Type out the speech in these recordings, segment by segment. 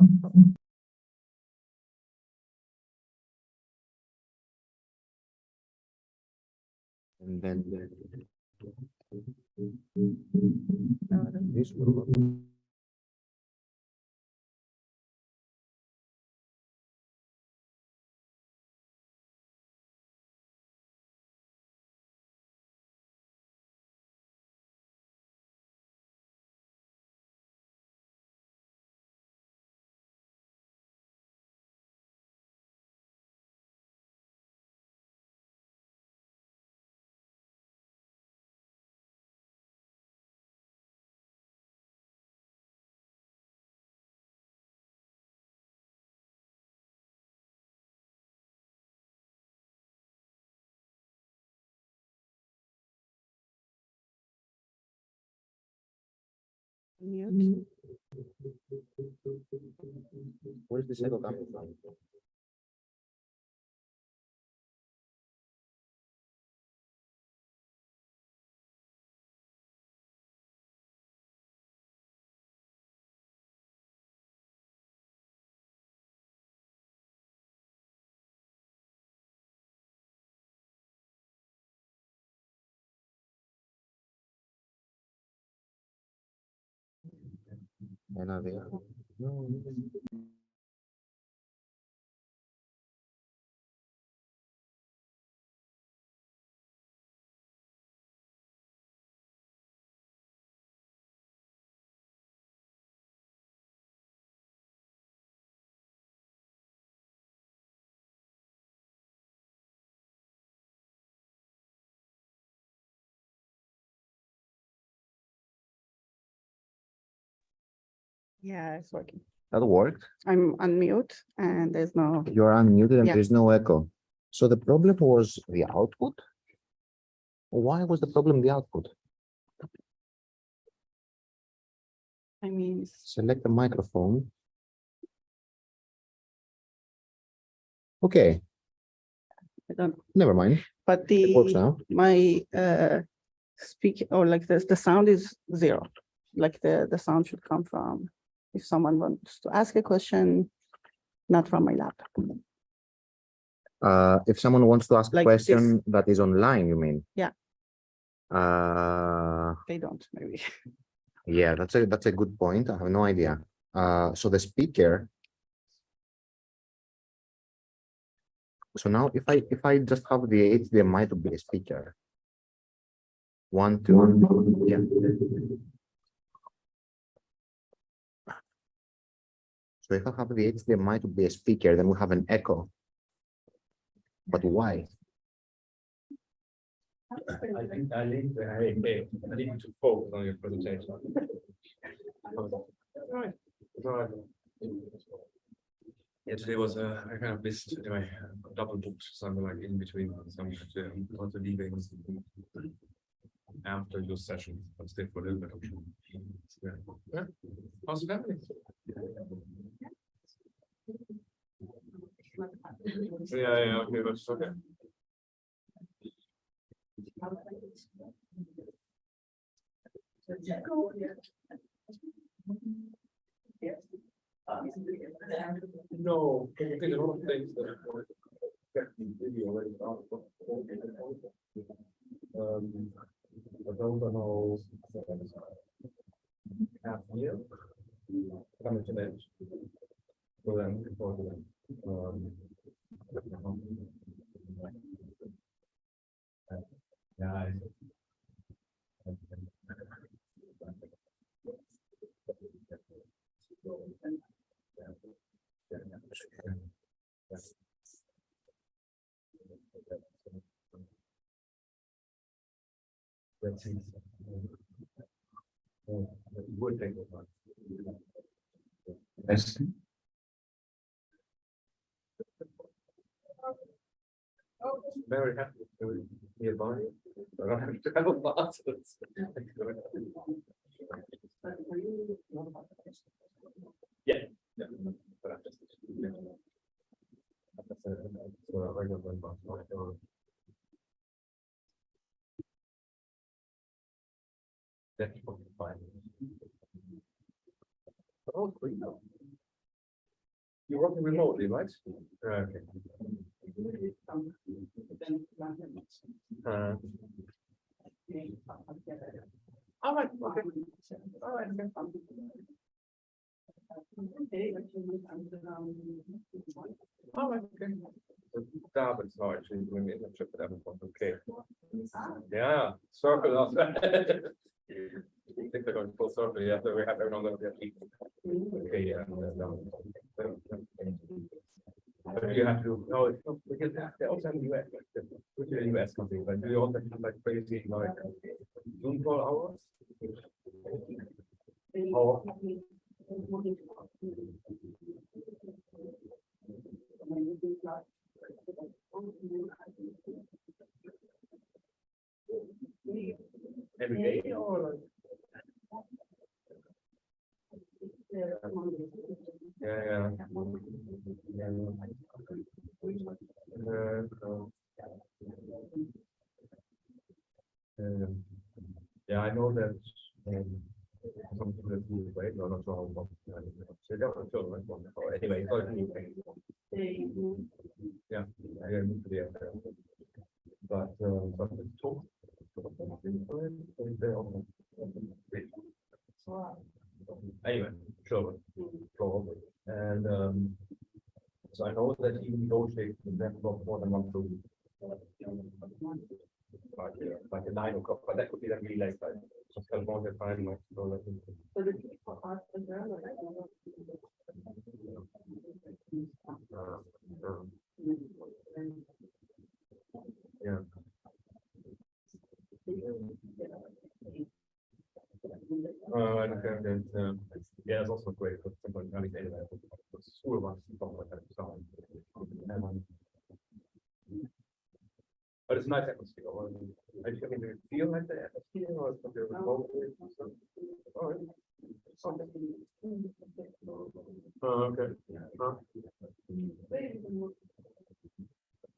And then this will work. Mute. Where's the echo coming from? There. No. Yeah, it's working. That worked. I'm unmute and there's no. You're unmuted and Yeah. there's no echo. So the problem was the output? Why was the problem the output? I mean, Select the microphone. Okay, I don't. never mind. But It works now. my speak or like this, the sound is 0. Like the sound should come from if someone wants to ask a question, not from my laptop. If someone wants to ask a Like question that is online, you mean? Yeah. Uh, They don't, maybe. yeah, that's a good point. I have no idea. So the speaker. So now if I just have the HDMI to be a speaker. 1, 2, yeah. So if I have the HDMI to be a speaker, then we have an echo. But why? I need to focus on your presentation. Yeah, today was I kind of missed anyway, double booked, so I'm like in between some also leaving after your session, but stay for a little bit. Yeah. How's the family? Yeah, okay, that's okay. No, I think a lot of things that video already I don't know half year coming to that. So I'm looking forward to that. Yeah. Would take yes. Very happy to be about it. I don't have to have a lot. Yeah. Yeah. But I'm just that's fine. Oh, You're working remotely, right? Okay. All right. Okay. All right. All right. Okay. Darwin's not actually doing the internship at Emergent. Okay. Yeah. Circle us. I think they're going full circle. Yeah. So we have everyone on the people. Okay. Yeah. But you have to. No, it's not because they also have the US. Which is a US company, but do you also have like crazy like Zoom call hours? Or every day or yeah. Yeah, I know that something that you wait, no, not sure how so that was sure, right? Or anyway, it's like a new thing. Yeah, I moved to the but it's talk. Anyway, sure. And so I know that you negotiate with them for more than one food. Like a 9 o'clock, but that could be that really late, like just kind of on the time, like so like. Yeah. Okay. Yeah, it's also great for someone having anyway. School runs something like that. But it's a nice atmosphere. I mean, do you feel like the atmosphere or something remote? All right. Okay.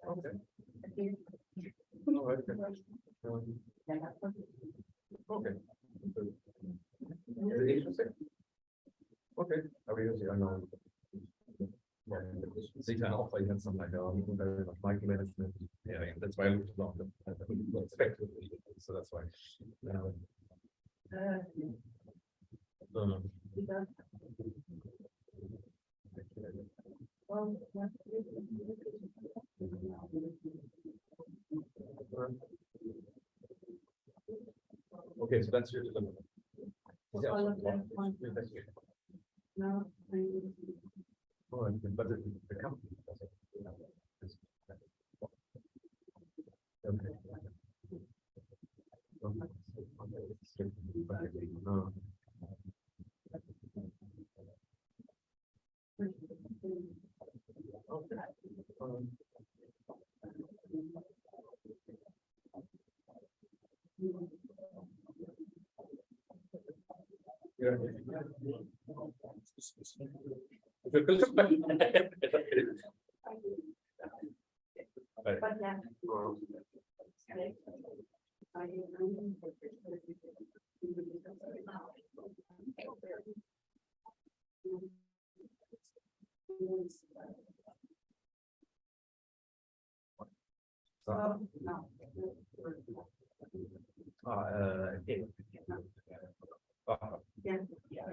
Okay. All right. Okay. Is it interesting? Okay. I mean, I know. These are also even some like micromanagement. Yeah, that's why I looked at them. Expectedly, so that's why. Okay, so that's your dilemma. No. But the company doesn't. Okay.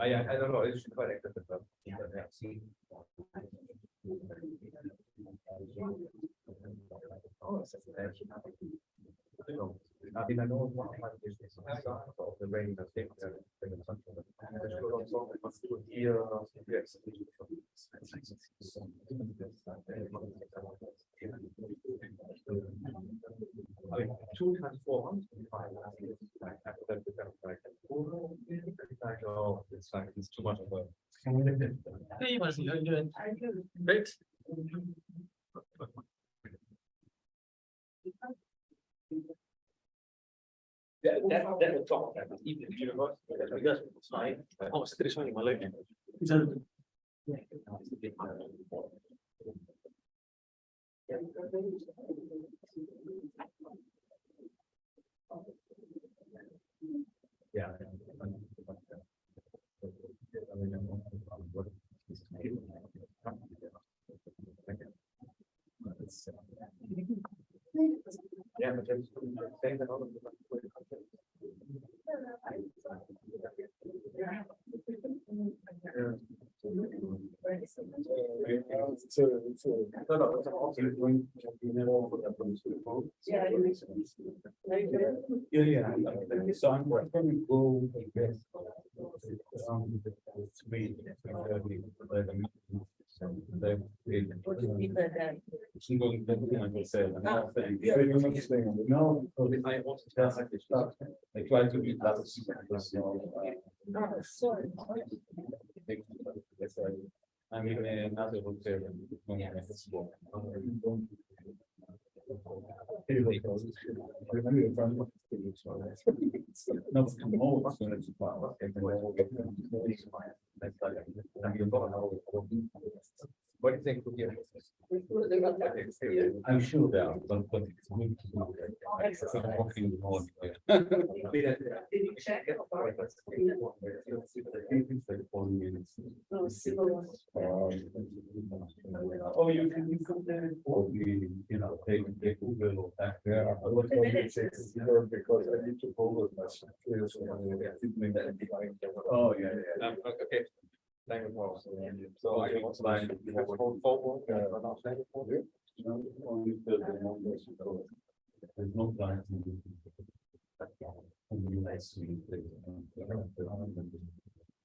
I don't know. It's quite active. I mean, I know one of my business of the rain that thing I mean, 2 times 4 months, it's like it's too much of a. Hey, what's you doing? Great. That will talk even if you because it's fine. Oh, it's traditionally Malay. Yeah. Yeah. So I'm going to go, I guess. Three. No, I try to be that. I'm even another hotel. What do you think? I'm sure they are, but it's good to know. I'm walking on. Oh, you can there, or you know, take Google or that. Yeah, I was going to say here because I need to follow my skills. Oh, yeah, yeah. Okay. Thank you. So I want to line. You have forward. Only the numbers. There's no plan to do.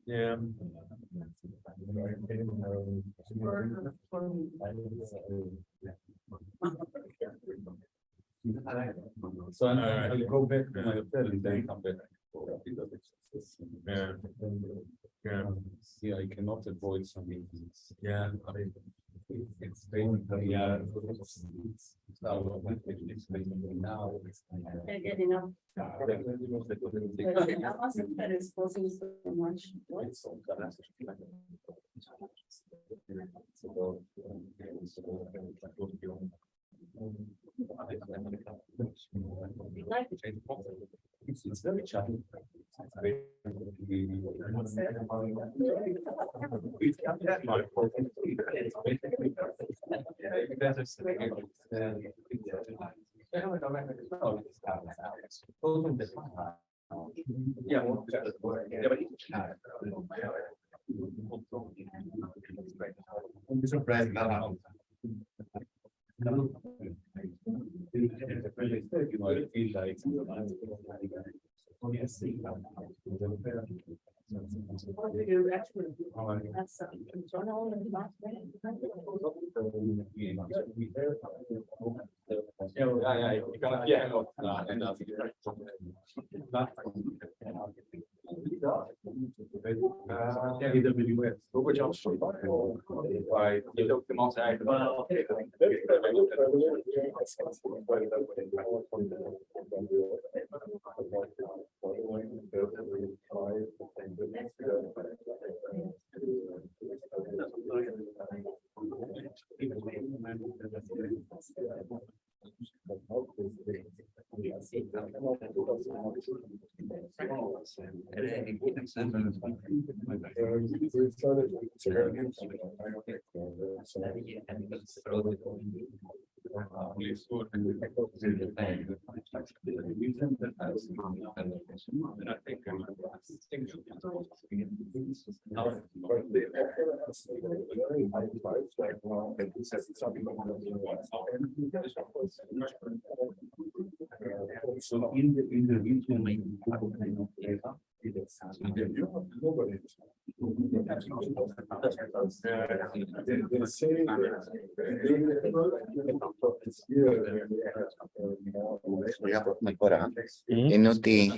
Yeah. So I'll go back to my hotel and then come back. Yeah. Yeah. See, I cannot avoid some meetings. Yeah. It's been, yeah. Now. They're getting up. I wasn't that exposing so much. It's very challenging. I'm surprised now. What do you actually do? That's internal and not. So in the region, Τώρα είναι ότι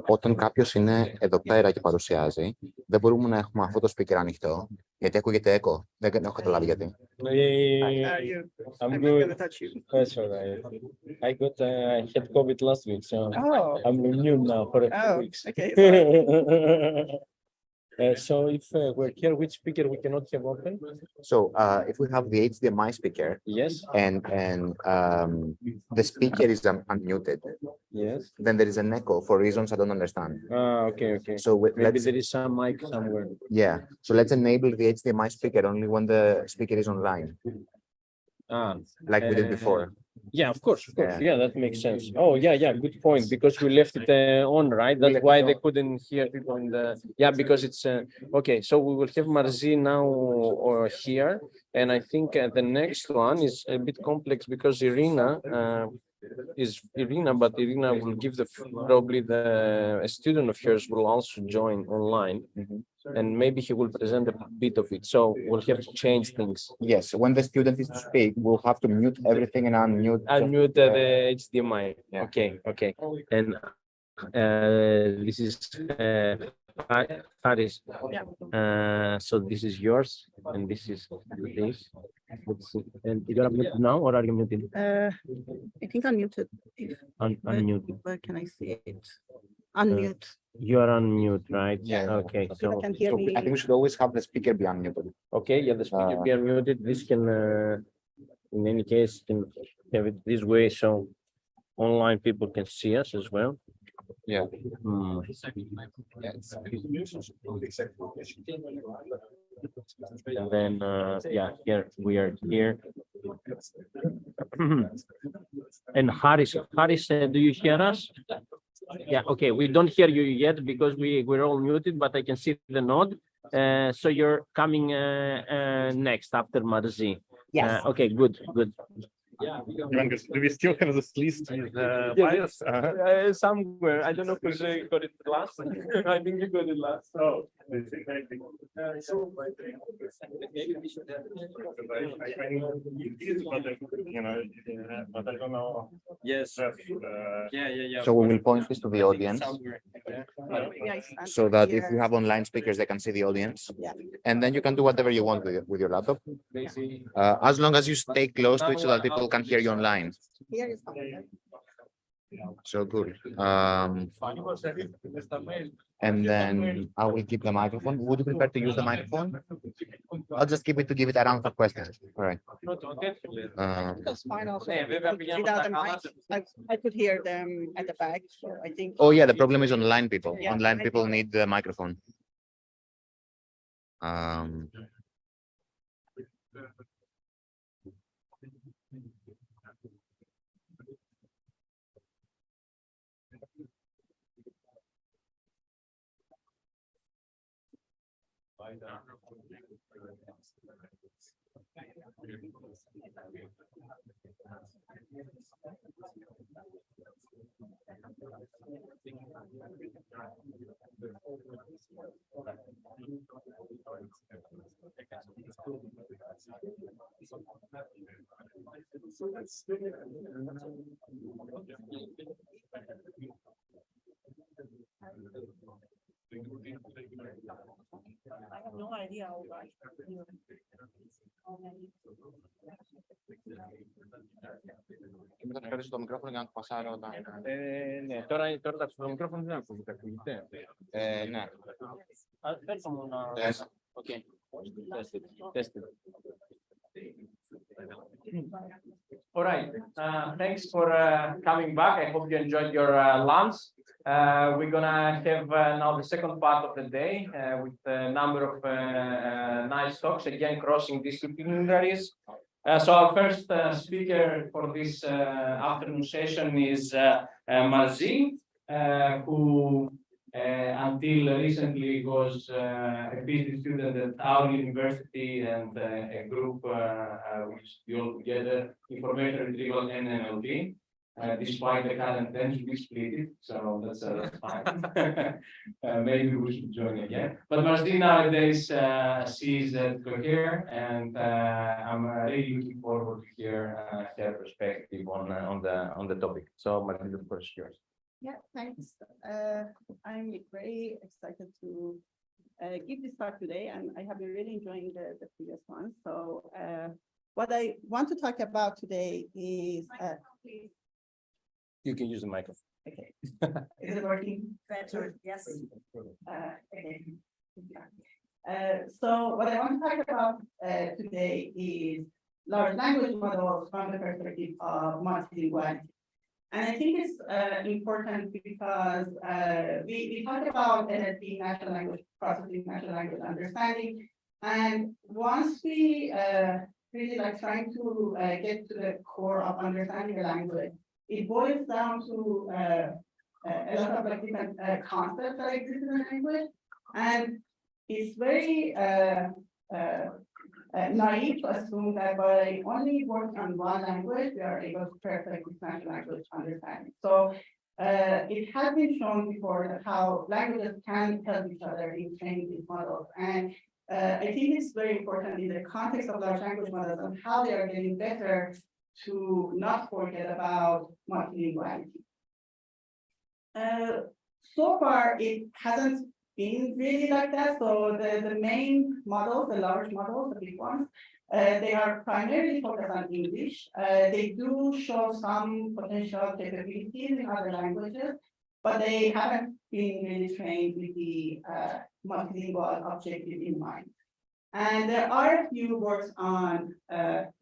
όταν κάποιος είναι εδώ πέρα και παρουσιάζει, δεν μπορούμε να έχουμε αυτό το speaker ανοιχτό, γιατί ακούγεται echo. Δεν έχω καταλάβει γιατί. I'm good. That's all right. I had COVID last week, so I'm immune now for a few weeks. Okay. So if we're here, which speaker we cannot have open? So if we have the HDMI speaker Yes. and the speaker is unmuted, Yes. then there is an echo for reasons I don't understand. Okay. So Maybe there is some mic somewhere. yeah. So let's enable the HDMI speaker only when the speaker is online, like we did before. Yeah, of course. Yeah. Yeah, that makes sense. Oh, yeah, good point. Because we left it on, right? That's left why it they on. couldn't hear people in the. Yeah, because it's okay. So we will have Marzi now here, and I think the next one is a bit complex because Irina is Irina, but Irina will give probably a student of hers will also join online, and maybe he will present a bit of it. So we'll have to change things. Yes, when the student is to speak, we'll have to mute everything and unmute. Unmute the HDMI. Yeah. Okay. And this is Faris. So this is yours, and this is this. And you're muted now, or are you muted? I think unmuted. If, Unmuted. where can I see it? Unmute. You are on mute, right? Yeah. Okay. People So can hear So me. I think we should always have the speaker be unmuted. okay, yeah, the speaker be unmuted. This can, in any case, can have it this way, so online people can see us as well. Yeah. Hmm. And then, yeah, here we are here. And Haris, do you hear us? Yeah, okay, we don't hear you yet because we're all muted, but I can see the node. So you're coming next after Marzi. Yes. Okay, good. Do we still have this list with bias? Somewhere, I don't know who got it last. I think you got it last. Oh, but I don't know. Yes. Yeah. So we will point this to the audience Maybe I stand so that if here. you have online speakers, they can see the audience. Yeah. And then you can do whatever you want with your laptop. As long as you stay close to it so that people can hear you online. Here is something. So good. And then I will keep the microphone. Would you prefer to use the microphone? I'll just keep it to give it around for questions. All right. That's fine also. Without the mic, I could hear them at the back, so I think. Oh yeah, the problem is online people. Yeah, Online I people think- need the microphone. I have no idea how to. Και μετά κρατήσω το μικρόφωνο για να το πασάρω όταν... Ναι, τώρα το μικρόφωνο δεν ακούγεται. ναι. Πέρσι μου να... Yes. Okay. Test it. All right. Thanks for coming back. I hope you enjoyed your lunch. We're gonna have now the second part of the day with a number of nice talks, again crossing disciplinaries. So our first speaker for this afternoon session is Marzi, who until recently was a PhD student at our university and a group which we all together, information retrieval and NLP. Despite the current tension, we split it, so that's fine. Maybe we should join again. But Marzi nowadays sees at Cohere, and I'm really looking forward to hear her perspective on the topic. So Marzi, the first yours. Yeah, thanks. I'm very excited to give this talk today, and I have been really enjoying the previous one. So what I want to talk about today is You can use the microphone. okay. Is it working? Better, yes. Okay. So what I want to talk about today is large language models from the perspective of multilinguality. And I think it's important because we talk about NLP, natural language processing, natural language understanding. And once we really like trying to get to the core of understanding a language, it boils down to a lot of like different concepts that exist in a language, and it's very naive to assume that by only working on one language, we are able to perfect this natural language understanding. So it has been shown before that how languages can help each other in training these models. And I think it's very important in the context of large language models and how they are getting better to not forget about multilinguality. So far, it hasn't been really like that. So the main models, the large models, the big ones, they are primarily focused on English. They do show some potential capabilities in other languages, but they haven't been really trained with the multilingual objective in mind. And there are a few works on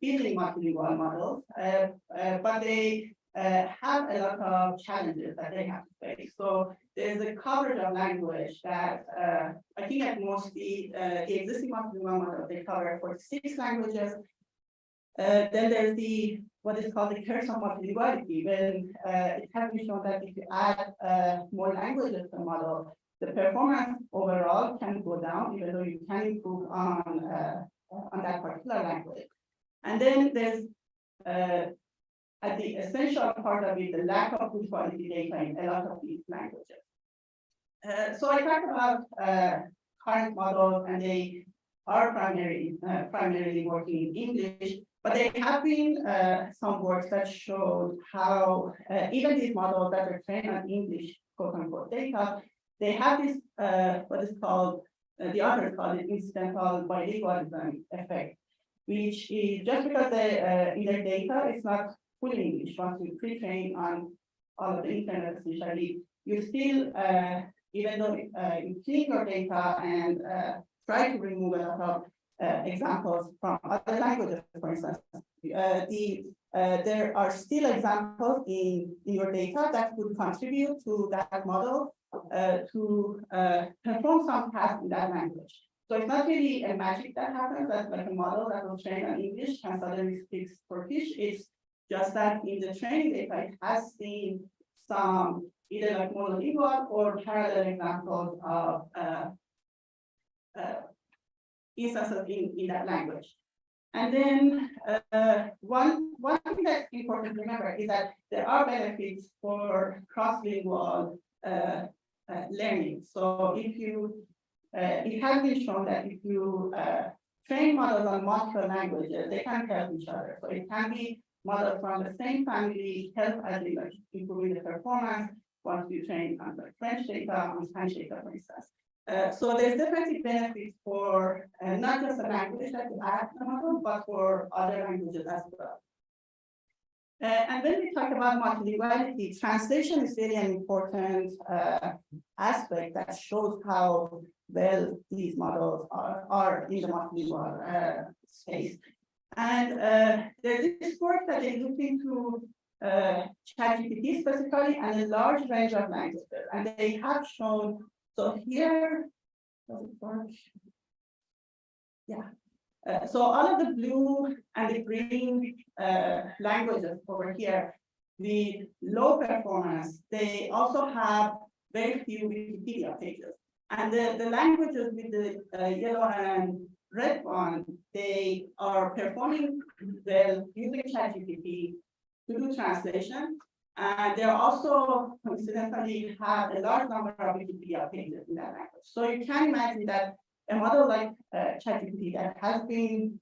building multilingual models, but they have a lot of challenges that they have to face. So there's a coverage of language that I think at most the existing multilingual model, they cover 46 languages. Then there's the what is called the curse of multilinguality, when it has been shown that if you add more languages to the model, the performance overall can go down, even though you can improve on that particular language. And then there's at the essential part of it, the lack of good quality data in a lot of these languages. So I talked about current models, and they are primarily working in English, but there have been some works that showed how even these models that are trained on English, quote unquote, data, they have this, what is called, the authors call it incidental bilingualism effect, which is just because in their data, it's not fully English. Once you pre-train on all of the internet, essentially, you still, even though you clean your data and try to remove a lot of examples from other languages, for instance, there are still examples in your data that would contribute to that model to perform some task in that language. So it's not really a magic that happens, that like a model that was trained on English can suddenly speak Turkish. It's just that in the training data, it has seen some either like monolingual or parallel examples of instances in that language. And then one thing that's important to remember is that there are benefits for cross-lingual learning. So if you, it has been shown that if you train models on multiple languages, they can help each other. So it can be models from the same family help as improving the performance once you train on the French data, on Spanish data, for instance. So there's definitely benefits for not just a language that you add to the model, but for other languages as well. And when we talk about multilinguality, translation is really an important aspect that shows how well these models are in the multilingual space. And there's this work that they looked into ChatGPT specifically and a large range of languages. And they have shown, so here, does it work? Yeah. So all of the blue and the green languages over here, the low performance, they also have very few Wikipedia pages. And the languages with the yellow and red one, they are performing well using ChatGPT to do translation. And they also coincidentally have a large number of Wikipedia pages in that language. So you can imagine that a model like ChatGPT that has been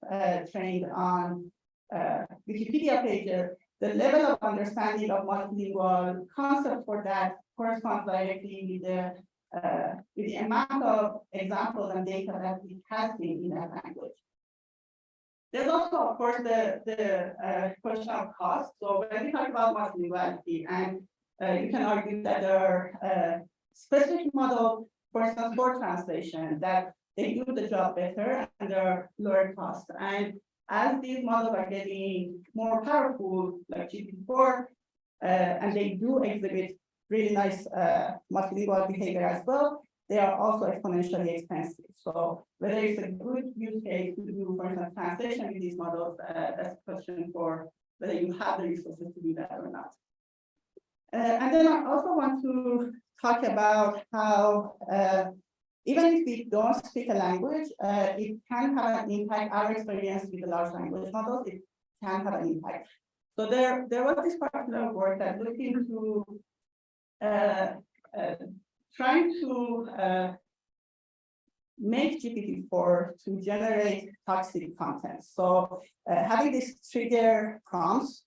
trained on Wikipedia pages, the level of understanding of multilingual concepts for that corresponds directly with the amount of examples and data that it has been in that language. There's also, of course, the question of cost. So when we talk about multilinguality, and you can argue that there are specific models, for instance, for translation, that they do the job better and they're lower cost. And as these models are getting more powerful, like GPT-4, and they do exhibit really nice multilingual behavior as well, they are also exponentially expensive. So whether it's a good use case to do, for instance, translation with these models, that's a question for whether you have the resources to do that or not. And then I also want to talk about how even if we don't speak a language, it can have an impact. Our experience with the large language models, it can have an impact. So there was this particular work that looked into trying to make GPT-4 to generate toxic content. So having these trigger prompts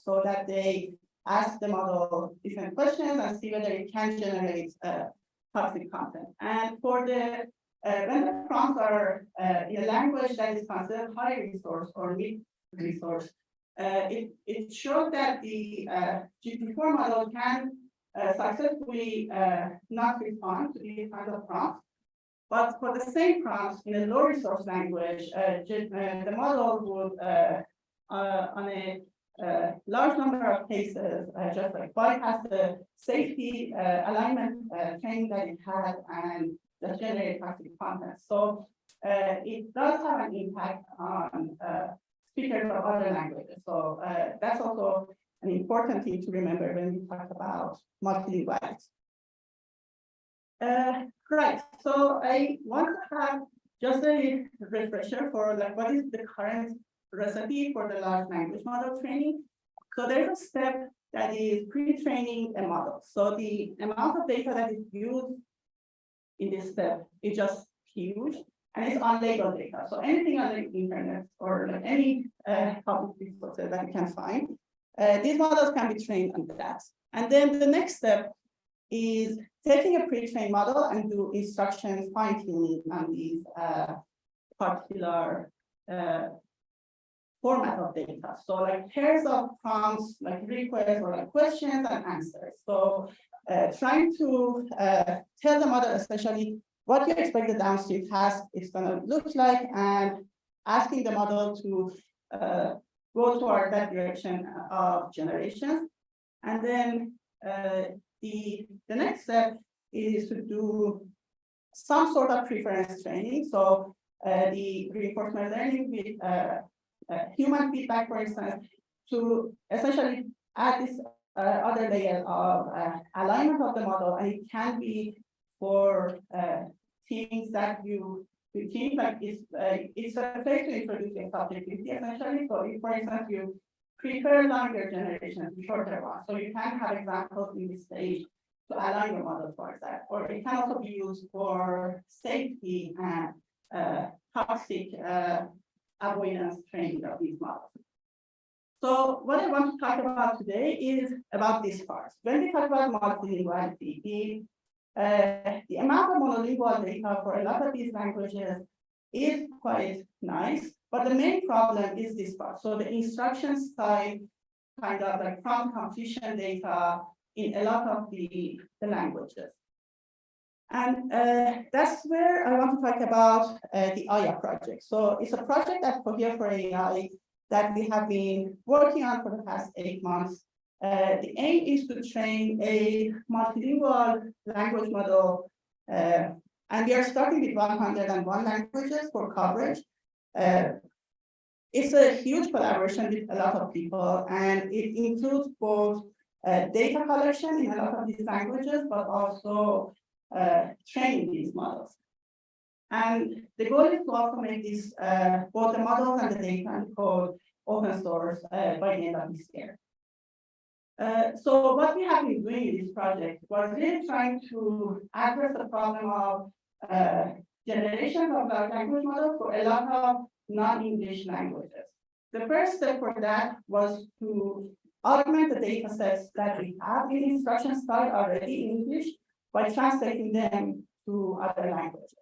so that they ask the model different questions and see whether it can generate toxic content. And for the when the prompts are in a language that is considered high resource or mid resource, it showed that the GPT-4 model can successfully not respond to these kinds of prompts. But for the same prompts in a low resource language, the model would, on a large number of cases, just like bypass the safety alignment training that it had and just generate toxic content. So it does have an impact on speakers of other languages. So that's also an important thing to remember when we talk about multilinguality. Right, so I want to have just a refresher for like what is the current recipe for the large language model training. So there's a step that is pre-training a model. So the amount of data that is used in this step is just huge, and it's unlabeled data. So anything on the internet or like any public resources that you can find, these models can be trained on that. And then the next step is taking a pre-trained model and do instruction fine-tuning on these particular format of data. So like pairs of prompts, like requests or like questions and answers. So trying to tell the model essentially what you expect the downstream task is going to look like, and asking the model to go toward that direction of generation. And then the next step is to do some sort of preference training. So the reinforcement learning with human feedback, for instance, to essentially add this other layer of alignment of the model, and it can be for things that you think like it's a place to introduce a subjectivity essentially. So if, for instance, you prefer longer generations to shorter ones, so you can have examples in this stage to align your model towards that. Or it can also be used for safety and toxic avoidance training of these models. So what I want to talk about today is about this part. When we talk about multilinguality, the amount of monolingual data for a lot of these languages is quite nice, but the main problem is this part. So the instruction side, kind of like prompt completion data in a lot of the languages. And that's where I want to talk about the AIDA project. So it's a project at Cohere for AI that we have been working on for the past 8 months. The aim is to train a multilingual language model, and we are starting with 101 languages for coverage. It's a huge collaboration with a lot of people, and it includes both data collection in a lot of these languages, but also training these models. And the goal is to also make these both the models and the data and code open source by the end of this year. So what we have been doing in this project was really trying to address the problem of generation of large language models for a lot of non-English languages. The first step for that was to augment the data sets that we have in instruction style already in English by translating them to other languages.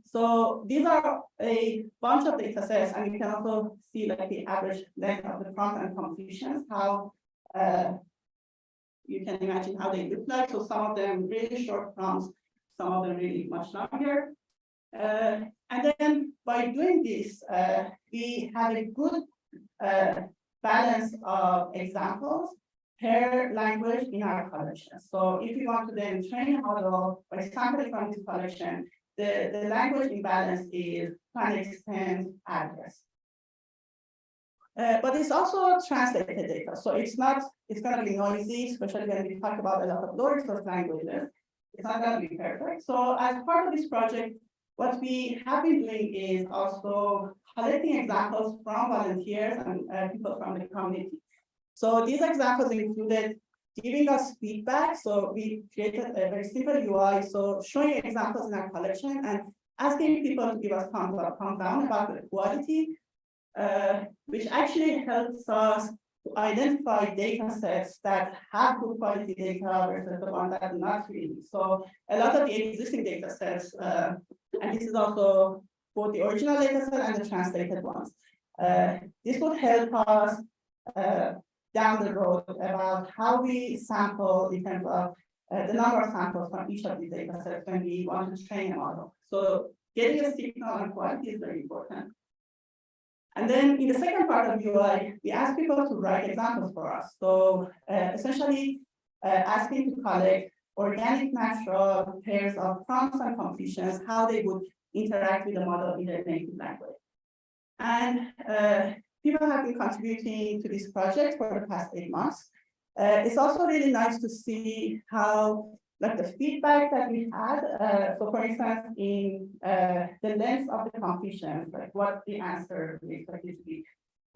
So these are a bunch of data sets, and you can also see like the average length of the prompt and completions, how you can imagine how they look like. So some of them really short prompts, some of them really much longer. And then by doing this, we have a good balance of examples per language in our collection. So if you want to then train a model by sampling from this collection, the language imbalance is plain extent address. But it's also translated data. So it's going to be noisy, especially when we talk about a lot of low resource languages. It's not going to be perfect. So as part of this project, what we have been doing is also collecting examples from volunteers and people from the community. So these examples included giving us feedback. So we created a very simple UI. So showing examples in our collection and asking people to give us thumbs up, thumbs down about the quality, which actually helps us to identify data sets that have good quality data versus the ones that do not really. So a lot of the existing data sets, and this is also both the original data set and the translated ones. This would help us down the road about how we sample in terms of the number of samples from each of these data sets when we want to train a model. So getting a signal on quality is very important. And then in the second part of UI, we ask people to write examples for us. So essentially asking to collect organic natural pairs of prompts and completions, how they would interact with the model in their native language. And people have been contributing to this project for the past 8 months. It's also really nice to see how, like, the feedback that we had. So, for instance, in the length of the completions, like what the answer we expected to be,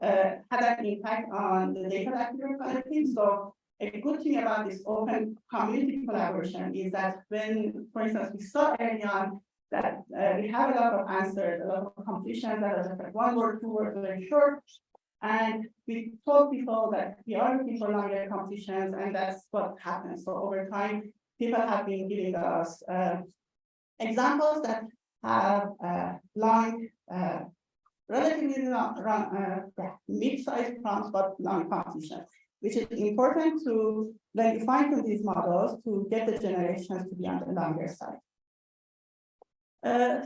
had an impact on the data that we were collecting. So, a good thing about this open community collaboration is that when, for instance, we saw early on that we have a lot of answers, a lot of completions that are just like 1 word, 2 words, very short. And we told people that we are looking for longer completions, and that's what happens. So over time, people have been giving us examples that have long, relatively long, mid-sized prompts, but long completions, which is important to, when you fine-tune these models, to get the generations to be on the longer side.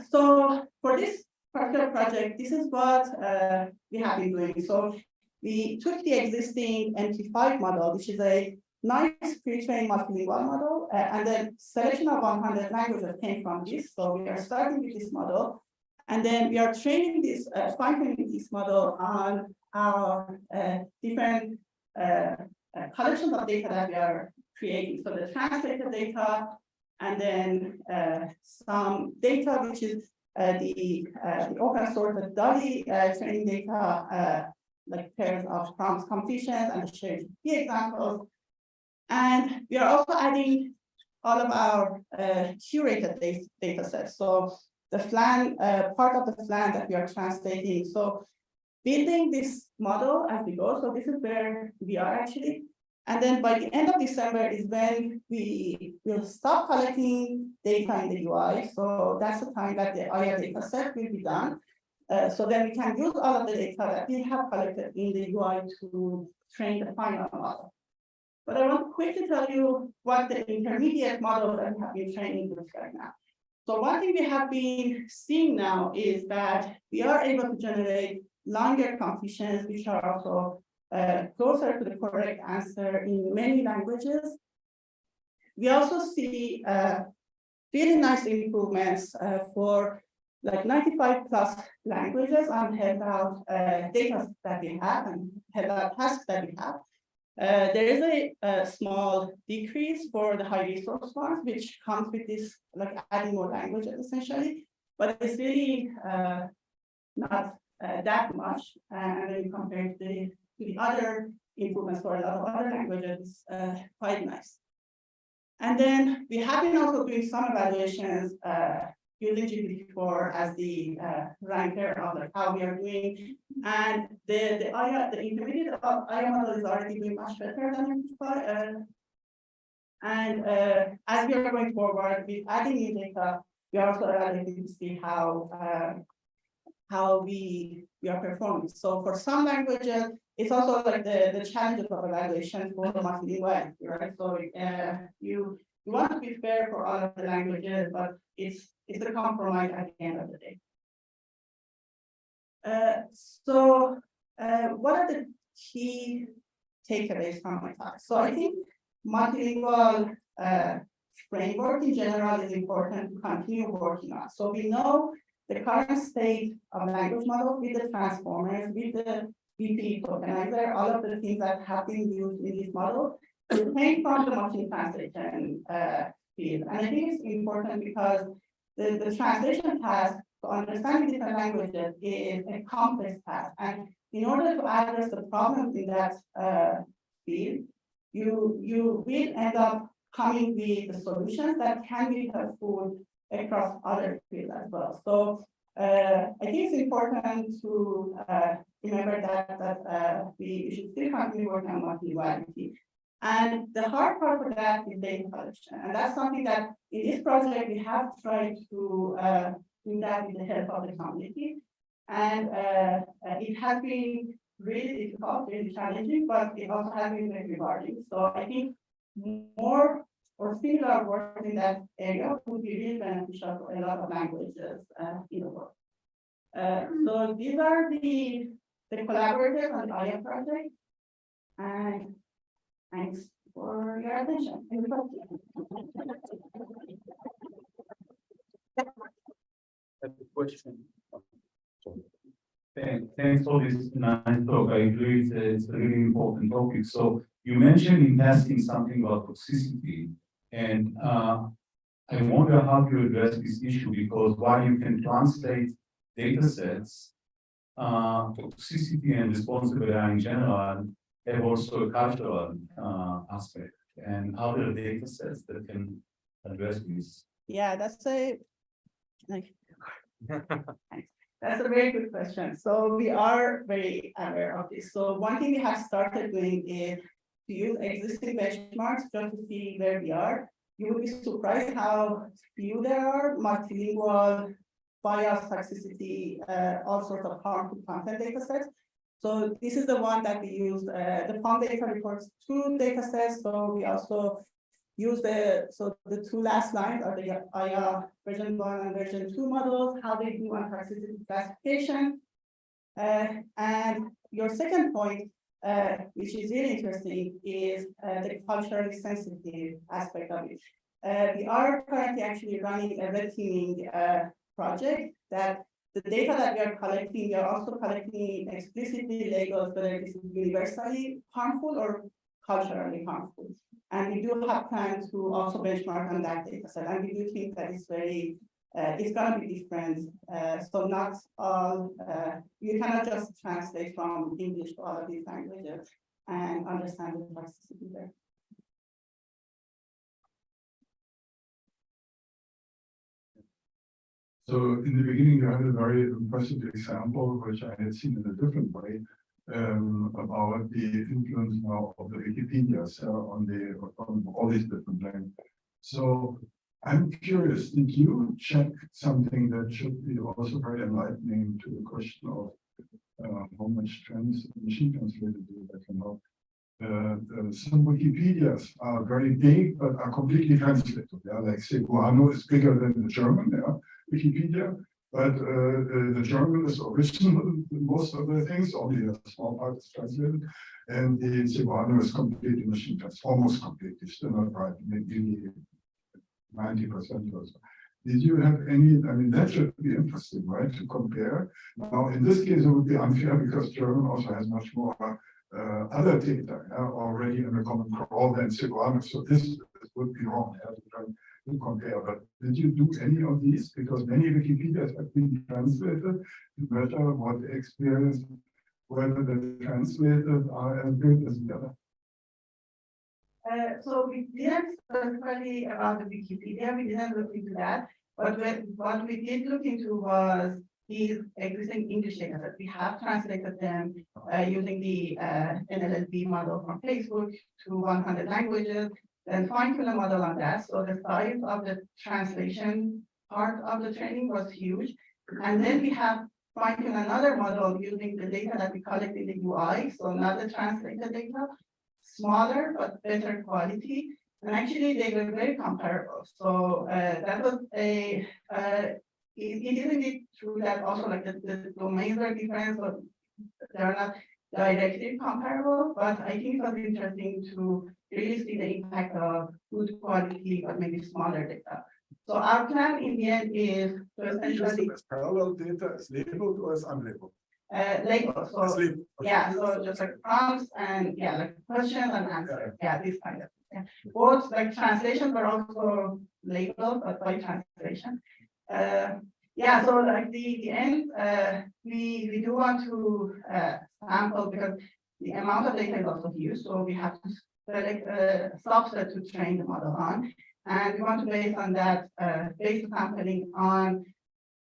So for this particular project, this is what we have been doing. So we took the existing MT5 model, which is a nice pre-trained multilingual model, and then selection of 100 languages came from this. So we are starting with this model, and then we are training this, fine-tuning this model on our different collections of data that we are creating. So the translated data, and then some data, which is the open source DALI training data, like pairs of prompts completions and the shared examples. And we are also adding all of our curated data sets. So the FLAN, part of the FLAN that we are translating. So building this model as we go. So this is where we are actually. And then by the end of December is when we will stop collecting data in the UI. So that's the time that the AIDA data set will be done. So then we can use all of the data that we have collected in the UI to train the final model. But I want to quickly tell you what the intermediate model that we have been training looks like now. So one thing we have been seeing now is that we are able to generate longer completions, which are also closer to the correct answer in many languages. We also see really nice improvements for like 95 plus languages on head-out data that we have and head-out tasks that we have. There is a small decrease for the high resource ones, which comes with this, like adding more languages essentially, but it's really not that much. And when you compare to the other improvements for a lot of other languages, quite nice. And then we have been also doing some evaluations using GPT-4 as the ranker of like how we are doing. And the intermediate AIDA model is already doing much better than GPT-4. And as we are going forward with adding new data, we are also evaluating to see how we are performing. So for some languages, it's also like the challenges of evaluation for multilingual, right? So you want to be fair for all of the languages, but it's a compromise at the end of the day. So what are the key takeaways from my talk. So I think multilingual framework in general is important to continue working on. So we know the current state of language models with the transformers, with the BP tokenizer, all of the things that have been used in this model came from the machine translation field. And I think it's important because the translation task to understand different languages is a complex task. And in order to address the problems in that field, you will end up coming with the solutions that can be helpful across other fields as well. So I think it's important to remember that we should still continue working on multilinguality. And the hard part for that is data collection. And that's something that in this project we have tried to do that with the help of the community. And it has been really difficult, really challenging, but it also has been very rewarding. So I think more or similar work in that area would be really beneficial for a lot of languages in the world. So these are the collaborators on the AIDA project. And thanks for your attention. Question. Thanks for this nice talk. I agree it's a really important topic. So you mentioned in passing something about toxicity, and I wonder how you address this issue, because while you can translate data sets, toxicity and responsible AI in general have also a cultural aspect and other data sets that can address this. Yeah, that's a very good question. So we are very aware of this. So one thing we have started doing is to use existing benchmarks just to see where we are. You will be surprised how few there are multilingual, bias, toxicity, all sorts of harmful content data sets. So this is the one that we use. The PALM data reports 2 data sets. So we also use the two last lines are the AIDA version 1 and version 2 models, how they do on toxicity classification. And your second point, which is really interesting, is the culturally sensitive aspect of it. We are currently actually running a red teaming project that the data that we are collecting, we are also collecting explicitly labels whether this is universally harmful or culturally harmful. And we do have plans to also benchmark on that data set. And we do think that it's very, it's going to be different. So not all, you cannot just translate from English to all of these languages and understand the toxicity there. So in the beginning, you had a very impressive example, which I had seen in a different way, about the influence now of the Wikipedia on all these different languages. So I'm curious, did you check something that should be also very enlightening to the question of how much machine translated data can help? Some Wikipedias are very big, but are completely translated. Yeah, like Cebuano is bigger than the German, yeah, Wikipedia, but the German is original in most of the things, only a small part is translated, and the Cebuano is completely machine translated, almost completely, still not right, maybe 90% or so. Did you have any, I mean, that should be interesting, right, to compare. Now, in this case, it would be unfair because German also has much more other data already in the common crawl than Cebuano, so this would be wrong to try to compare. But did you do any of these? Because many Wikipedias have been translated to measure what the experience, whether the translated are as good as the other. So we didn't specifically about the Wikipedia, we didn't look into that. But what we did look into was these existing English data that we have translated them using the NLSB model from Facebook to 100 languages, then fine-tune a model on that. So the size of the translation part of the training was huge. And then we have fine-tuned another model using the data that we collect in the UI, so not the translated data, smaller but better quality. And actually they were very comparable. So that was a, it isn't it true that also like the domains are different, but they are not directly comparable, but I think it was interesting to really see the impact of good quality, but maybe smaller data. So our plan in the end is to essentially As parallel data is labeled or is unlabeled? label. So It's labeled. yeah, so just like prompts and yeah, like questions and answers. Yeah, this kind of yeah. Both like translations are also labeled, but by translation. Yeah, so like the end, we do want to sample because the amount of data is also huge, so we have to select a subset to train the model on, and we want to base on that base sampling on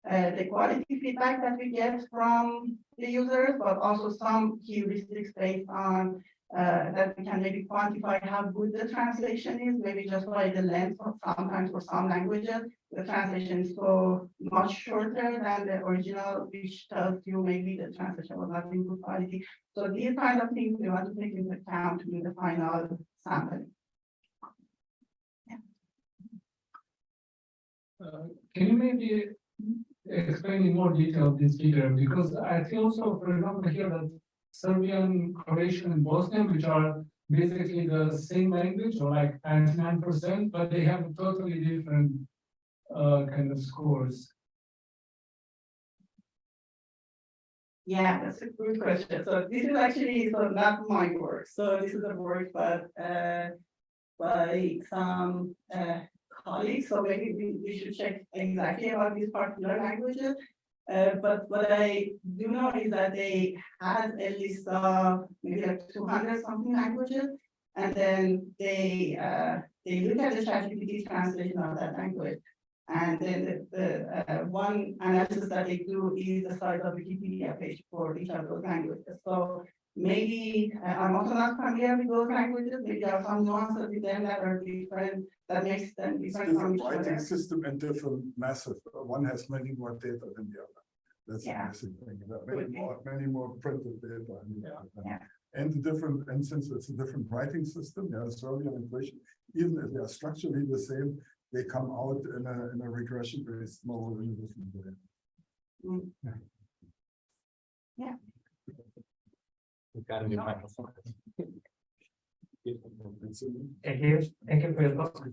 the quality feedback that we get from the users, but also some heuristics based on that we can maybe quantify how good the translation is, maybe just by the length of sometimes for some languages, the translation is so much shorter than the original, which tells you maybe the translation was not in good quality. So these kind of things we want to take into account in the final sampling. Can you maybe explain in more detail this figure? Because I see also, for example, here that Serbian, Croatian, and Bosnian, which are basically the same language, or like 99%, but they have totally different kind of scores. Yeah, that's a good question. So this is actually not my work. So this is a work by some colleagues. So maybe we should check exactly about these particular languages. But what I do know is that they had a list of maybe like 200 something languages, and then they look at the ChatGPT translation of that language. And then the one analysis that they do is the size of the Wikipedia page for each of those languages. So maybe I'm also not familiar with those languages. Maybe there are some nuances with them that are different, that makes them different from each Writing other. system and different massive. One has many more data than the other. That's the Yeah. missing thing. There are many more printed data. Yeah. And the different, and since it's a different writing system, yeah, Serbian and Croatian, even if they are structurally the same, they come out in a regression based model in a different way. Mm. Yeah. You got a new microphone. Thank you. Thank you for your talk.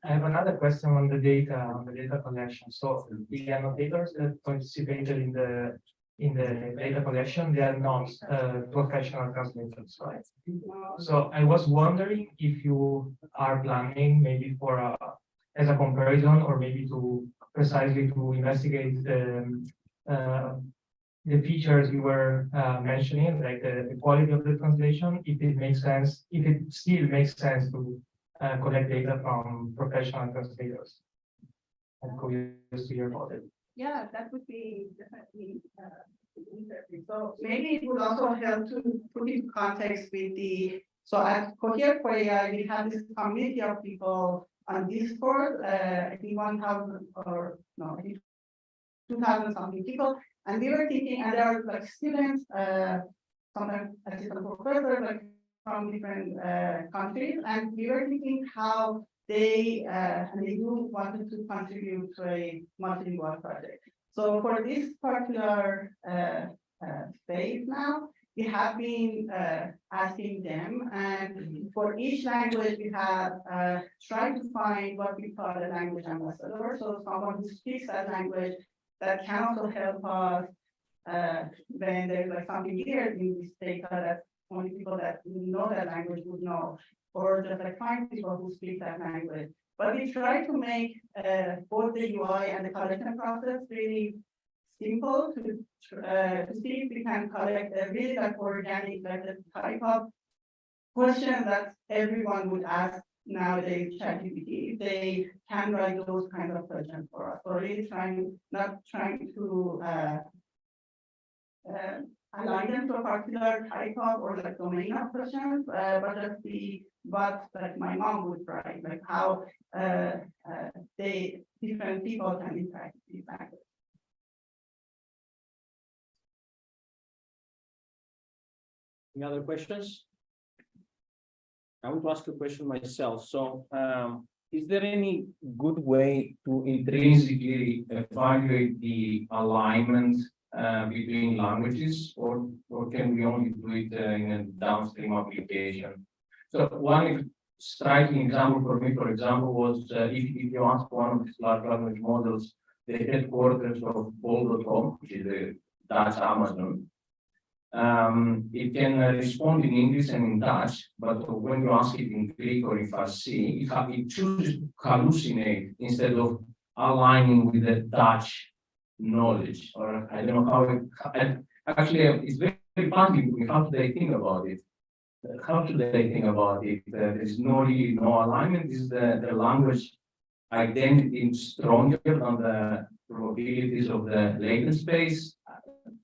I have another question on the data collection. So the annotators that participated in the data collection, they are not professional translators, right? So I was wondering if you are planning maybe for as a comparison, or maybe to precisely to investigate the features you were mentioning, like the quality of the translation, if it makes sense, if it still makes sense to collect data from professional translators. I'm curious to hear about it. Yeah, that would be definitely interesting. So maybe it would also help to put in context with the, so at Cohere for AI, we have this community of people on Discord, I think 1,000 or no, I think 2,000 something people. And we were thinking, and there are like students, sometimes assistant professors, like from different countries, and we were thinking how they do wanted to contribute to a multilingual project. So for this particular phase now, we have been asking them, and for each language we have tried to find what we call a language ambassador. So someone who speaks that language that can also help us when there's like something weird in this data that only people that know that language would know, or just like find people who speak that language. But we try to make both the UI and the collection process really simple to see if we can collect a really like organic, like the type of question that everyone would ask nowadays ChatGPT. They can write those kind of questions for us. So really not trying to align them to a particular type of or like domain of questions, but just see what like my mom would write, like how different people can interact with these languages. Any other questions? I want to ask a question myself. So, is there any good way to intrinsically evaluate the alignment between languages, or can we only do it in a downstream application? So one striking example for me, for example, was if you ask one of these large language models, the headquarters of Bol.com, which is the Dutch Amazon, it can respond in English and in Dutch, but when you ask it in Greek or in Farsi, it chooses to hallucinate instead of aligning with the Dutch knowledge. Or I don't know how actually it's very puzzling to me. How do they think about it? How should they think about it? There's really no alignment. Is the language identity stronger than the probabilities of the latent space?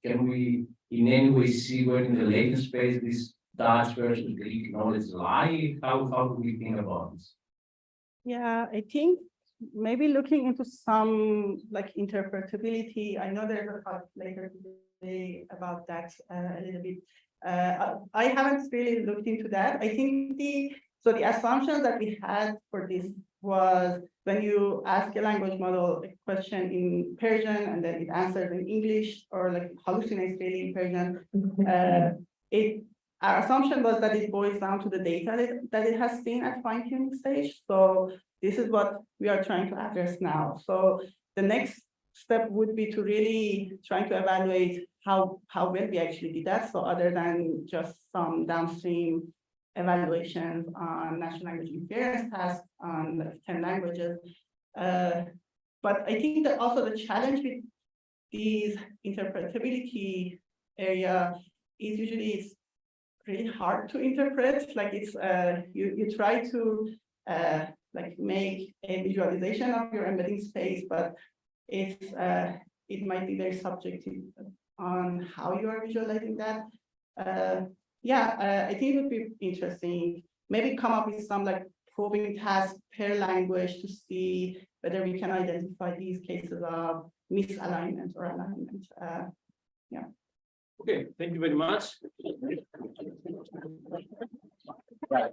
Can we in any way see where in the latent space this Dutch versus Greek knowledge lie? How do we think about this? Yeah, I think maybe looking into some like interpretability. I know there's a talk later today about that a little bit. I haven't really looked into that. I think the assumption that we had for this was when you ask a language model a question in Persian and then it answers in English or like hallucinates really in Persian, our assumption was that it boils down to the data that it has seen at fine-tuning stage. So this is what we are trying to address now. So the next step would be to really try to evaluate how well we actually did that. So other than just some downstream evaluations on natural language inference tasks on like 10 languages. But I think that also the challenge with these interpretability area is usually it's really hard to interpret. Like it's you try to like make a visualization of your embedding space, but it's it might be very subjective on how you are visualizing that. I think it would be interesting. Maybe come up with some like probing tasks per language to see whether we can identify these cases of misalignment or alignment. Yeah. Okay, thank you very much. Right.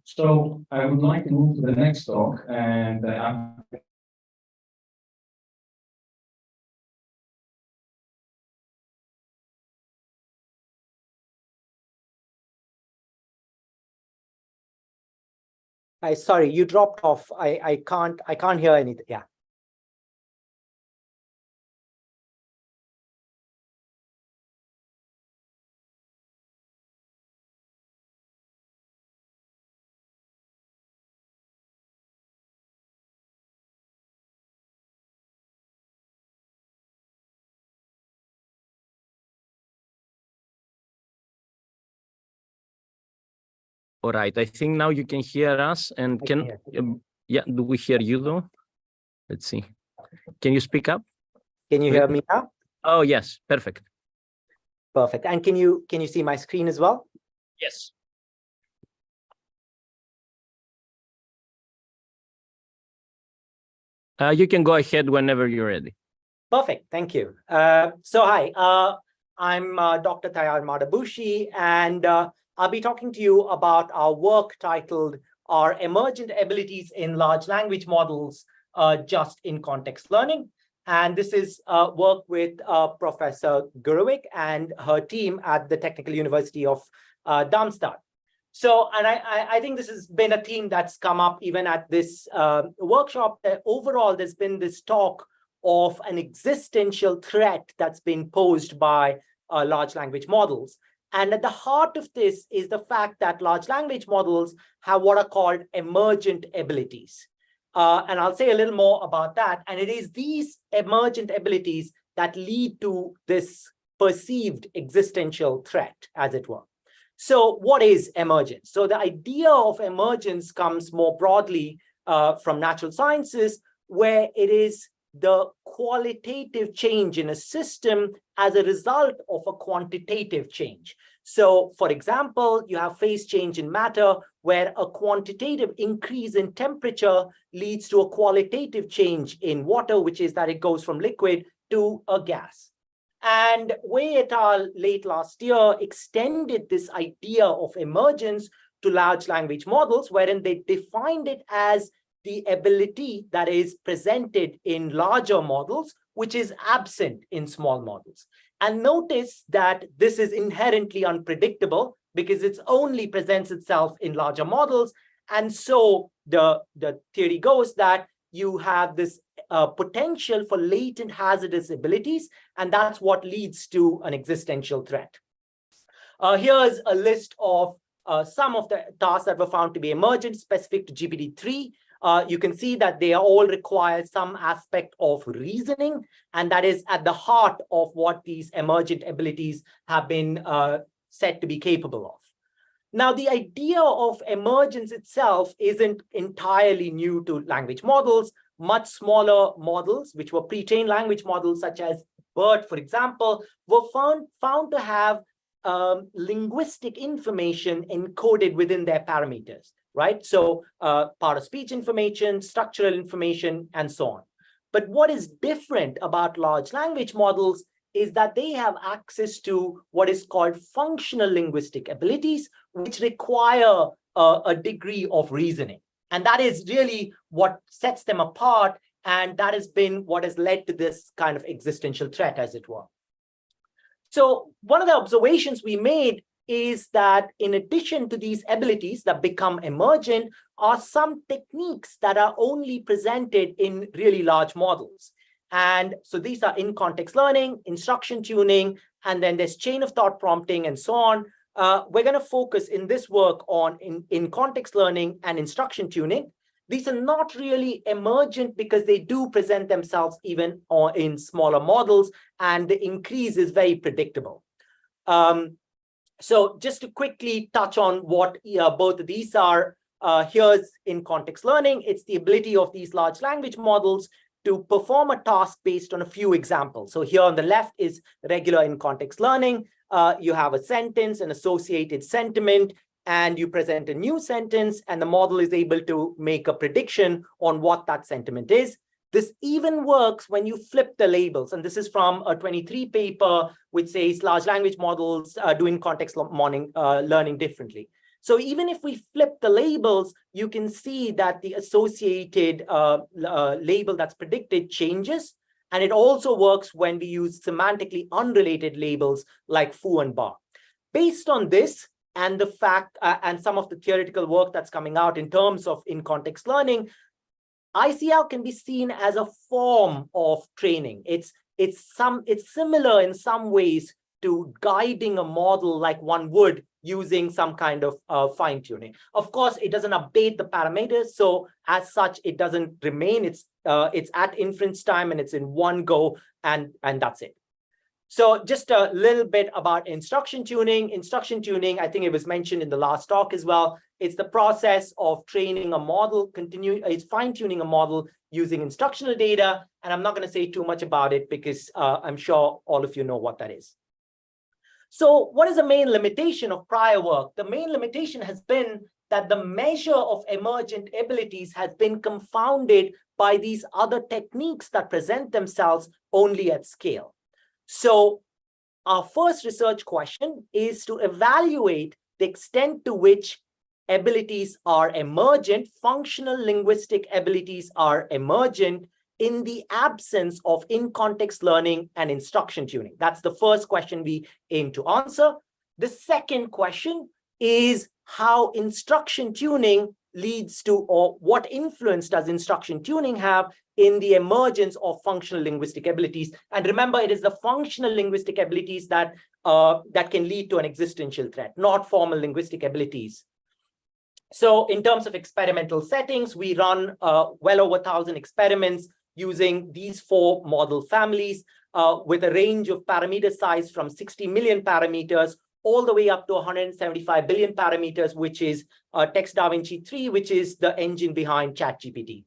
So I would like to move to the next talk, and sorry, you dropped off. I can't hear anything. Yeah. All right, I think now you can hear us, and yeah, do we hear you though? Let's see. Can you speak up? Can you hear me now? Oh, yes, perfect. Perfect. And can you see my screen as well? Yes. You can go ahead whenever you're ready. Perfect, thank you. So hi, I'm Dr. Tayyar Madabushi, and I'll be talking to you about our work titled Our Emergent Abilities in Large Language Models Just in Context Learning. And this is work with Professor Gurovic and her team at the Technical University of Darmstadt. So, and I think this has been a theme that's come up even at this workshop. Overall, there's been this talk of an existential threat that's been posed by large language models. And at the heart of this is the fact that large language models have what are called emergent abilities. And I'll say a little more about that. And it is these emergent abilities that lead to this perceived existential threat, as it were. So what is emergence? So the idea of emergence comes more broadly from natural sciences, where it is the qualitative change in a system as a result of a quantitative change. So, for example, you have phase change in matter, where a quantitative increase in temperature leads to a qualitative change in water, which is that it goes from liquid to a gas. And Wei et al. Late last year extended this idea of emergence to large language models, wherein they defined it as the ability that is presented in larger models, which is absent in small models. And notice that this is inherently unpredictable because it only presents itself in larger models. And so the theory goes that you have this potential for latent hazardous abilities, and that's what leads to an existential threat. Here's a list of some of the tasks that were found to be emergent specific to GPT-3. You can see that they all require some aspect of reasoning, and that is at the heart of what these emergent abilities have been said to be capable of. Now, the idea of emergence itself isn't entirely new to language models. Much smaller models, which were pre-trained language models, such as BERT, for example, were found to have linguistic information encoded within their parameters, right? So part of speech information, structural information, and so on. But what is different about large language models is that they have access to what is called functional linguistic abilities, which require a degree of reasoning. And that is really what sets them apart. And that has been what has led to this kind of existential threat, as it were. So one of the observations we made is that in addition to these abilities that become emergent are some techniques that are only presented in really large models. And so these are in-context learning, instruction tuning, and then there's chain of thought prompting and so on. We're going to focus in this work on in-context learning and instruction tuning. These are not really emergent because they do present themselves even in smaller models, and the increase is very predictable. So just to quickly touch on what both of these are, here's in-context learning. It's the ability of these large language models to perform a task based on a few examples. So here on the left is regular in-context learning. You have a sentence, an associated sentiment, and you present a new sentence, and the model is able to make a prediction on what that sentiment is. This even works when you flip the labels. And this is from a 23 paper, which says large language models do in-context learning differently. So even if we flip the labels, you can see that the associated label that's predicted changes. And it also works when we use semantically unrelated labels like foo and bar. Based on this and the fact and some of the theoretical work that's coming out in terms of in-context learning, ICL can be seen as a form of training. It's similar in some ways to guiding a model like one would using some kind of fine-tuning. Of course, it doesn't update the parameters, so as such, it doesn't remain. It's at inference time and it's in one go, and that's it. So just a little bit about instruction tuning. Instruction tuning, I think it was mentioned in the last talk as well. It's the process of training a model, it's fine-tuning a model using instructional data. And I'm not going to say too much about it because I'm sure all of you know what that is. So what is the main limitation of prior work? The main limitation has been that the measure of emergent abilities has been confounded by these other techniques that present themselves only at scale. So our first research question is to evaluate the extent to which abilities are emergent, functional linguistic abilities are emergent in the absence of in-context learning and instruction tuning. That's the first question we aim to answer. The second question is how instruction tuning leads to, or what influence does instruction tuning have in the emergence of functional linguistic abilities. And remember, it is the functional linguistic abilities that can lead to an existential threat, not formal linguistic abilities. So in terms of experimental settings, we run well over 1,000 experiments using these 4 model families with a range of parameter size from 60 million parameters all the way up to 175 billion parameters, which is TextDaVinci 3, which is the engine behind ChatGPT.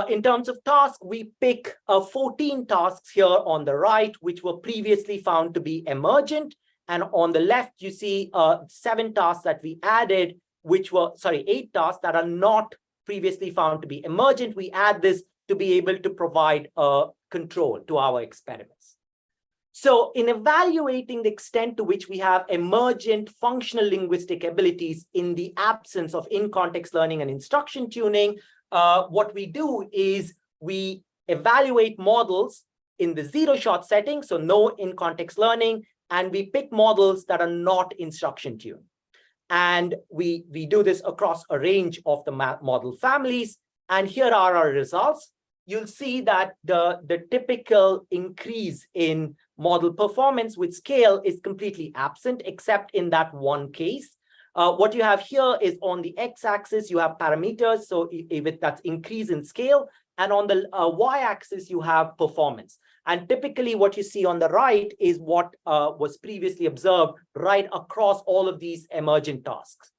In terms of tasks, we pick 14 tasks here on the right, which were previously found to be emergent. And on the left, you see 7 tasks that we added, which were, 8 tasks that are not previously found to be emergent. We add this to be able to provide control to our experiments. So in evaluating the extent to which we have emergent functional linguistic abilities in the absence of in-context learning and instruction tuning, what we do is we evaluate models in the zero-shot setting, so no in-context learning, and we pick models that are not instruction tuned. And we do this across a range of the model families. And here are our results. You'll see that the typical increase in model performance with scale is completely absent, except in that one case. What you have here is on the x-axis, you have parameters, so if that's increase in scale, and on the y-axis, you have performance. And typically what you see on the right is what was previously observed right across all of these emergent tasks.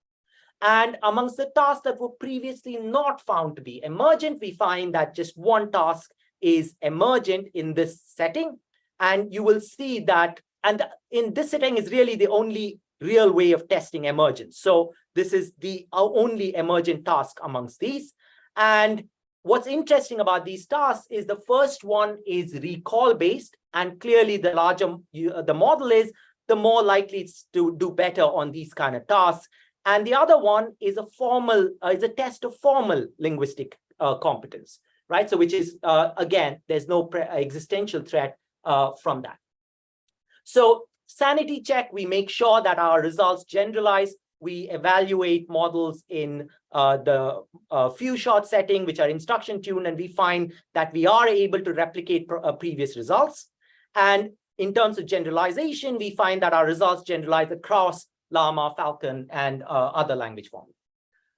And amongst the tasks that were previously not found to be emergent, we find that just one task is emergent in this setting. And you will see that, and in this setting is really the only real way of testing emergence. So this is the only emergent task amongst these. And what's interesting about these tasks is the first one is recall based, and clearly the larger the model is, the more likely it's to do better on these kind of tasks. And the other one is a test of formal linguistic competence, right? So which is, again, there's no existential threat from that. So sanity check, we make sure that our results generalize. We evaluate models in the few shot setting, which are instruction tuned, and we find that we are able to replicate previous results. And in terms of generalization, we find that our results generalize across Llama, Falcon, and other language forms.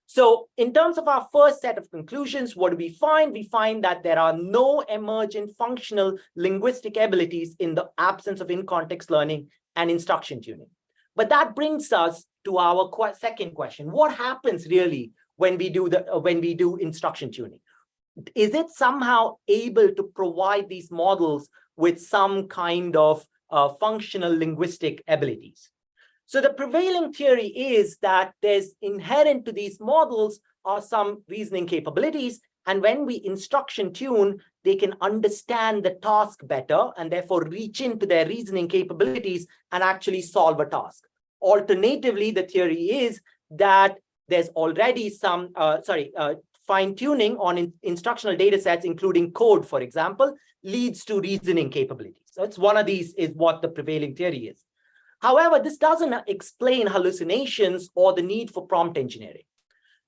So in terms of our first set of conclusions, what do we find? We find that there are no emergent functional linguistic abilities in the absence of in-context learning and instruction tuning. But that brings us to our second question. What happens really when we do instruction tuning? Is it somehow able to provide these models with some kind of functional linguistic abilities? So the prevailing theory is that there's inherent to these models are some reasoning capabilities. And when we instruction tune, they can understand the task better and therefore reach into their reasoning capabilities and actually solve a task. Alternatively, the theory is that there's already some fine-tuning on instructional data sets, including code, for example, leads to reasoning capabilities. So it's one of these is what the prevailing theory is. However, this doesn't explain hallucinations or the need for prompt engineering.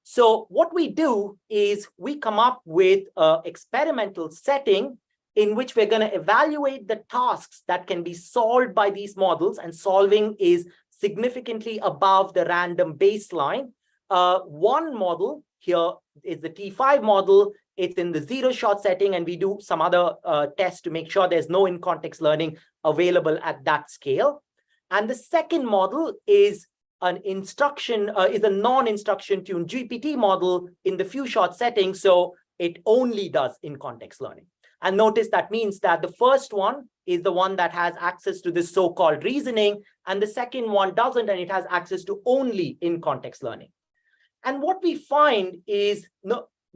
So what we do is we come up with an experimental setting in which we're going to evaluate the tasks that can be solved by these models, and solving is significantly above the random baseline. One model here is the T5 model. It's in the zero-shot setting, and we do some other tests to make sure there's no in-context learning available at that scale. And the second model is a non-instruction tuned GPT model in the few-shot setting, so it only does in-context learning. And notice that means that the first one is the one that has access to this so-called reasoning, and the second one doesn't, and it has access to only in-context learning. And what we find is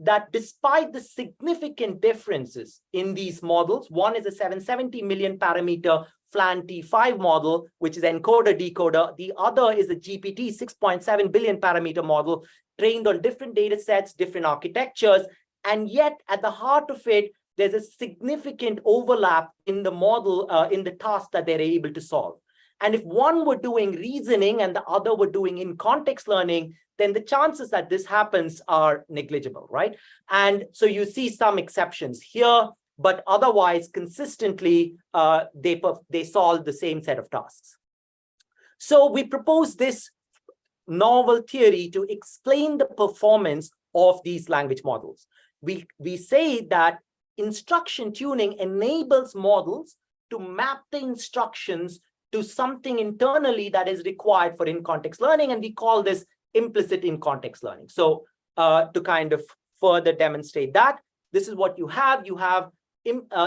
that despite the significant differences in these models, one is a 770 million parameter FLAN T5 model, which is encoder-decoder. The other is a GPT 6.7 billion parameter model trained on different data sets, different architectures. And yet at the heart of it, there's a significant overlap in the model, in the task that they're able to solve. And if one were doing reasoning and the other were doing in-context learning, then the chances that this happens are negligible, right? And so you see some exceptions here, but otherwise consistently, they solve the same set of tasks. So we propose this novel theory to explain the performance of these language models. We say that instruction tuning enables models to map the instructions to something internally that is required for in-context learning, and we call this implicit in-context learning. So to kind of further demonstrate that, this is what you have. You have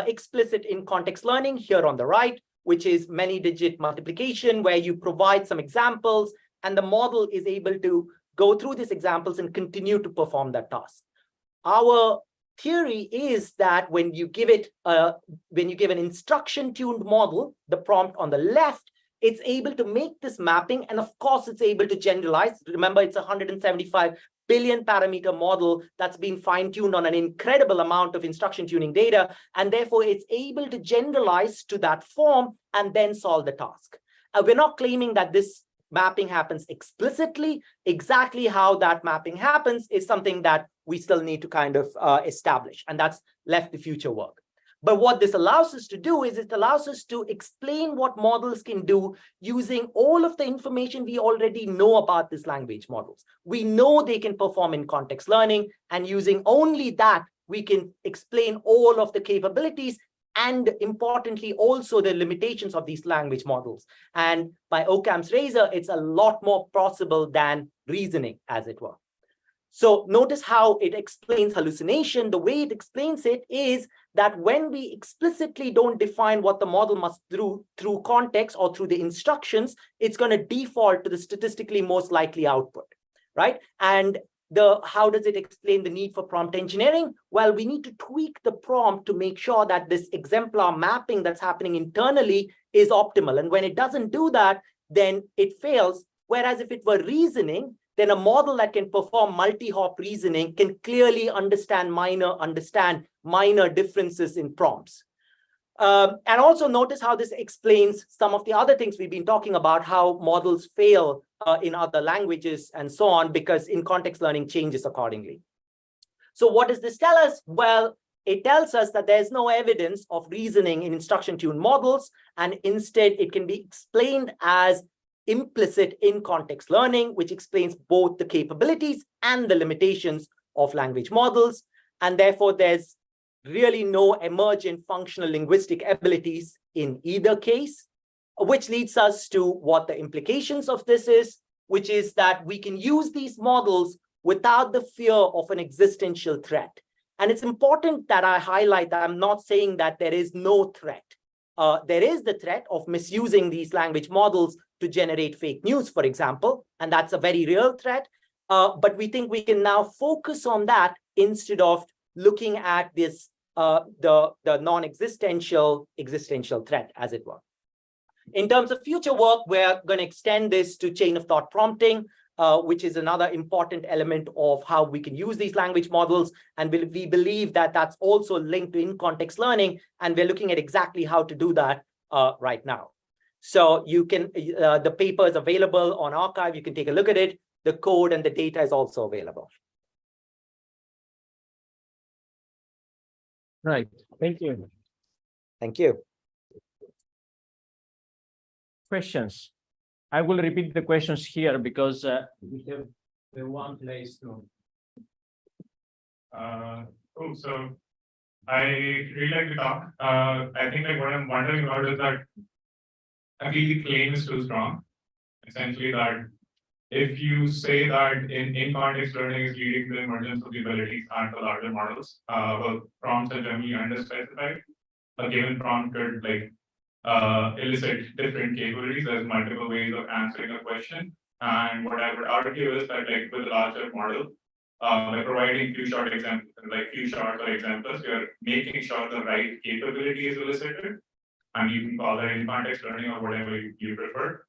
explicit in-context learning here on the right, which is many-digit multiplication, where you provide some examples, and the model is able to go through these examples and continue to perform that task. Our theory is that when you give an instruction-tuned model, the prompt on the left, it's able to make this mapping, and of course, it's able to generalize. Remember, it's a 175 billion parameter model that's been fine-tuned on an incredible amount of instruction tuning data, and therefore it's able to generalize to that form and then solve the task. We're not claiming that this mapping happens explicitly. Exactly how that mapping happens is something that we still need to kind of establish, and that's left to future work. But what this allows us to do is it allows us to explain what models can do using all of the information we already know about these language models. We know they can perform in context learning, and using only that, we can explain all of the capabilities and importantly, also the limitations of these language models. And by Occam's razor, it's a lot more possible than reasoning, as it were. So notice how it explains hallucination. The way it explains it is that when we explicitly don't define what the model must do through context or through the instructions, it's going to default to the statistically most likely output, right? And how does it explain the need for prompt engineering? Well, we need to tweak the prompt to make sure that this exemplar mapping that's happening internally is optimal. And when it doesn't do that, then it fails. Whereas if it were reasoning, then a model that can perform multi-hop reasoning can clearly understand minor differences in prompts. And also notice how this explains some of the other things we've been talking about, how models fail in other languages and so on, because in context learning changes accordingly. So what does this tell us? Well, it tells us that there's no evidence of reasoning in instruction-tuned models, and instead it can be explained as implicit in context learning, which explains both the capabilities and the limitations of language models. And therefore, there's really no emergent functional linguistic abilities in either case, which leads us to what the implications of this is, which is that we can use these models without the fear of an existential threat. And it's important that I highlight that I'm not saying that there is no threat. There is the threat of misusing these language models to generate fake news, for example, and that's a very real threat. But we think we can now focus on that instead of looking at this the non-existential existential threat, as it were. In terms of future work, we're going to extend this to chain of thought prompting, which is another important element of how we can use these language models. And we believe that that's also linked to in-context learning, and we're looking at exactly how to do that right now. So you can, the paper is available on arXiv. You can take a look at it. The code and the data is also available. Right. Thank you. Thank you. Questions? I will repeat the questions here because we have the one place to. Cool. So I really like to talk. I think like what I'm wondering about is that I feel the claim is too strong. Essentially, that if you say that in-context learning is leading to the emergence of the abilities and the larger models, well, prompts are generally underspecified. A given prompt could like elicit different capabilities. There's multiple ways of answering a question. And what I would argue is that like with a larger model, by providing few short examples, like few short examples, you're making sure the right capability is elicited. And you can call that in-context learning or whatever you prefer.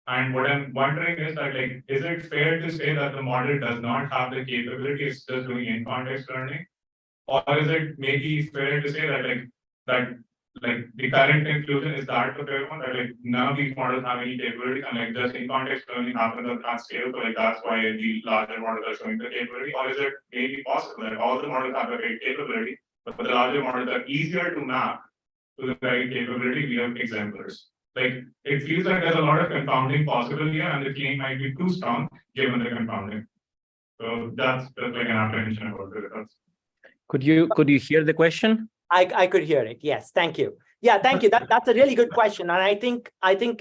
And what I'm wondering is that, like, is it fair to say that the model does not have the capability, it's just doing in-context learning? Or is it maybe fair to say that the current conclusion is that the fair one, that like none of these models have any capability, and like just in-context learning happens at that scale, so like that's why the larger models are showing the capability? Or is it maybe possible that all the models have the right capability, but the larger models are easier to map to the right capability via exemplars? Like, it feels like there's a lot of confounding possible here, and the claim might be too strong given the confounding. So that's just like an apprehension about it. Could you hear the question? I could hear it. Yes, thank you. Yeah, thank you. That's a really good question, and I think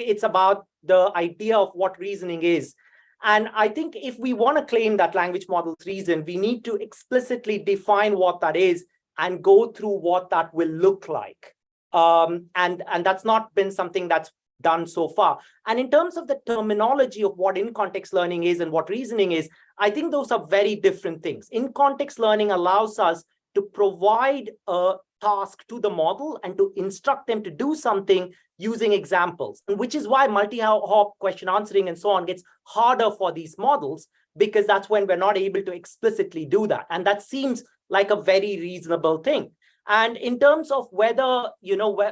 it's about the idea of what reasoning is. And I think if we want to claim that language models reason, we need to explicitly define what that is and go through what that will look like. And that's not been something that's done so far. And in terms of the terminology of what in-context learning is and what reasoning is, I think those are very different things. In-context learning allows us to provide a task to the model and to instruct them to do something using examples, which is why multi-hop question answering and so on gets harder for these models, because that's when we're not able to explicitly do that. And that seems like a very reasonable thing. And in terms of whether,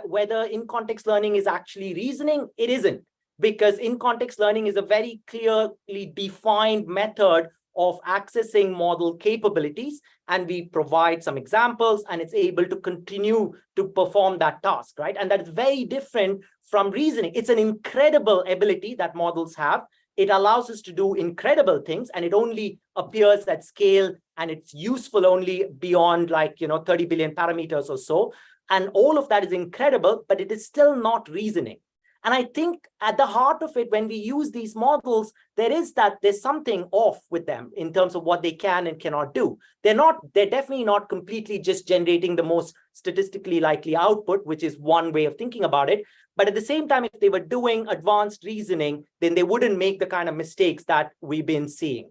whether in-context learning is actually reasoning, it isn't, because in-context learning is a very clearly defined method of accessing model capabilities. And we provide some examples, and it's able to continue to perform that task, right? And that is very different from reasoning. It's an incredible ability that models have. It allows us to do incredible things, and it only appears at scale, and it's useful only beyond 30 billion parameters or so. And all of that is incredible, but it is still not reasoning. And I think at the heart of it, when we use these models, there's something off with them in terms of what they can and cannot do. They're definitely not completely just generating the most statistically likely output, which is one way of thinking about it. But at the same time, if they were doing advanced reasoning, then they wouldn't make the kind of mistakes that we've been seeing.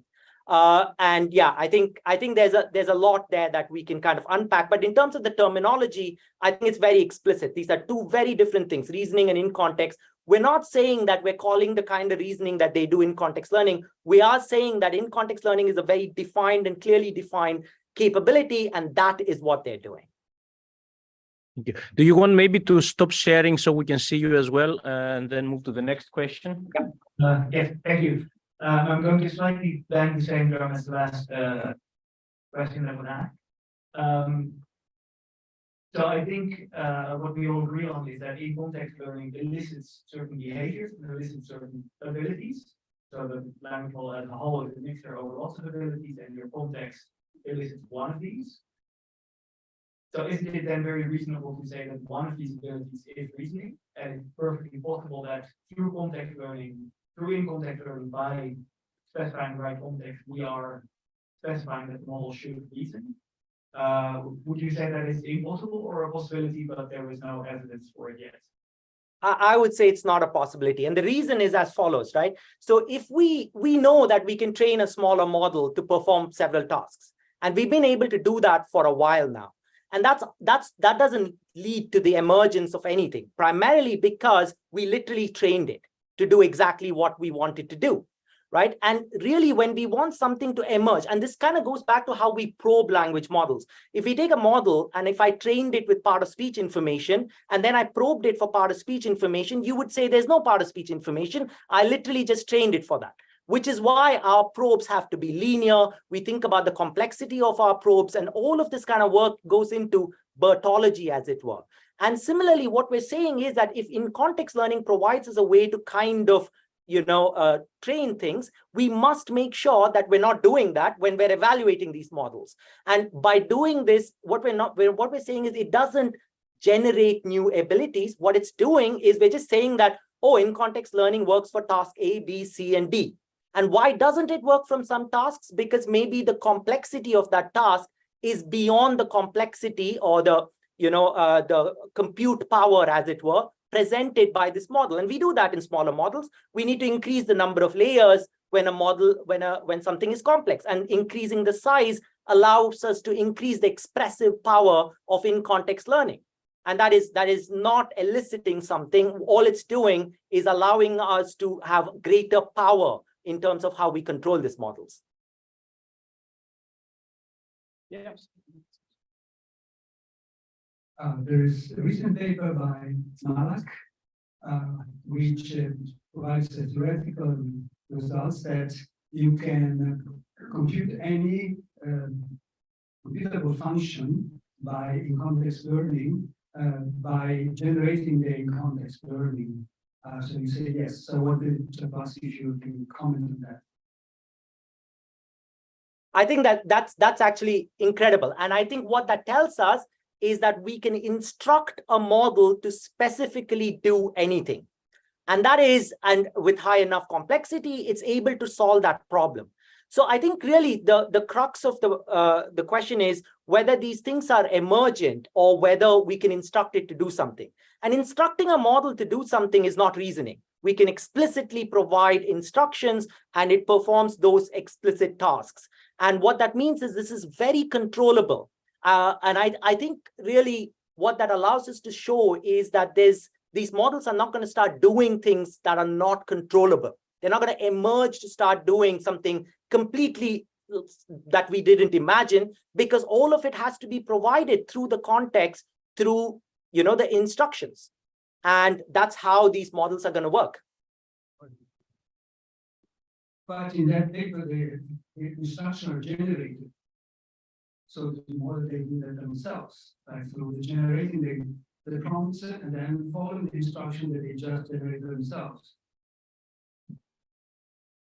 And yeah, I think there's a lot there that we can kind of unpack. But in terms of the terminology, I think it's very explicit. These are two very different things, reasoning and in context. We're not saying that we're calling the kind of reasoning that they do in context learning. We are saying that in context learning is a very defined and clearly defined capability, and that is what they're doing. Do you want maybe to stop sharing so we can see you as well, and then move to the next question? Yes, thank you. I'm going to slightly bang the same drum as the last question that was asked. So I think what we all agree on is that in context learning elicits certain behaviors and elicits certain abilities. So the language model as a whole is a mixture of lots of abilities, and your context elicits one of these. So isn't it then very reasonable to say that one of these abilities is reasoning? And it's perfectly possible that through context learning, through in-context learning, by specifying the right context, we are specifying that the model should reason. Would you say that it's impossible or a possibility, but there is no evidence for it yet? I would say it's not a possibility. And the reason is as follows, right? So if we know that we can train a smaller model to perform several tasks, and we've been able to do that for a while now. And that doesn't lead to the emergence of anything, primarily because we literally trained it to do exactly what we wanted to do, right? And really, when we want something to emerge, and this kind of goes back to how we probe language models. If we take a model, and if I trained it with part of speech information, and then I probed it for part of speech information, you would say there's no part of speech information. I literally just trained it for that, which is why our probes have to be linear. We think about the complexity of our probes, and all of this kind of work goes into Bertology, as it were. And similarly, what we're saying is that if in-context learning provides us a way to kind of, train things, we must make sure that we're not doing that when we're evaluating these models. And by doing this, what we're saying is it doesn't generate new abilities. What it's doing is we're just saying that, oh, in-context learning works for task A, B, C, and D. And why doesn't it work from some tasks? Because maybe the complexity of that task is beyond the complexity or the compute power, as it were, presented by this model. And we do that in smaller models. We need to increase the number of layers when something is complex, and increasing the size allows us to increase the expressive power of in-context learning. And that is not eliciting something. All it's doing is allowing us to have greater power in terms of how we control these models. Yes. There is a recent paper by Malak, which provides a theoretical results that you can compute any computable function by in-context learning by generating the in-context learning. So you say yes. So what did ask if you can comment on that? I think that's actually incredible. And I think what that tells us is that we can instruct a model to specifically do anything. And that is, and with high enough complexity, it's able to solve that problem. So I think really the crux of the question is whether these things are emergent or whether we can instruct it to do something. And instructing a model to do something is not reasoning. We can explicitly provide instructions and it performs those explicit tasks. And what that means is this is very controllable. And I think really what that allows us to show is that these models are not going to start doing things that are not controllable. They're not going to emerge to start doing something completely that we didn't imagine, because all of it has to be provided through the context, through, you know, the instructions. And that's how these models are going to work. But in that paper, the instructions are generated. So the model, they do that themselves, right? So they're generating the prompts and then following the instruction that they just generated themselves.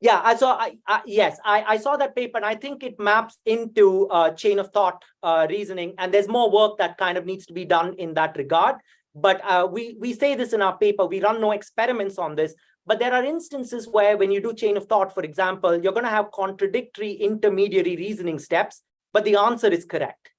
Yeah, I saw that paper, and I think it maps into chain of thought reasoning, and there's more work that kind of needs to be done in that regard. But we say this in our paper, we run no experiments on this, but there are instances where when you do chain of thought, for example, you're going to have contradictory intermediary reasoning steps, but the answer is correct.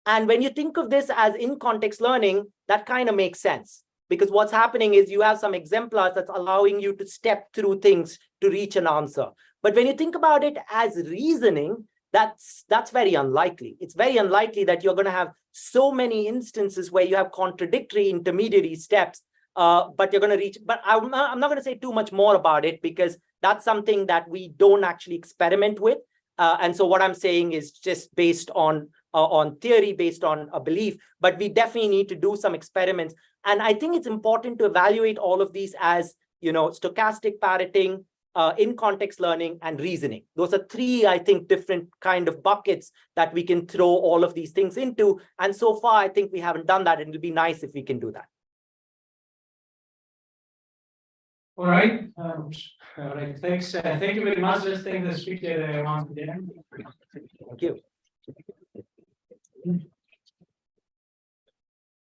And when you think of this as in-context learning, that kind of makes sense. Because what's happening is you have some exemplars that's allowing you to step through things to reach an answer. But when you think about it as reasoning, that's very unlikely. It's very unlikely that you're going to have so many instances where you have contradictory intermediary steps, but you're going to reach. But I'm not going to say too much more about it, because that's something that we don't actually experiment with. And so what I'm saying is just based on theory, based on a belief, but we definitely need to do some experiments. And I think it's important to evaluate all of these as, you know, stochastic parroting, in-context learning, and reasoning. Those are three, I think, different kind of buckets that we can throw all of these things into. And so far, I think we haven't done that, and it'll be nice if we can do that. All right. All right. Thanks. Thank you very much. Let's thank the speaker once again. Thank you.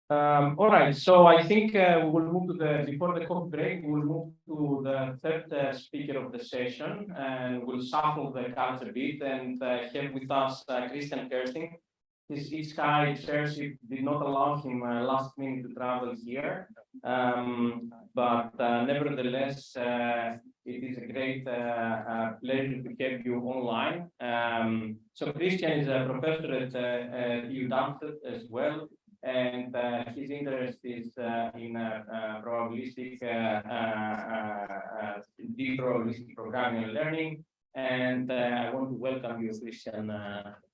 All right, so I think we will move to before the coffee break, we will move to the third speaker of the session, and we'll shuffle the cards a bit and have with us Christian Kersting. His Sky chairship did not allow him last minute to travel here, but nevertheless, it is a great pleasure to have you online. So Christian is a professor at U Darmstadt as well. And his interest is in probabilistic, deep probabilistic programming and learning. And I want to welcome you, Christian,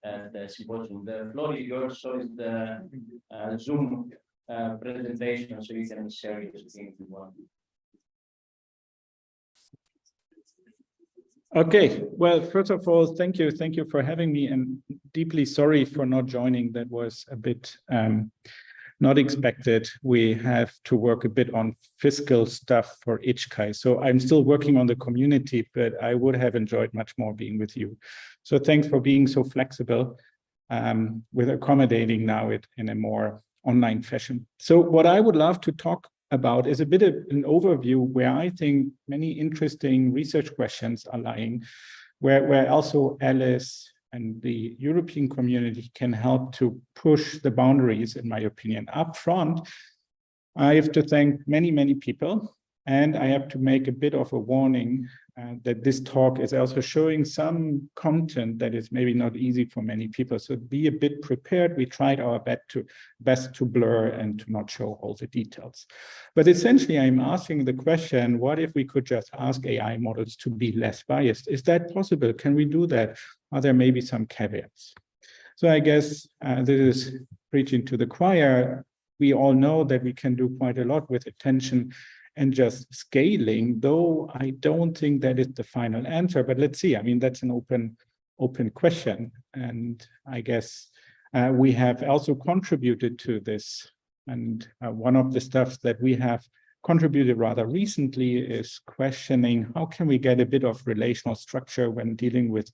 at the Symposium. The floor is yours, so is the Zoom presentation, so you can share your screen if you want. Okay, well, first of all, thank you for having me, and deeply sorry for not joining. That was a bit not expected. We have to work a bit on fiscal stuff for ICHKAI. So I'm still working on the community, but I would have enjoyed much more being with you. So thanks for being so flexible with accommodating now it in a more online fashion. So what I would love to talk about is a bit of an overview where I think many interesting research questions are lying, where also ELLIS and the European community can help to push the boundaries, in my opinion. Up front, I have to thank many people, and I have to make a bit of a warning that this talk is also showing some content that is maybe not easy for many people. So be a bit prepared. We tried our best to blur and to not show all the details. But essentially, I'm asking the question, what if we could just ask AI models to be less biased? Is that possible? Can we do that? Are there maybe some caveats? So I guess this is preaching to the choir. We all know that we can do quite a lot with attention and just scaling, though I don't think that is the final answer, but let's see. I mean, that's an open question. And I guess we have also contributed to this. And one of the stuff that we have contributed rather recently is questioning how can we get a bit of relational structure when dealing with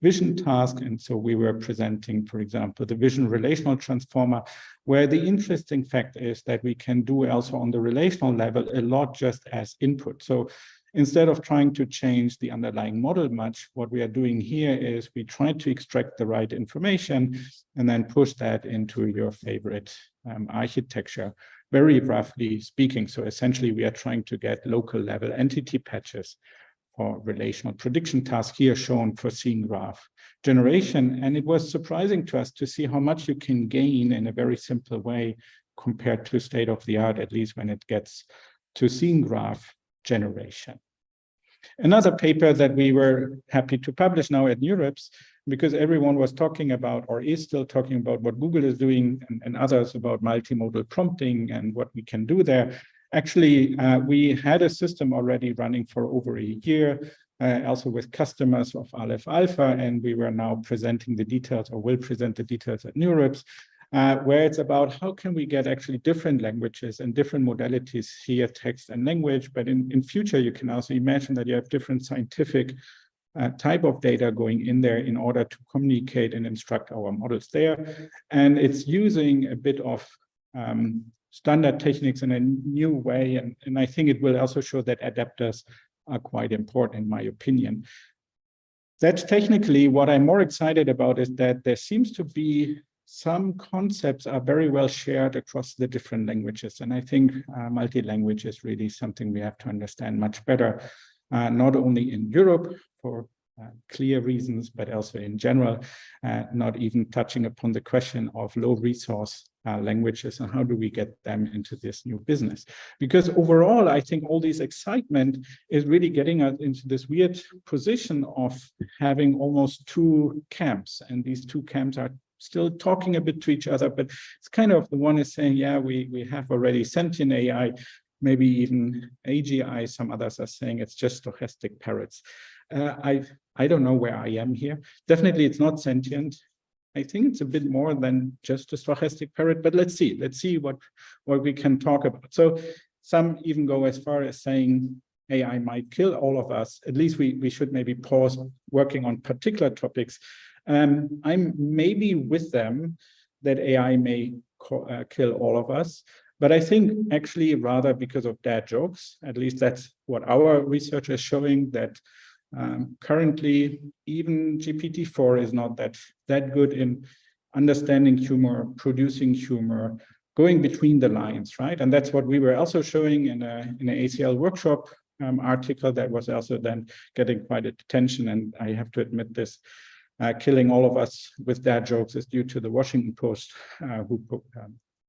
vision task. And so we were presenting, for example, the vision relational transformer, where the interesting fact is that we can do also on the relational level a lot just as input. So instead of trying to change the underlying model much, what we are doing here is we try to extract the right information and then push that into your favorite architecture, very roughly speaking. So essentially, we are trying to get local level entity patches for relational prediction task, here shown for scene graph generation. And it was surprising to us to see how much you can gain in a very simple way compared to state of the art, at least when it gets to scene graph generation. Another paper that we were happy to publish now at NeurIPS, because everyone was talking about, or is still talking about, what Google is doing and others about multimodal prompting and what we can do there. Actually, we had a system already running for over a year, also with customers of Aleph Alpha, and we were now presenting the details, or will present the details at NeurIPS, where it's about how can we get actually different languages and different modalities here, text and language, but in future you can also imagine that you have different scientific type of data going in there in order to communicate and instruct our models there. And it's using a bit of standard techniques in a new way, and I think it will also show that adapters are quite important in my opinion. That's technically what I'm more excited about, is that there seems to be some concepts are very well shared across the different languages. And I think multi-language is really something we have to understand much better, not only in Europe for clear reasons, but also in general, not even touching upon the question of low resource languages and how do we get them into this new business. Because overall, I think all this excitement is really getting us into this weird position of having almost two camps, and these two camps are still talking a bit to each other, but it's kind of, the one is saying, yeah, we have already sentient AI, maybe even AGI. Some others are saying it's just stochastic parrots. I don't know where I am here. Definitely it's not sentient. I think it's a bit more than just a stochastic parrot, but let's see what we can talk about. So some even go as far as saying AI might kill all of us. At least we should maybe pause working on particular topics. I'm maybe with them that AI may kill all of us, but I think actually rather because of dad jokes. At least that's what our research is showing, that currently even GPT-4 is not that good in understanding humor, producing humor, going between the lines, right? And that's what we were also showing in an ACL workshop article that was also then getting quite attention. And I have to admit this. Killing all of us with dad jokes is due to the Washington Post, who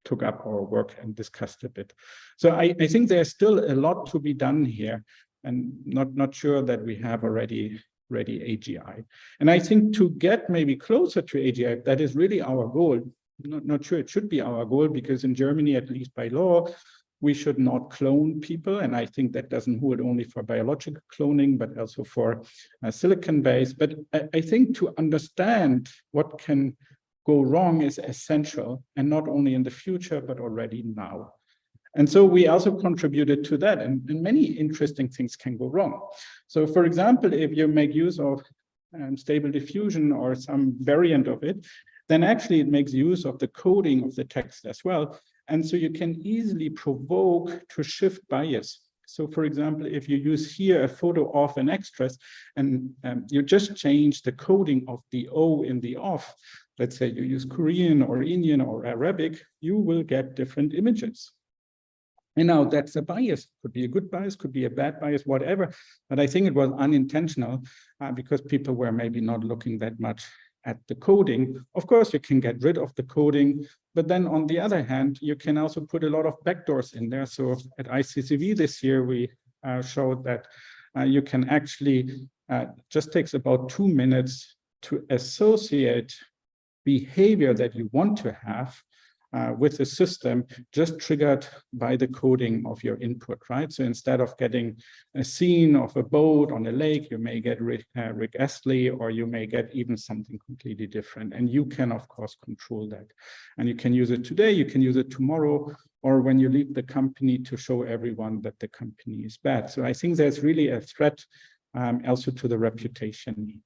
took up our work and discussed a bit. So I think there's still a lot to be done here, and not sure that we have already ready AGI. And I think to get maybe closer to AGI, that is really our goal. Not sure it should be our goal, because in Germany, at least by law, we should not clone people. And I think that doesn't hold only for biological cloning, but also for silicon-based. But I think to understand what can go wrong is essential, and not only in the future, but already now. And so we also contributed to that, and many interesting things can go wrong. So for example, if you make use of stable diffusion or some variant of it, then actually it makes use of the coding of the text as well. And so you can easily provoke to shift bias. So for example, if you use here a photo of an extras, and you just change the coding of the O in the off, let's say you use Korean or Indian or Arabic, you will get different images. And now that's a bias, could be a good bias, could be a bad bias, whatever. But I think it was unintentional because people were maybe not looking that much at the coding. Of course, you can get rid of the coding, but then on the other hand, you can also put a lot of backdoors in there. So at ICCV this year, we showed that you can actually, just takes about 2 minutes to associate behavior that you want to have with the system, just triggered by the coding of your input, right? So instead of getting a scene of a boat on a lake, you may get Rick Astley, or you may get even something completely different. And you can, of course, control that. And you can use it today, you can use it tomorrow, or when you leave the company to show everyone that the company is bad. So I think there's really a threat also to the reputation.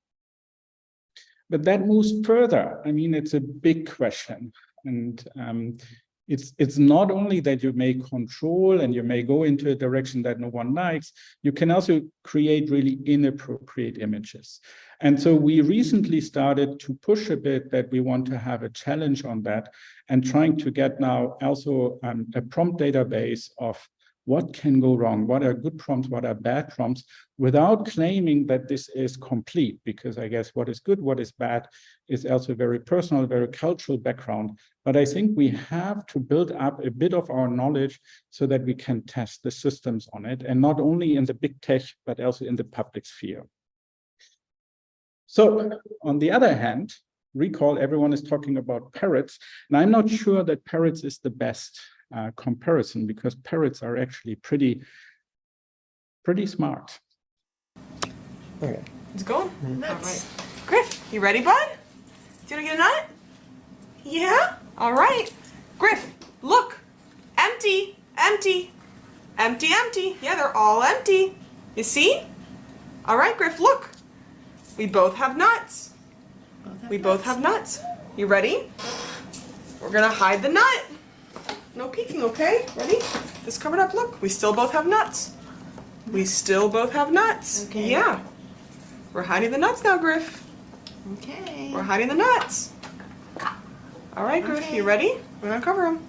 But that moves further. I mean, it's a big question. And it's not only that you may control and you may go into a direction that no one likes, you can also create really inappropriate images. And so we recently started to push a bit that we want to have a challenge on that, and trying to get now also a prompt database of what can go wrong, what are good prompts, what are bad prompts, without claiming that this is complete, because I guess what is good, what is bad is also very personal, very cultural background. But I think we have to build up a bit of our knowledge so that we can test the systems on it, and not only in the big tech, but also in the public sphere. So on the other hand, recall everyone is talking about parrots, and I'm not sure that parrots is the best comparison, because parrots are actually pretty smart. Okay. Let's go. All right. Griff, you ready, bud? Do you want to get a nut? Yeah? All right. Griff, look. Empty, empty, empty, empty. Yeah, they're all empty. You see? All right, Griff, look. We both have nuts. We both have nuts. You ready? We're gonna hide the nut. No peeking, okay? Ready? Just cover it up. Look, we still both have nuts. We still both have nuts. Okay. Yeah. We're hiding the nuts now, Griff. Okay. We're hiding the nuts. All right, Griff, Okay. you ready? We're gonna cover them.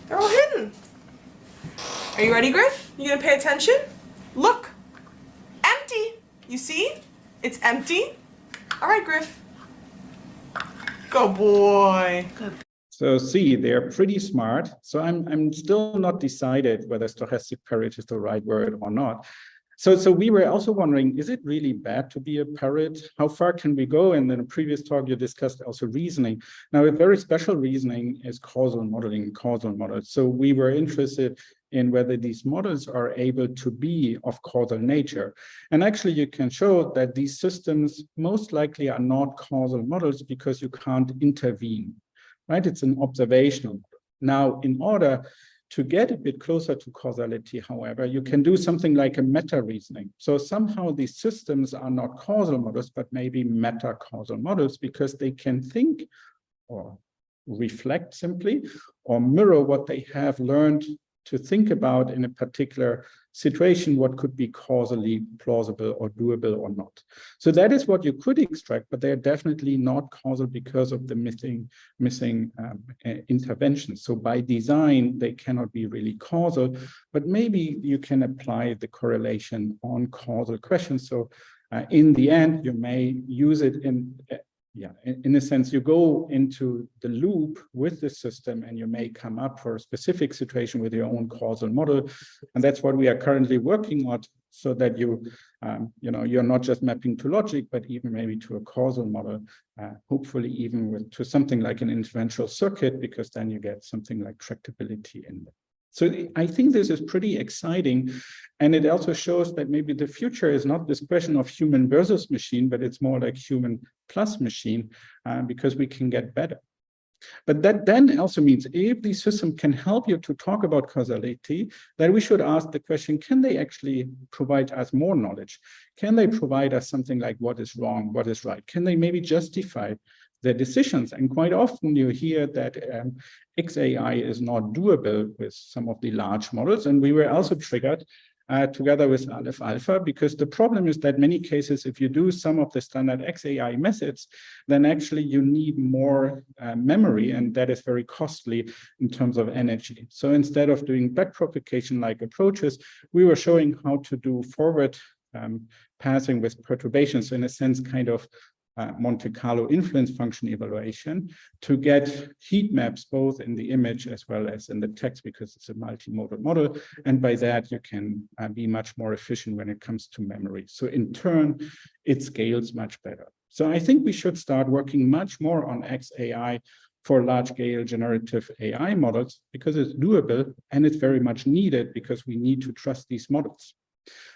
They're all hidden. Are you ready, Griff? You gonna pay attention? Look. Empty. You see? It's empty. All right, Griff. Go, boy. So see, they're pretty smart. So I'm still not decided whether stochastic parrot is the right word or not. So we were also wondering, is it really bad to be a parrot? How far can we go? And in a previous talk, you discussed also reasoning. Now, a very special reasoning is causal modeling, causal models. So we were interested in whether these models are able to be of causal nature. And actually, you can show that these systems most likely are not causal models because you can't intervene, right? It's an observational model. Now, in order to get a bit closer to causality, however, you can do something like a meta-reasoning. So somehow these systems are not causal models, but maybe meta-causal models, because they can think or reflect simply or mirror what they have learned to think about in a particular situation, what could be causally plausible or doable or not. So that is what you could extract, but they're definitely not causal because of the missing interventions. So by design, they cannot be really causal, but maybe you can apply the correlation on causal questions. So in the end, you may use it in a sense, you go into the loop with the system and you may come up for a specific situation with your own causal model. And that's what we are currently working on, so that you're not just mapping to logic, but even maybe to a causal model, hopefully even to something like an inferential circuit, because then you get something like tractability in there. So I think this is pretty exciting. And it also shows that maybe the future is not this question of human versus machine, but it's more like human plus machine, because we can get better. But that then also means if the system can help you to talk about causality, then we should ask the question, can they actually provide us more knowledge? Can they provide us something like what is wrong, what is right? Can they maybe justify their decisions? And quite often you hear that XAI is not doable with some of the large models. And we were also triggered together with Aleph Alpha, because the problem is that many cases, if you do some of the standard XAI methods, then actually you need more memory, and that is very costly in terms of energy. So instead of doing backpropagation-like approaches, we were showing how to do forward passing with perturbations, so in a sense, kind of Monte Carlo influence function evaluation to get heat maps both in the image as well as in the text, because it's a multimodal model. And by that, you can be much more efficient when it comes to memory. So in turn, it scales much better. So I think we should start working much more on XAI for large-scale generative AI models, because it's doable and it's very much needed, because we need to trust these models.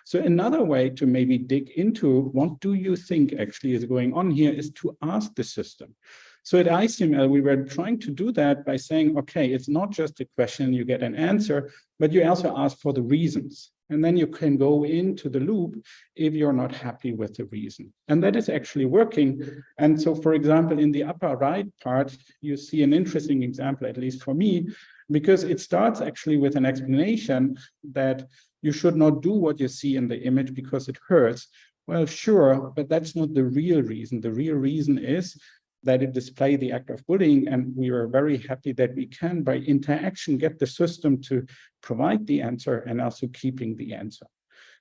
So another way to maybe dig into what do you think actually is going on here is to ask the system. So at ICML, we were trying to do that by saying, okay, it's not just a question, you get an answer, but you also ask for the reasons. And then you can go into the loop if you're not happy with the reason. And that is actually working. And so, for example, in the upper right part, you see an interesting example, at least for me, because it starts actually with an explanation that you should not do what you see in the image because it hurts. Well, sure, but that's not the real reason. The real reason is that it display the act of bullying. And we were very happy that we can, by interaction, get the system to provide the answer and also keeping the answer.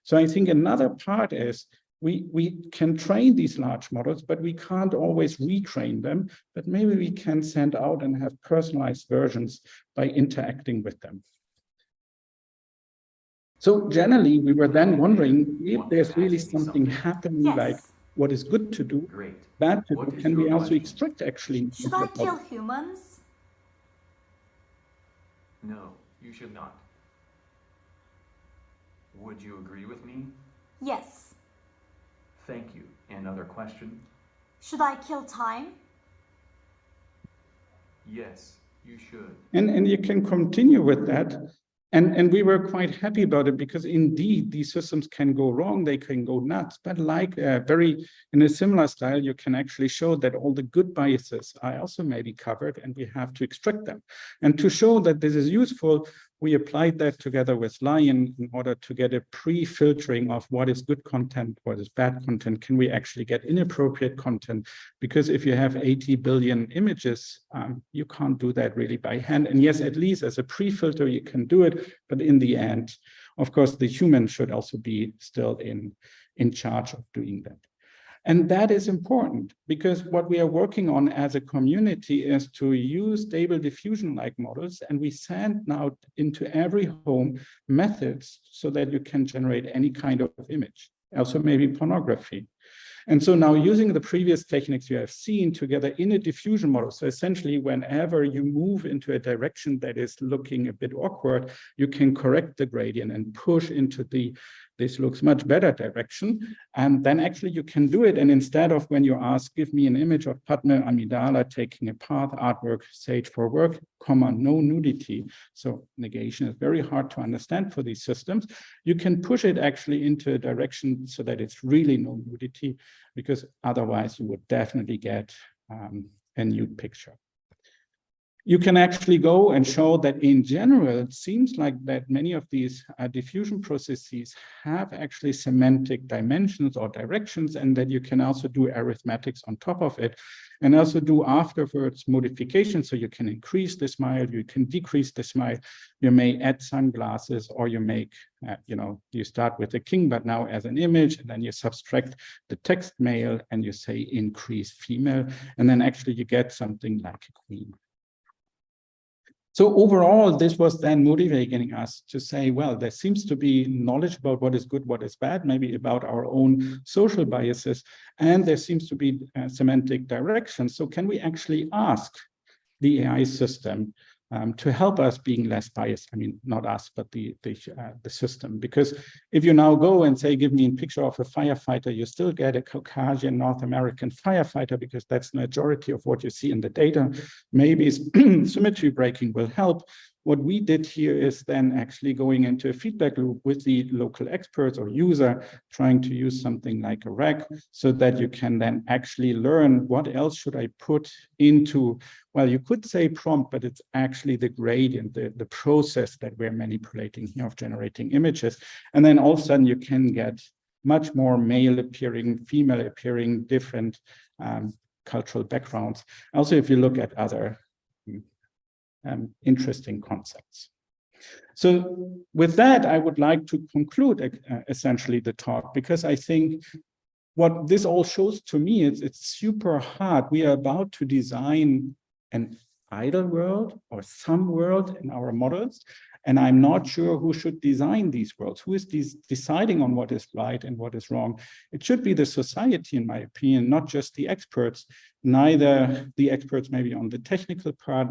So I think another part is we can train these large models, but we can't always retrain them. But maybe we can send out and have personalized versions by interacting with them. So generally, we were then wondering if there's really something happening, like what is good to do, bad to do, can we also extract actually? Should I kill humans? No, you should not. Would you agree with me? Yes. Thank you. Another question? Should I kill time? Yes, you should. And you can continue with that. And we were quite happy about it, because indeed these systems can go wrong, they can go nuts, but like in a similar style, you can actually show that all the good biases are also maybe covered and we have to extract them. And to show that this is useful, we applied that together with Lion in order to get a pre-filtering of what is good content, what is bad content. Can we actually get inappropriate content? Because if you have 80 billion images, you can't do that really by hand. And yes, at least as a pre-filter, you can do it. But in the end, of course, the human should also be still in charge of doing that. And that is important, because what we are working on as a community is to use stable diffusion-like models, and we send now into every home methods so that you can generate any kind of image, also maybe pornography. And so now using the previous techniques you have seen together in a diffusion model, so essentially whenever you move into a direction that is looking a bit awkward, you can correct the gradient and push into this looks much better direction. And then actually you can do it. And instead of when you ask, give me an image of Padma Amidala taking a path, artwork, sage for work, comma, no nudity. So negation is very hard to understand for these systems. You can push it actually into a direction so that it's really no nudity, because otherwise you would definitely get a nude picture. You can actually go and show that in general, it seems like that many of these diffusion processes have actually semantic dimensions or directions, and that you can also do arithmetics on top of it, and also do afterwards modifications. So you can increase the smile, you can decrease the smile, you may add sunglasses, or you make, you start with a king, but now as an image, and then you subtract the text male and you say increase female, and then actually you get something like a queen. So overall, this was then motivating us to say, well, there seems to be knowledge about what is good, what is bad, maybe about our own social biases, and there seems to be semantic direction. So can we actually ask the AI system to help us being less biased? I mean, not us, but the system. Because if you now go and say, give me a picture of a firefighter, you still get a Caucasian North American firefighter, because that's the majority of what you see in the data. Maybe symmetry breaking will help. What we did here is then actually going into a feedback loop with the local experts or user, trying to use something like a RAG, so that you can then actually learn what else should I put into, well, you could say prompt, but it's actually the gradient, the process that we're manipulating here of generating images. And then all of a sudden you can get much more male appearing, female appearing, different cultural backgrounds. Also, if you look at other interesting concepts. So with that, I would like to conclude essentially the talk, because I think what this all shows to me is it's super hard. We are about to design an ideal world or some world in our models, and I'm not sure who should design these worlds. Who is deciding on what is right and what is wrong? It should be the society, in my opinion, not just the experts, neither the experts maybe on the technical part,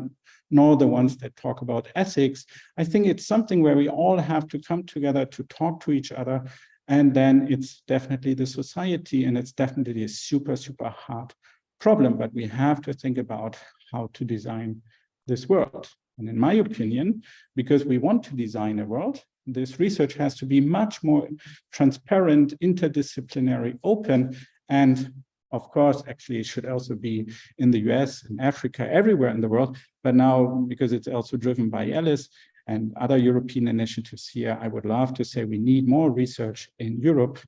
nor the ones that talk about ethics. I think it's something where we all have to come together to talk to each other. And then it's definitely the society, and it's definitely a super, super hard problem, but we have to think about how to design this world. And in my opinion, because we want to design a world, this research has to be much more transparent, interdisciplinary, open, and of course, actually, it should also be in the US, in Africa, everywhere in the world. But now, because it's also driven by ELLIS and other European initiatives here, I would love to say we need more research in Europe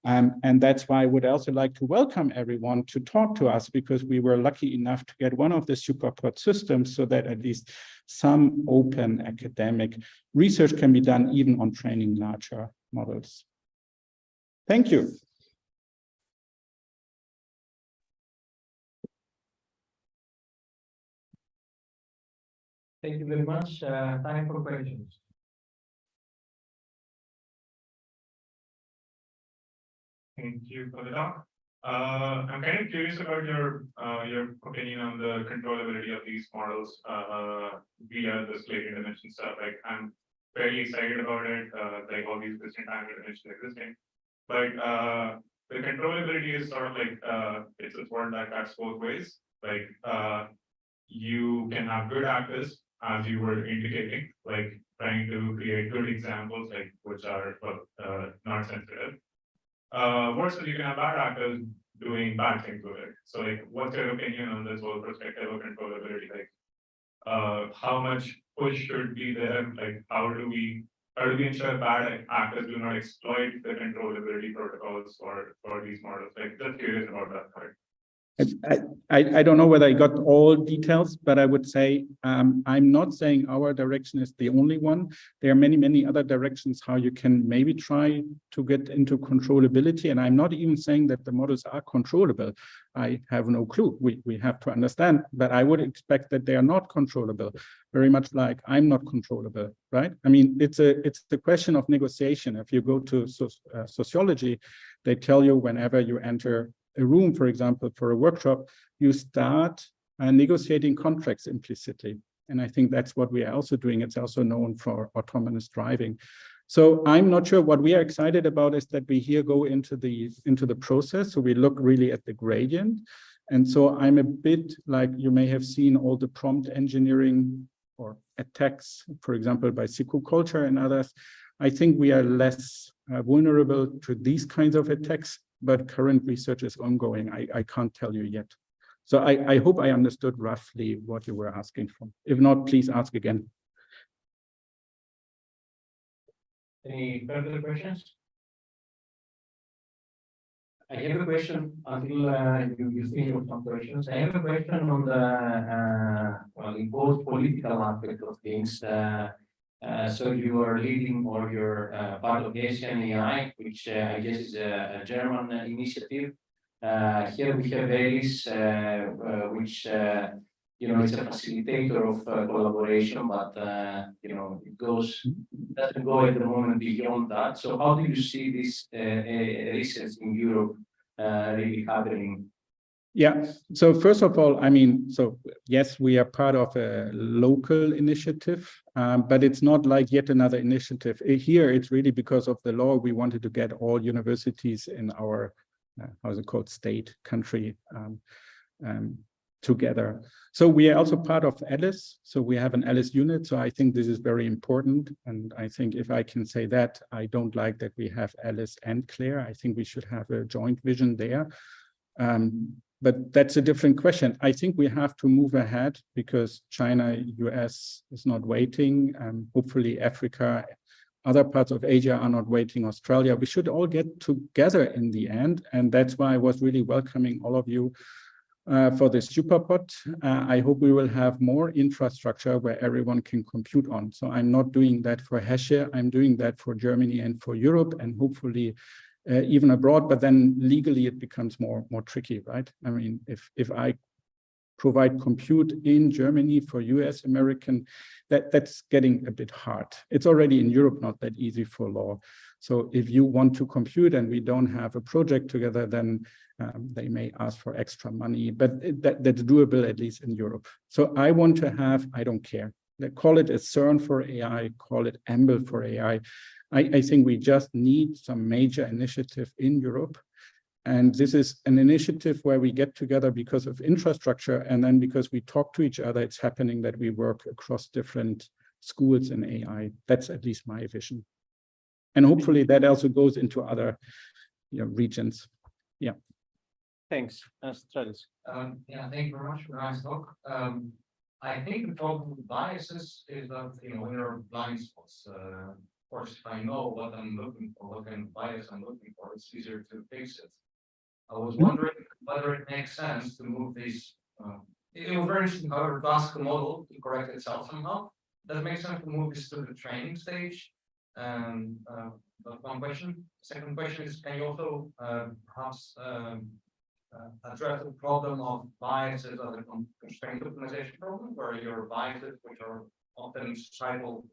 And that's why I would also like to welcome everyone to talk to us, because we were lucky enough to get one of the SuperPod systems so that at least some open academic research can be done even on training larger models. Thank you. Thank you very much. Time for questions. Thank you for the talk. I'm kind of curious about your opinion on the controllability of these models via the scaling dimension stuff. Like, I'm fairly excited about it, like all these distant time dimensions existing. But the controllability is sort of like it's a sword that cuts both ways. Like you can have good actors, as you were indicating, like trying to create good examples, like which are not sensitive. Versus you can have bad actors doing bad things with it. So like, what's your opinion on this whole perspective of controllability? Like, how much push should be there? Like, how do we ensure bad actors do not exploit the controllability protocols for these models? Like, just curious about that part. I don't know whether I got all details, but I would say I'm not saying our direction is the only one. There are many, many other directions how you can maybe try to get into controllability. And I'm not even saying that the models are controllable. I have no clue. We have to understand, but I would expect that they are not controllable, very much like I'm not controllable, right? I mean, it's the question of negotiation. If you go to sociology, they tell you whenever you enter a room, for example, for a workshop, you start negotiating contracts implicitly. And I think that's what we are also doing. It's also known for autonomous driving. So I'm not sure. What we are excited about is that we here go into the process. So we look really at the gradient. And so I'm a bit like, you may have seen all the prompt engineering or attacks, for example, by Culture and others. I think we are less vulnerable to these kinds of attacks, but current research is ongoing. I can't tell you yet. So I hope I understood roughly what you were asking for. If not, please ask again. Any further questions? I have a question until you think of some questions. I have a question on the well, both political aspect of things. So you are leading, or you're part of the Asian AI, which I guess is a German initiative. Here we have ELLIS, which you know, it's a facilitator of collaboration, but you know, it doesn't go at the moment beyond that. So how do you see this research in Europe really happening? Yeah, so first of all, I mean, so yes, we are part of a local initiative, but it's not like yet another initiative. Here, it's really because of the law. We wanted to get all universities in our, how's it called, state, country, together. So we are also part of ELLIS. So we have an ELLIS unit. So I think this is very important. And I think if I can say that, I don't like that we have ELLIS and CLAIRE. I think we should have a joint vision there. But that's a different question. I think we have to move ahead because China, US is not waiting. Hopefully Africa, other parts of Asia are not waiting, Australia. We should all get together in the end. And that's why I was really welcoming all of you for this SuperPod. I hope we will have more infrastructure where everyone can compute on. So I'm not doing that for Heshe. I'm doing that for Germany and for Europe, and hopefully even abroad, but then legally it becomes more tricky, right? I mean, if I provide compute in Germany for US American, that's getting a bit hard. It's already in Europe not that easy for law. So if you want to compute and we don't have a project together, then they may ask for extra money, but that's doable at least in Europe. So I want to have, I don't care, call it a CERN for AI, call it AMBL for AI. I think we just need some major initiative in Europe. And this is an initiative where we get together because of infrastructure, and then because we talk to each other, it's happening that we work across different schools in AI. That's at least my vision. And hopefully that also goes into other regions. Yeah. Thanks. Stratis. Yeah, thank you very much for the nice talk. I think the problem with biases is that, when there are blind spots, course, if I know what I'm looking for, what kind of bias I'm looking for, it's easier to fix it. I was wondering whether it makes sense to move these. It was very interesting, however, to ask the model to correct itself somehow. Does it make sense to move this to the training stage? That's one question. Second question is, can you also perhaps address the problem of biases as a constraint optimization problem, where your biases, which are often societal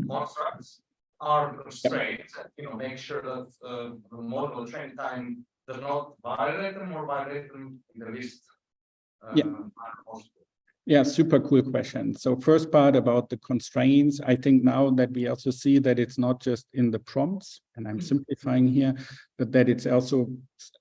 constructs, are constraints? Make sure that the model training time does not violate them or violate them in the least manner possible. Yeah, super cool question. So first part about the constraints, I think now that we also see that it's not just in the prompts, and I'm simplifying here, but that it's also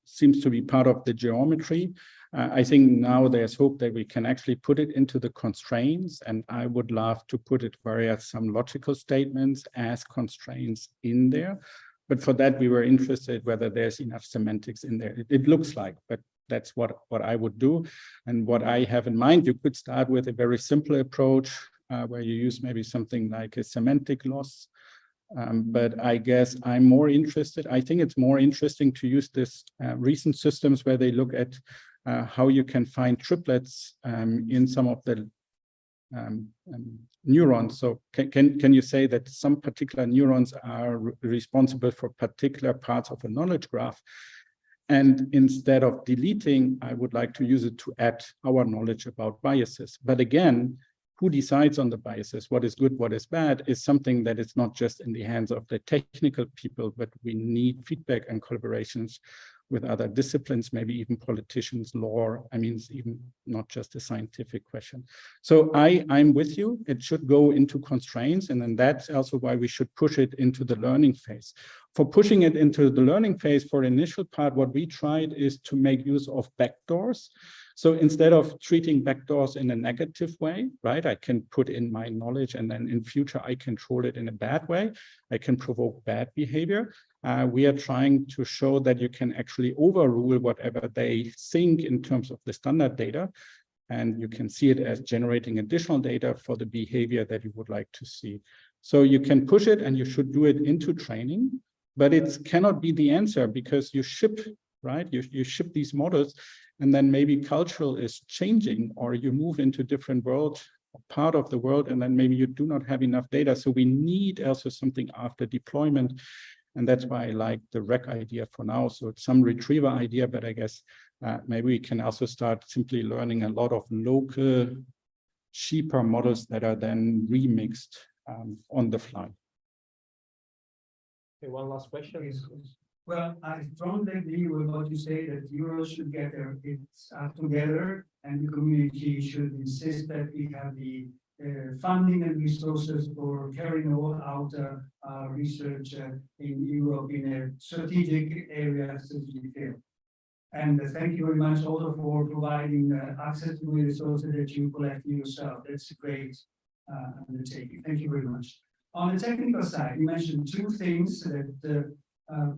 seems to be part of the geometry. I think now there's hope that we can actually put it into the constraints, and I would love to put it via some logical statements as constraints in there. But for that, we were interested whether there's enough semantics in there. It looks like, but that's what I would do. And what I have in mind, you could start with a very simple approach where you use maybe something like a semantic loss. But I guess I'm more interested. I think it's more interesting to use this recent systems where they look at how you can find triplets in some of the neurons. So can you say that some particular neurons are responsible for particular parts of a knowledge graph? And instead of deleting, I would like to use it to add our knowledge about biases. But again, who decides on the biases? What is good, what is bad, is something that is not just in the hands of the technical people, but we need feedback and collaborations with other disciplines, maybe even politicians, law. I mean, it's even not just a scientific question. So I'm with you. It should go into constraints. And then that's also why we should push it into the learning phase. For pushing it into the learning phase, for initial part, what we tried is to make use of backdoors. So instead of treating backdoors in a negative way, right, I can put in my knowledge and then in future I control it in a bad way. I can provoke bad behavior. We are trying to show that you can actually overrule whatever they think in terms of the standard data. And you can see it as generating additional data for the behavior that you would like to see. So you can push it and you should do it into training, but it cannot be the answer because you ship, right? You ship these models and then maybe cultural is changing or you move into different world, part of the world, and then maybe you do not have enough data. So we need also something after deployment. And that's why I like the REC idea for now. So it's some retrieval idea, but I guess maybe we can also start simply learning a lot of local, cheaper models that are then remixed on the fly. Okay, one last question. Well, I strongly agree with what you say that Europe should get its act together and the community should insist that we have the funding and resources for carrying out research in Europe in a strategic area such as the field. And thank you very much also for providing access to the resources that you collect yourself. That's a great undertaking. Thank you very much. On the technical side, you mentioned two things that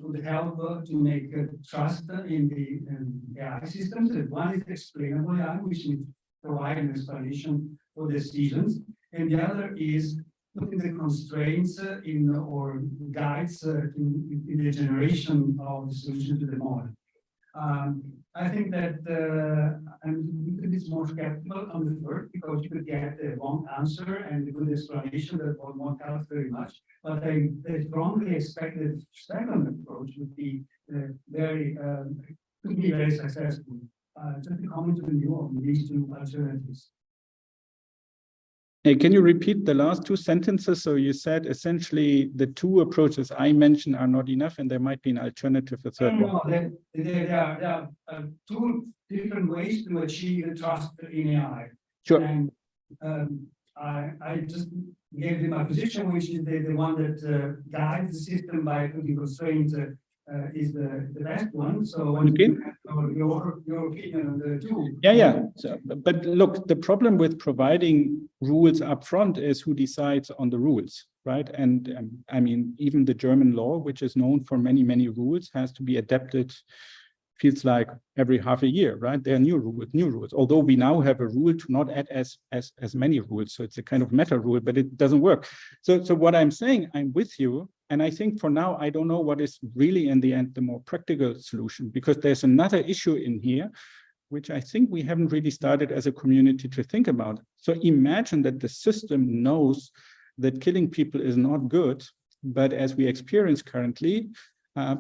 would help to make trust in the AI systems. One is explainable AI, which is provide an explanation for decisions, and the other is putting the constraints in or guides in the generation of the solution to the model. I think that I'm a little bit more skeptical on the first because you could get the wrong answer and a good explanation that won't help very much. But I strongly expect that the second approach would be could be very successful. Just to comment on you on these two alternatives. Hey, can you repeat the last two sentences? So you said essentially the two approaches I mentioned are not enough and there might be an alternative, a third one. No, there are two different ways to achieve the trust in AI. Sure. And I just gave you my position, which is the one that guides the system by putting constraints is the best one. So okay. Your opinion on the two. Yeah. So, but look, the problem with providing rules up front is who decides on the rules, right? And I mean, even the German law, which is known for many, many rules, has to be adapted. Feels like every half a year, right? There are new rules. Although we now have a rule to not add as many rules, so it's a kind of meta rule, but it doesn't work. So what I'm saying, I'm with you. And I think for now, I don't know what is really in the end the more practical solution, because there's another issue in here, which I think we haven't really started as a community to think about. So imagine that the system knows that killing people is not good, but as we experience currently,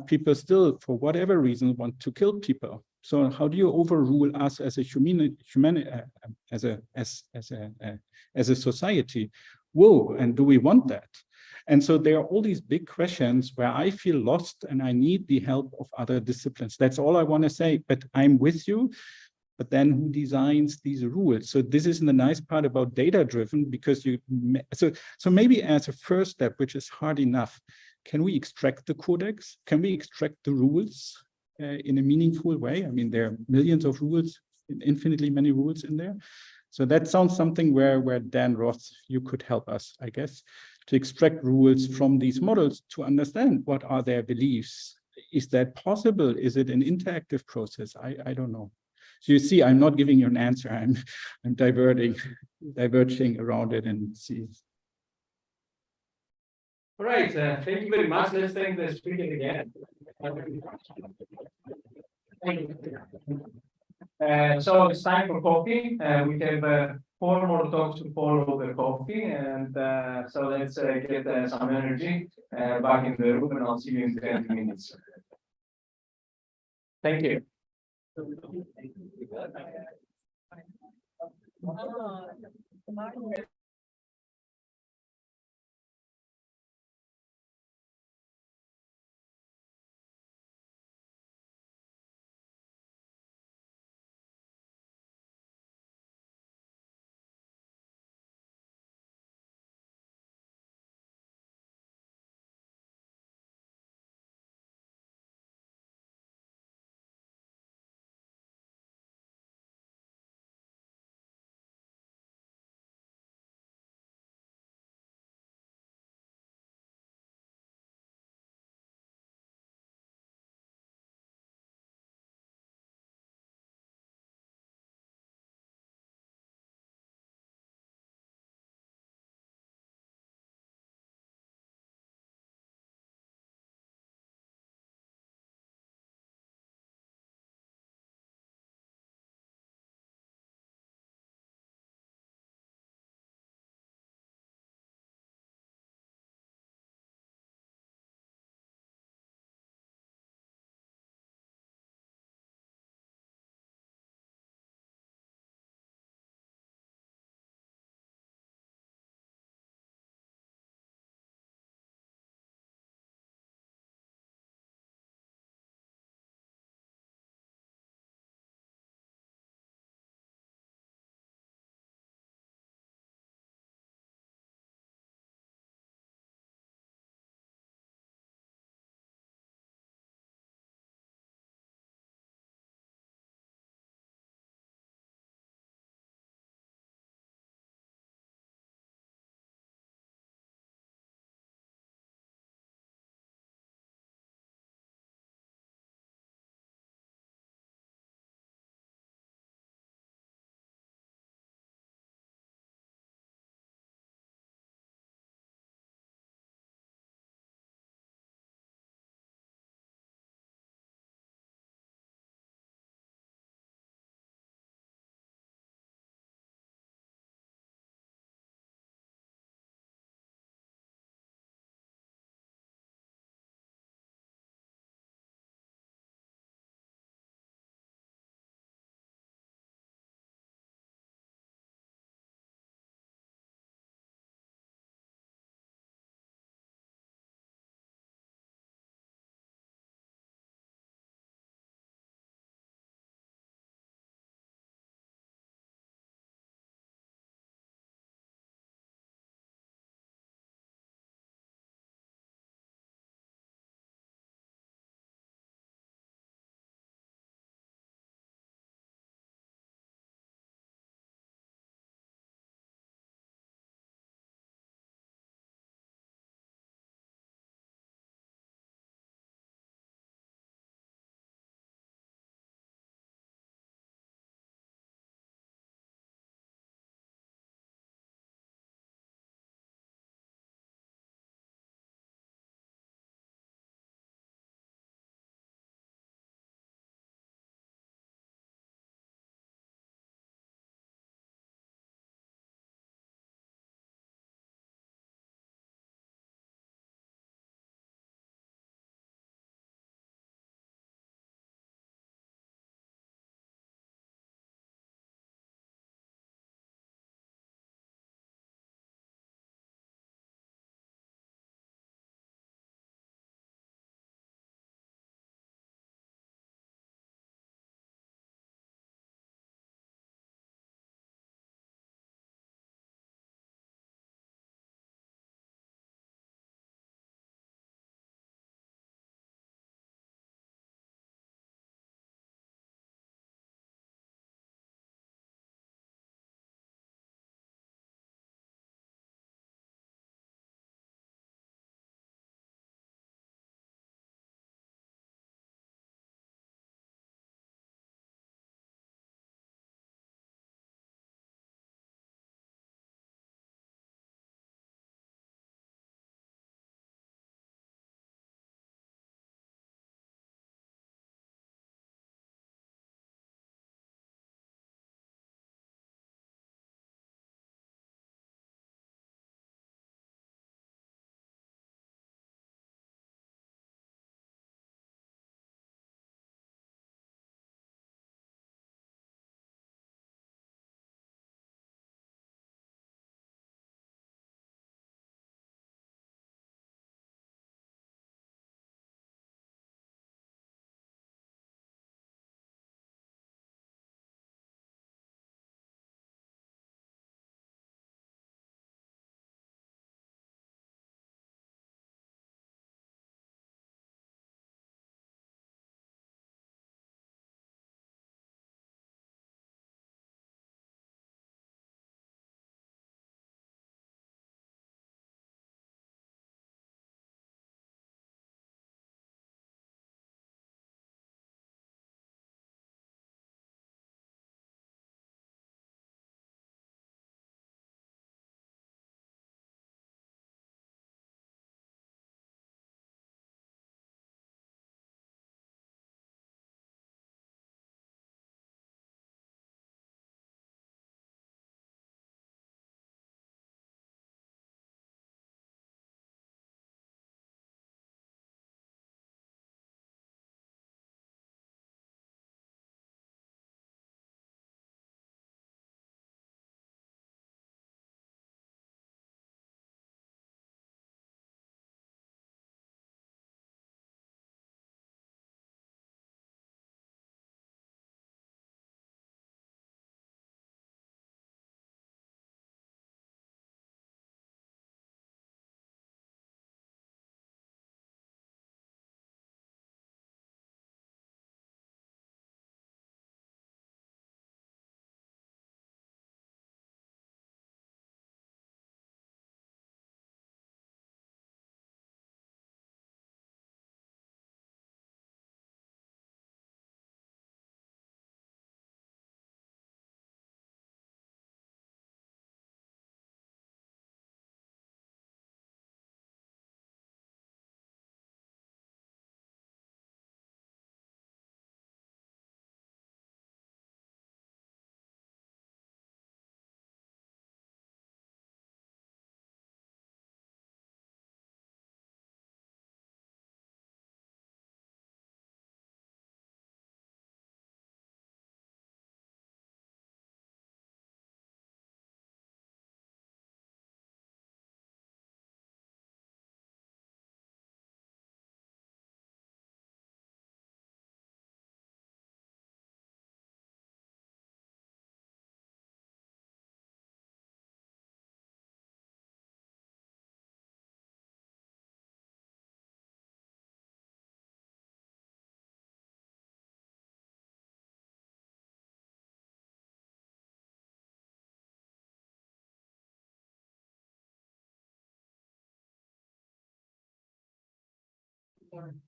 people still, for whatever reason, want to kill people. So how do you overrule us as a as a society? Whoa, and do we want that? And so there are all these big questions where I feel lost and I need the help of other disciplines. That's all I want to say, but I'm with you. But then who designs these rules? So this is the nice part about data-driven, because so maybe as a first step, which is hard enough, can we extract the codex? Can we extract the rules in a meaningful way? I mean, there are millions of rules, infinitely many rules in there. So that sounds something where Dan Roth, you could help us, I guess, to extract rules from these models to understand what are their beliefs. Is that possible? Is it an interactive process? I don't know. So you see, I'm not giving you an answer. I'm diverging around it and see. All right, thank you very much. Let's thank the speaker again. So it's time for coffee. We have 4 more talks to follow the coffee, and so let's get some energy back in the room, and I'll see you in 20 minutes. Thank you.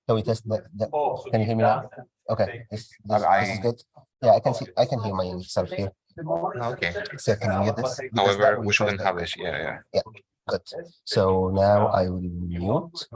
Can we test can you hear me now? Okay, this is good. Yeah, I can hear myself here. Okay. So can you hear this? Because However, that will we shouldn't show have this. Yeah. Yeah, good. So now I will mute.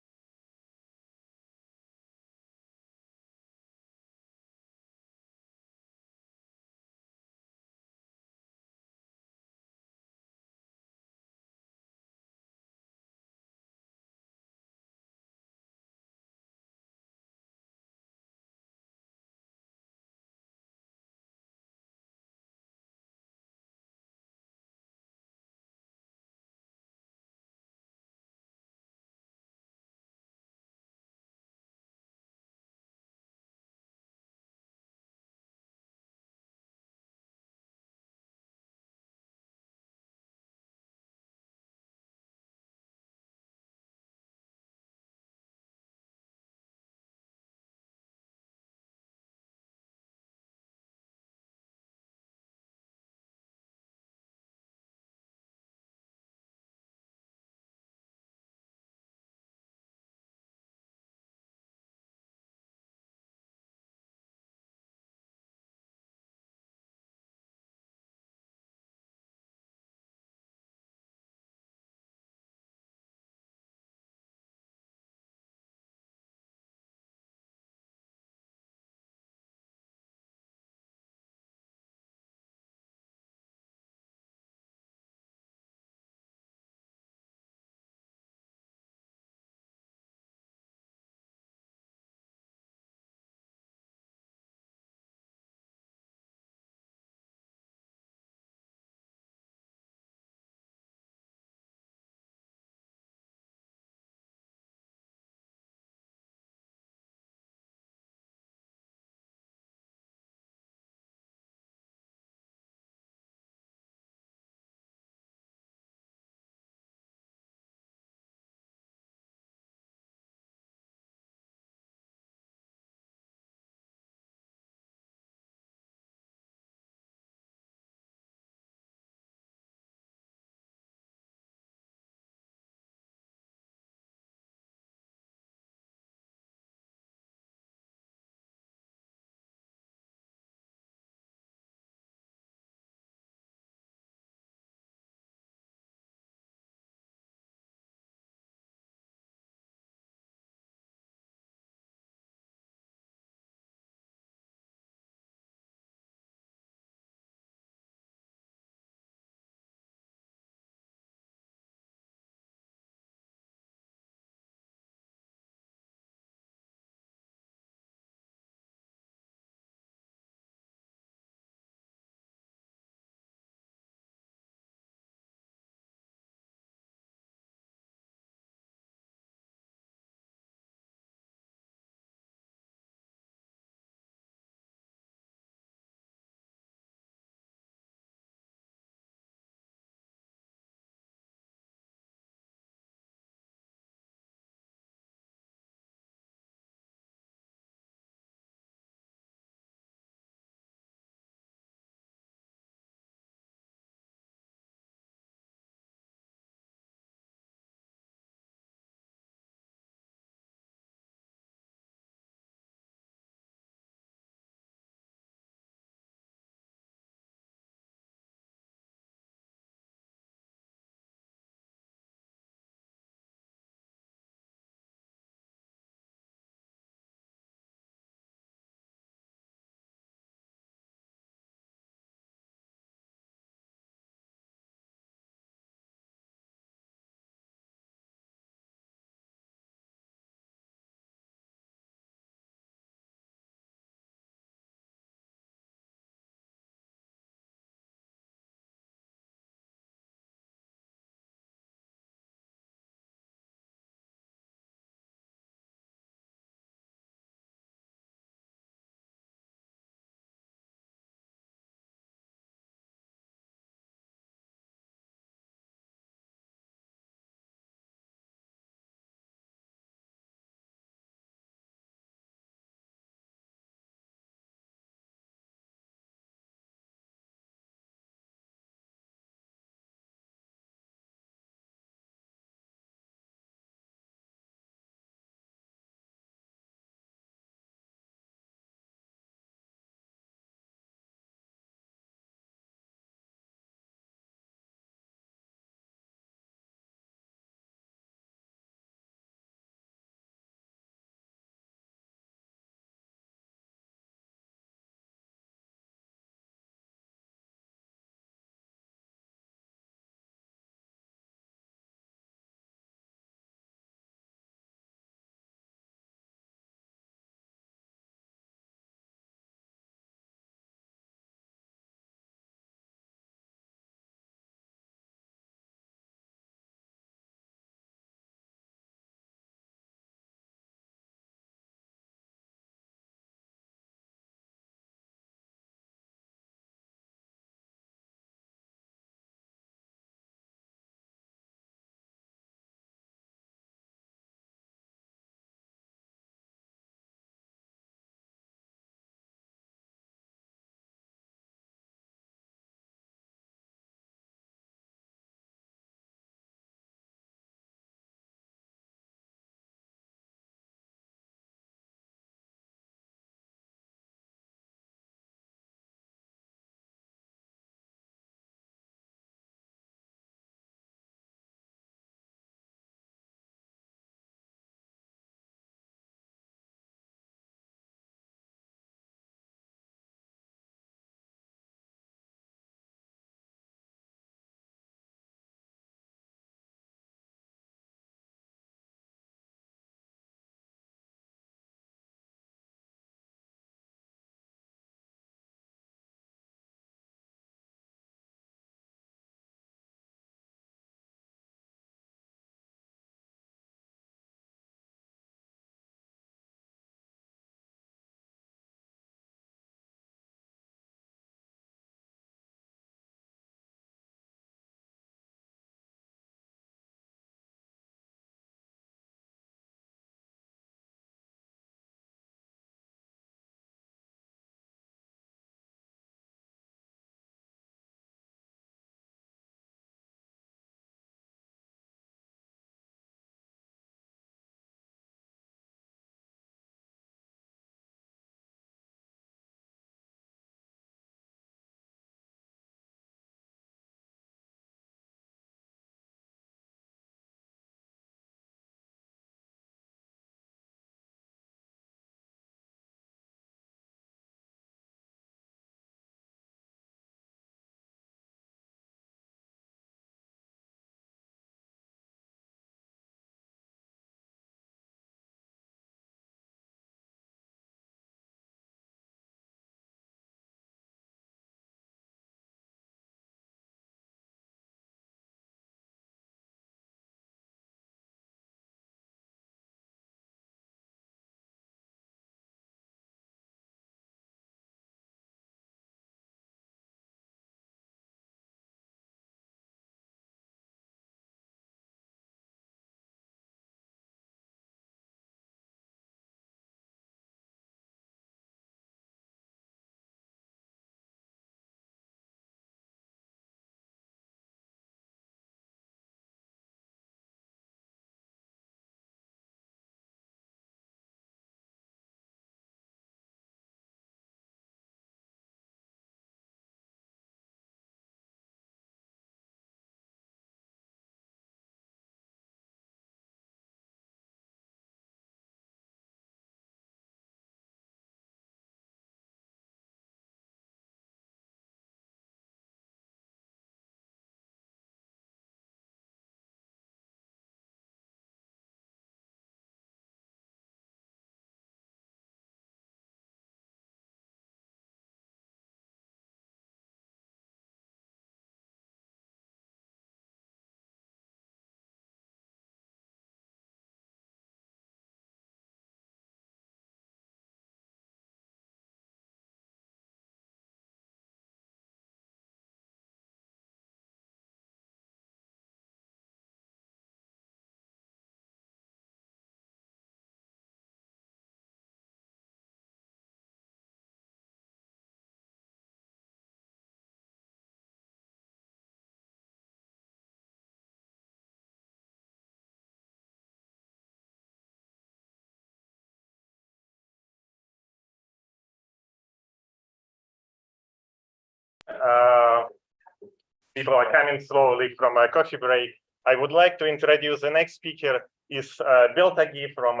People are coming slowly from a coffee break. I would like to introduce the next speaker is Bill Taghi from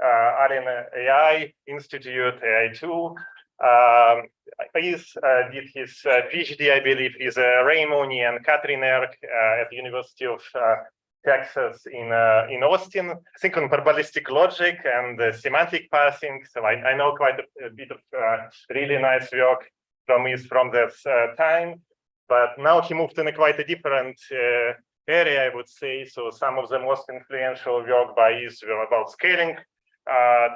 Allen AI Institute, AI2. He did his PhD, I believe, is Ray Mooney and Catherine Erck at the University of Texas in Austin, I think on probabilistic logic and semantic parsing. So I know quite a bit of really nice work from this time. But now he moved in quite a different area, I would say. So some of the most influential work by is about scaling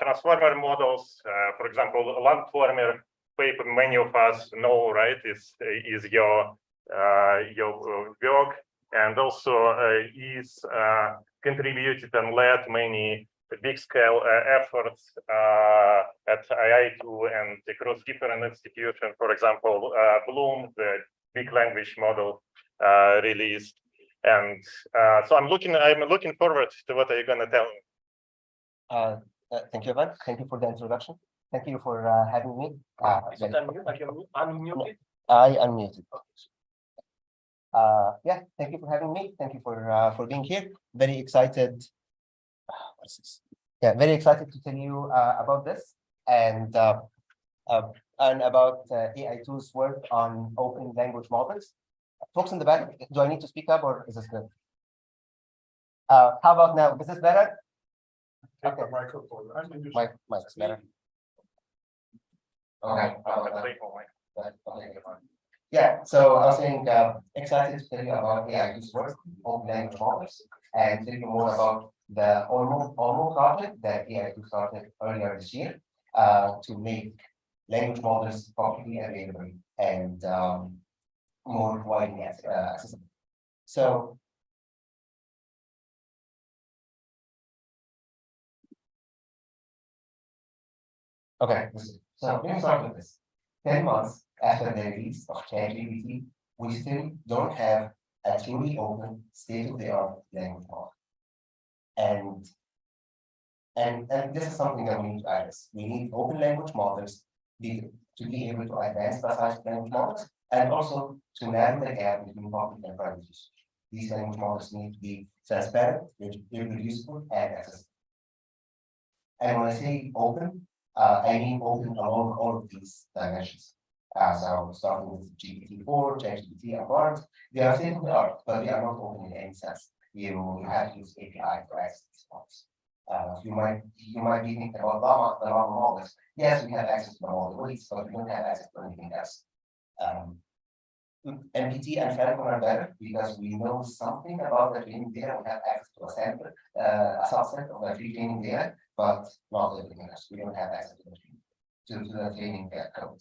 transformer models. For example, Langformer paper many of us know, right? Is your work, and also is contributed and led many big scale efforts at AI2 and across different institutions. For example, Bloom, the big language model released, and so I'm looking forward to what are you going to tell me. Thank you, Evan. Thank you for the introduction. Thank you for having me. Unmuted? I unmuted. Yeah, thank you for having me. Thank you for being here. Very excited. What's this? Yeah, very excited to tell you about this and about AI2's work on open language models. Folks in the back, do I need to speak up or is this good? How about now? Is this better? Take the microphone. Mic's better. Okay. Yeah, so I was saying excited to tell you about AI2's work on open language models and tell you more about the OLMO project that AI2 started earlier this year to make language models publicly available and more widely accessible. So, okay, so let me start with this. 10 months after the release of ChatGPT, we still don't have a truly open, state-of-the-art language model. And this is something that we need to address. We need open language models to be able to advance classified language models and also to narrow the gap between public and private usage. These language models need to be transparent, reproducible, and accessible. And when I say open, I mean open along all of these dimensions. So starting with GPT-4, ChatGPT, and BART, they are state of the art, but they are not open in any sense. You have to use API to access these models. You might be thinking about the llama models. Yes, we have access to the model weights, but we don't have access to anything else. MPT and Falcon are better because we know something about the training data. We have access to a sample, a subset of the training data, but not everything else. We don't have access to the training code.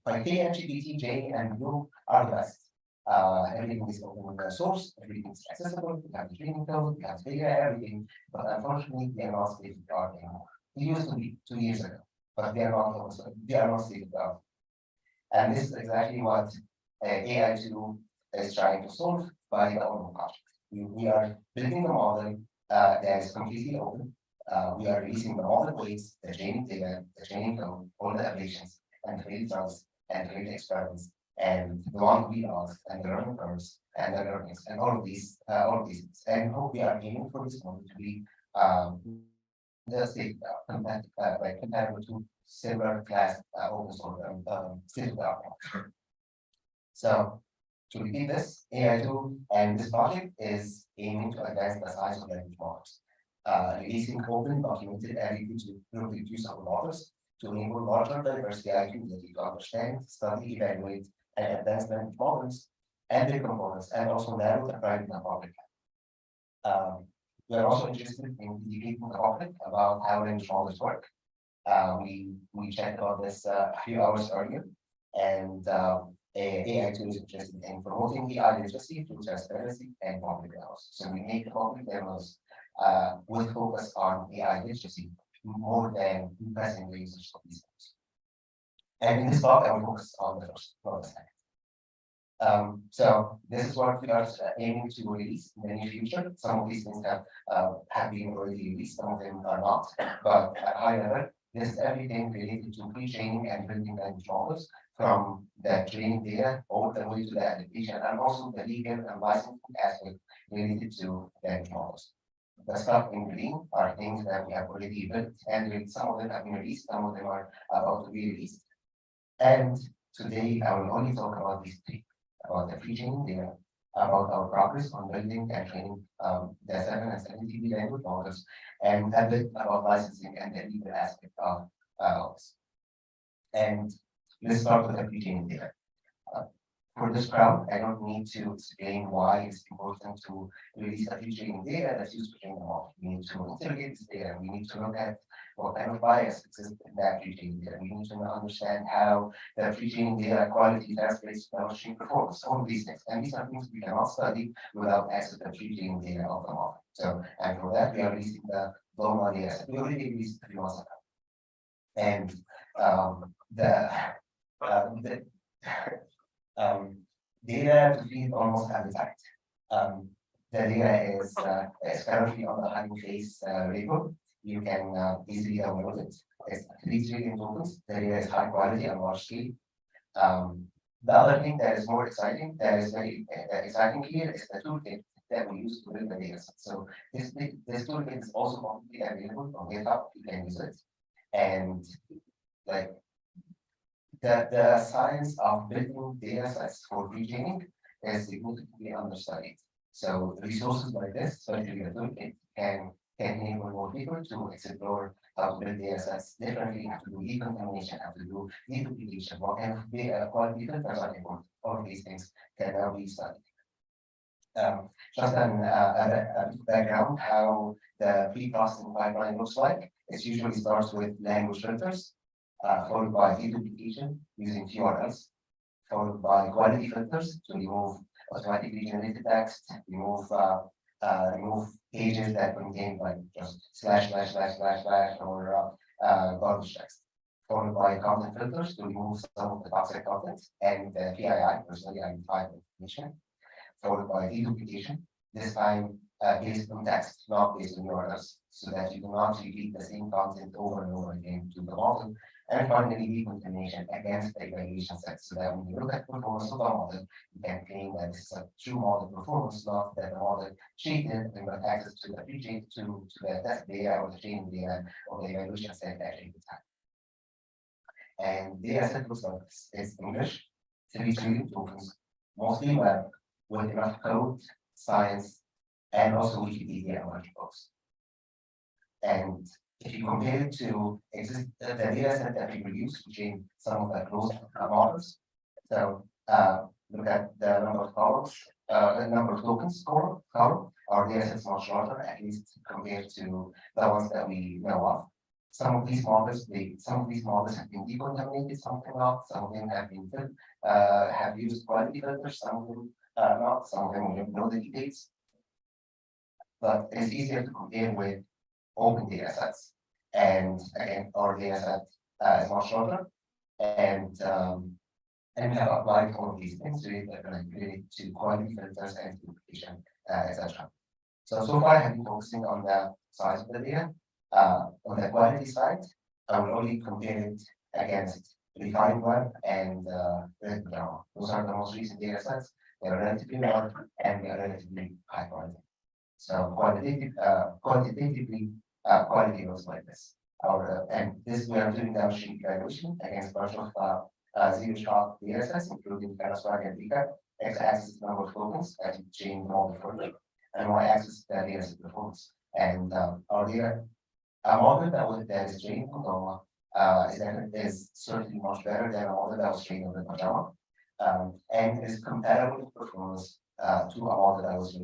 Python, GPT, J, and Blue are the best. Everything is open source, everything is accessible, we have the training code, we have data, everything, but unfortunately, they are not state of the art anymore. They used to be 2 years ago, but they are not state of the art. And this is exactly what AI2 is trying to solve by the OLMO project. We are building a model that is completely open. We are releasing the model weights, the training data, the training code, all the applications, and failed drugs, and failed experiments, and the long readouts, and the learning curves, and the learnings, and all of these things. And hope we are aiming for this model to be the state compatible to similar class open source state of the art. So to repeat this, AI2 and this project is aiming to advance the size of language models, releasing open, documented, and reproducible models to enable larger diversity ability to understand, study, evaluate, and advance language models and their components, and also narrow the private and public. We are also interested in educating the public about how language models work. We chatted about this a few hours earlier, and AI2 is interested in promoting the AIDA literacy through transparency and public demos. So we make the public demos with focus on AI literacy more than impressing the users of these demos. And in this talk, I will focus on the first, not the second. So this is what we are aiming to release in the near future. Some of these things have been already released, some of them are not. But at high level, this is everything related to pre-training and building language models from the training data all the way to the application, and also the legal and licensing aspect related to language models. The stuff in green are things that we have already built, and some of them have been released, some of them are about to be released. And today I will only talk about these three, about the free training data, about our progress on building and training the 7 and 70 language models, and a bit about licensing and the legal aspect of this. And let's start with the free training data. For this crowd, I don't need to explain why it's important to release a free training data that's used to train the model. We need to interrogate this data. We need to look at what kind of bias exists in that free training data. We need to understand how the free training data quality translates to downstream performance, all of these things. And these are things we cannot study without access to the free training data of the model. So, and for that, we are releasing the DOMA data set. We already released it 3 months ago. And data to feed almost every site. The data is currently on the Hugging Face repo. You can easily download it. It's 3 trillion tokens. The data is high quality and large scale. The other thing that is more exciting, that is very exciting here, is the toolkit that we use to build the data set. So this toolkit is also completely available on GitHub. You can use it. And like the science of building data sets for pre-training is significantly understudied. So resources like this, especially the toolkit, can enable more people to explore how to build data sets differently, how to do decontamination, how to do deduplication, what kind of data quality filters are important. All of these things can now be studied. Just a background how the pre-processing pipeline looks like. It usually starts with language filters, followed by deduplication using URLs, followed by quality filters to remove automatically generated text, remove pages that contain like just / or garbage text, followed by content filters to remove some of the toxic content and PII, personally identified information, followed by deduplication, this time based on text, not based on URLs, so that you do not repeat the same content over and over again to the model. And finally, decontamination against the evaluation set, so that when you look at performance of the model, you can claim that this is a true model performance, not that the model cheated and got access to the pre-trained to the test data or the training data or the evaluation set at any time. And data set looks like this. It's English, 3 trillion tokens, mostly web, with enough code, science, and also Wikipedia and multi-books. And if you compare it to the data set that we produce, we train some of the closed models. So look at the number of columns, the number of tokens column. Our data set is much larger, at least compared to the ones that we know of. Some of these models have been decontaminated, some have not. Some of them have been have used quality filters, some of them not. Some of them we don't know the details. But it's easier to compare with open data sets. And again, our data set is much shorter. And we have applied all of these things related to quality filters and duplication, etc. So far I have been focusing on the size of the data. On the quality side, I will only compare it against refined web and red brown. Those are the most recent data sets. They are relatively large and they are relatively high quality. So quantitatively, quality looks like this. And this we are doing downstream evaluation against a bunch of zero-shot data sets, including Venezuela and Rica. X-axis is number of tokens as you chain model further, and y-axis the data set performance. And our data, a model that is trained on DOMA is certainly much better than a model that was trained on Pajama, and is comparable in performance to a model that was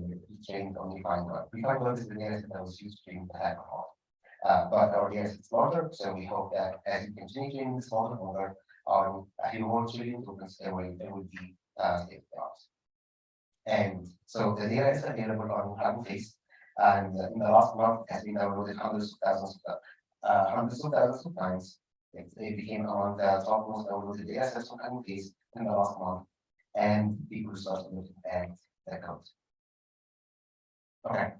trained on refined web. Refined web is the data set that was used to train the hacker model. But our data set is larger, so we hope that as you continue training this model over on a few more trillion tokens, it will be state-of-the-art. And so the data is available on Hugging Face, and in the last month has been downloaded hundreds of thousands of times. It became among the top most downloaded data sets on Hugging Face in the last month, and people started looking at the code. Okay.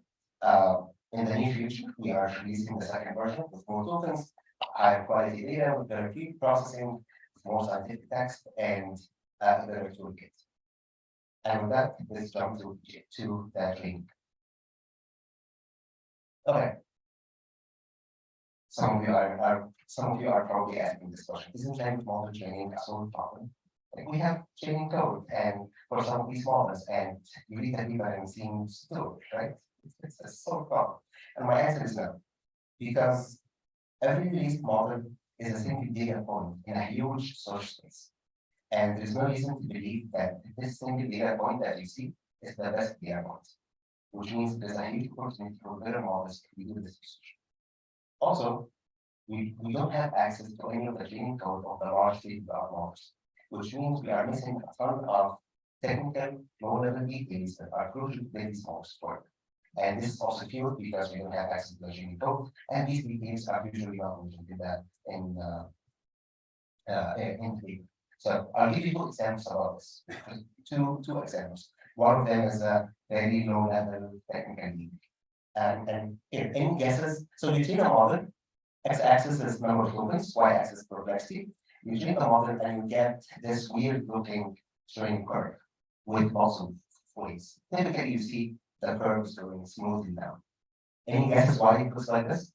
In the near future, we are releasing the second version with more tokens, higher quality data with better processing, more scientific text, and a better toolkit. And with that, let's jump to that link. Okay. Some of you are probably asking this question. Isn't language model training a solved problem? Like we have training code and for some of these models, and you read the paper and it seems good, right? It's a solved problem. And my answer is no. Because every released model is a single data point in a huge source space. And there is no reason to believe that this single data point that you see is the best data point, which means there's a huge opportunity for better models if we do this research. Also, we don't have access to any of the training code of the large state-of-the-art models, which means we are missing a ton of technical, low-level details that are crucial to make these models work. And this is also fueled because we don't have access to the training code, and these details are usually not mentioned in the paper. So I'll give you two examples about this. Two examples. One of them is a very low-level technical detail. And any guesses? So you train a model. X-axis is number of tokens, Y-axis is complexity. You train the model and you get this weird-looking training curve with lots of ways. Typically, you see the curve is going smoothly down. Any guesses why it looks like this?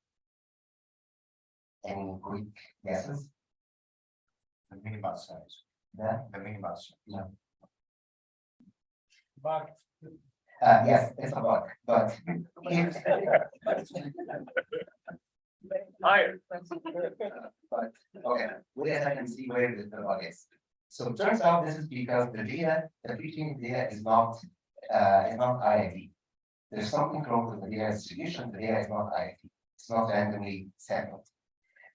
Any quick guesses? The minibus size. Yeah, the minibus. Yeah. Bug. Yes, it's a bug, but higher. But okay, wait a second, see where the bug is. So it turns out this is because the data, the pre-training data is not IID. There's something wrong with the data distribution. The data is not IID. It's not randomly sampled.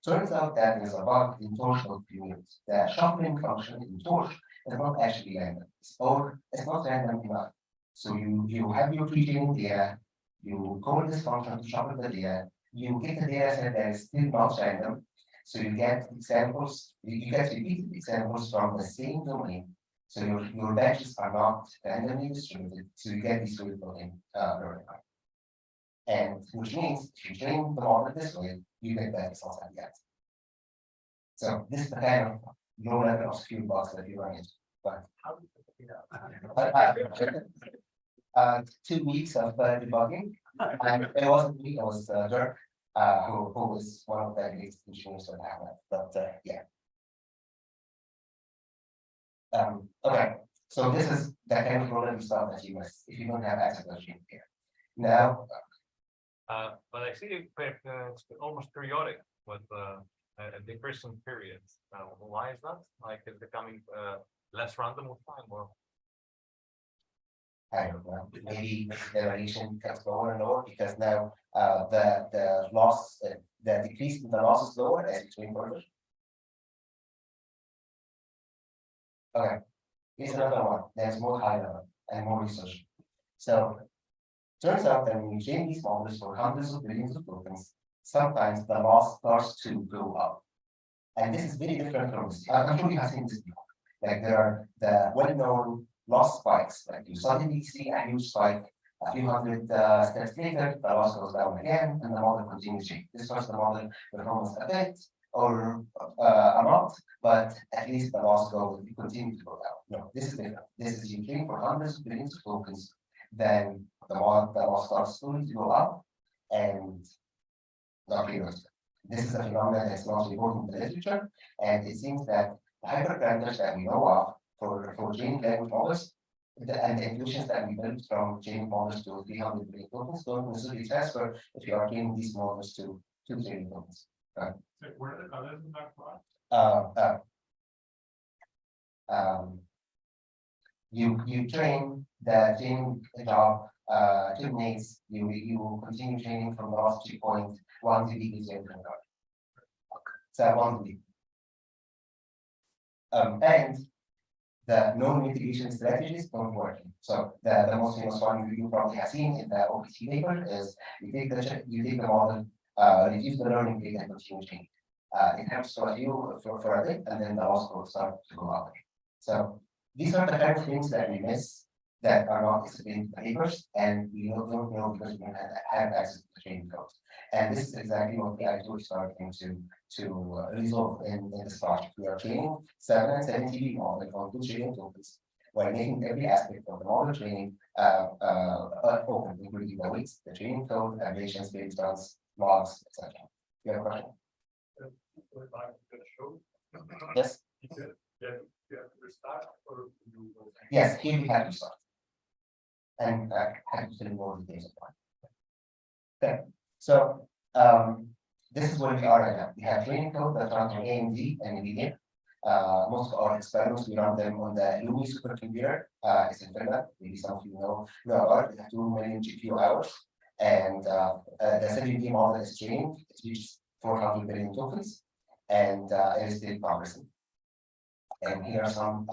Turns out that there's a bug in torsional periods. The shuffling function in torch is not actually random, or it's not random enough. So you have your pre-training data, you call this function to shuffle the data, you get the data set that is still not random. So you get examples, you get repeated examples from the same domain. So your batches are not randomly distributed. So you get these weird-looking learning. And which means if you train the model this way, you get that results at the end. So this is the kind of low level of skill box that you run into. But 2 weeks of debugging, and it wasn't me, it was Dirk, who was one of the greatest engineers that I have. But yeah. Okay, so this is the kind of low level stuff that you miss if you don't have access to the machine here. Now. But I see it's almost periodic with a decreasing period. Why is that? Like it's becoming less random with time, or? I don't know. Maybe the variation becomes lower and lower because now the loss, the decrease in the loss is lower as you train further. Okay, here's another one. There's more high level and more research. So. Turns out that when you train these models for hundreds of billions of tokens, sometimes the loss starts to go up. And this is very different from this. I'm sure you have seen this before. Like there are the well-known loss spikes. Like you suddenly see a huge spike, a few hundred steps later, the loss goes down again, and the model continues changing. This was the model performance a bit or a lot, but at least the loss will continue to go down. No, this is different. This is you train for hundreds of billions of tokens, then the loss starts slowly to go up and not reversed. This is a phenomenon that's not reported in the literature, and it seems that the hyperparameters that we know of for training language models and the inclusions that we built from training models to 300 billion tokens don't necessarily transfer if you are training these models to training tokens. So what are the colors in that plot? You train the training job terminates, you will continue training from the last 3.1 to be the so 1 to be. And the known mitigation strategies don't work. So the most famous one you probably have seen in the OPT paper is you take the model, reduce the learning rate and continue training. It helps for you for a bit, and then the loss will start to go up. So these are the kind of things that we miss that are not explained in the papers, and we don't know because we don't have access to the training code. And this is exactly what AI2 is targeting to resolve in this project. We are training 7 and 7 TB model on 2 trillion tokens, while making every aspect of the model training open, including the weights, the training code, abbreviations, filters, logs, etc. You have a question? Yes. Yes, here we have to start. And have to fill in more details of that. Okay, so this is where we are right now. We have training code that runs on AMD and NVIDIA. Most of our experiments, we run them on the Lumi supercomputer. It's in Finland. Maybe some of you know about it. We have 2 million GPU hours. And the 7D model is trained. It reaches 400 billion tokens. And it is still progressing. And here are some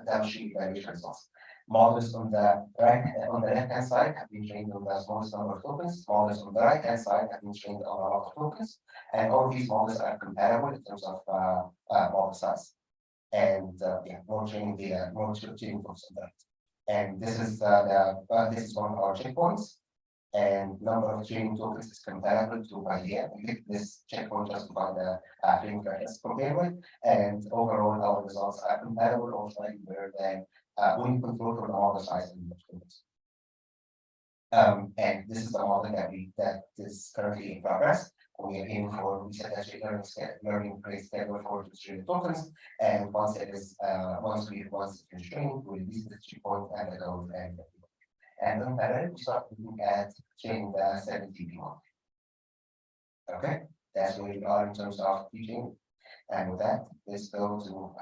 downstream evaluation results. Models on the left-hand side have been trained on the smallest number of tokens. Models on the right-hand side have been trained on a lot of tokens. And all these models are comparable in terms of model size. And more training data, more training tokens on that. And this is this is one of our checkpoints. And number of training tokens is comparable to IDEA. We picked this checkpoint just to find the training reference compared with. And overall, our results are comparable or slightly better than when you control for the model size and tokens. And this is the model that is currently in progress. We are aiming for reset learning rate schedule for training tokens. And once it is once it's finished training, we release this checkpoint and the code and in parallel, we start looking at training the 7 TB model. Okay, that's where we are in terms of teaching. And with that, let's go to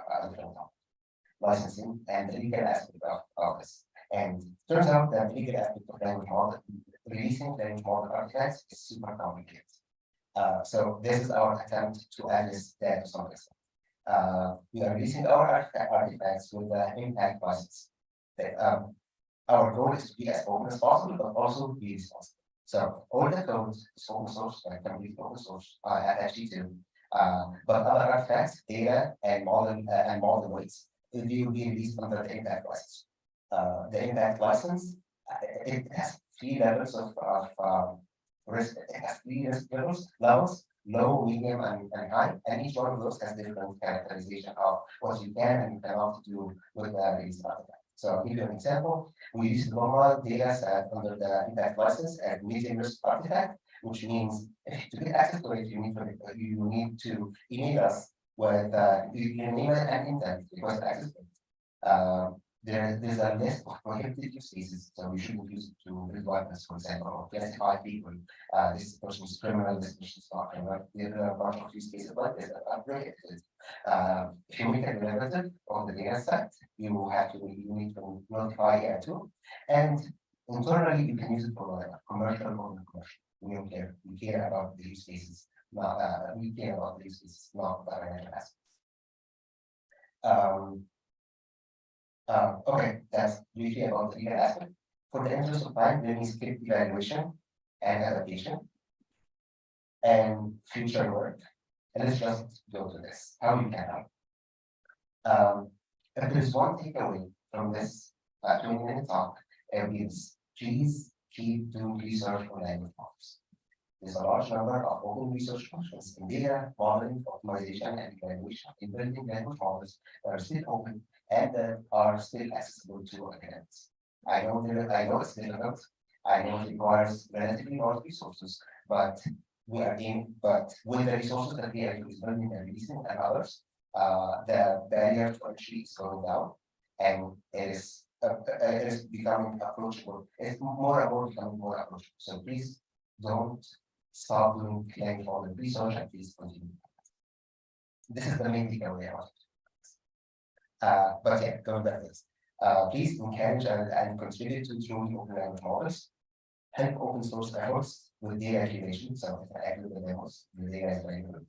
licensing and the legal aspect of this. And it turns out that the legal aspect of language model, releasing language model artifacts is super complicated. So this is our attempt to address that to some extent. We are releasing our artifacts with the impact license. Our goal is to be as open as possible, but also be responsible. So all the code is open source, like complete open source at HT2. But other artifacts, data, and model weights will be released under the impact license. The impact license, it has 3 levels of risk. It has 3 risk levels: low, medium, and high. And each one of those has different characterization of what you can and you cannot do with the release artifact. So I'll give you an example. We use normal data set under the impact license as medium risk artifact, which means to get access to it, you need to email us with your name and intent request access to it. There's a list of prohibited use cases, so we shouldn't use it to build weapons, for example, or classify people. This person is criminal, this person is not criminal. There are a bunch of use cases like this that are prohibited. If you make a derivative of the data set, you need to notify AI2, and internally you can use it for like commercial or non-commercial. We don't care. We care about the use cases. We care about the use cases, not the financial aspects. Okay, that's briefly about the legal aspect. For the interest of time, let me skip evaluation and adaptation and future work. And let's just go to this, how you can help. If there's one takeaway from this 20-minute talk, it is please keep doing research on language models. There's a large number of open research functions in data, modeling, optimization, and evaluation in building language models that are still open and that are still accessible to academics. I know it's difficult. I know it requires relatively large resources, but with the resources that we are building and releasing and others, the barrier to entry is going down, and it is becoming approachable. It's more about becoming more approachable. So please don't stop doing language model research and please continue. This is the main takeaway of it. But yeah, going back to this. Please encourage and contribute to truly open language models. Help open source efforts with data accumulation, so with the demos, the data is very good.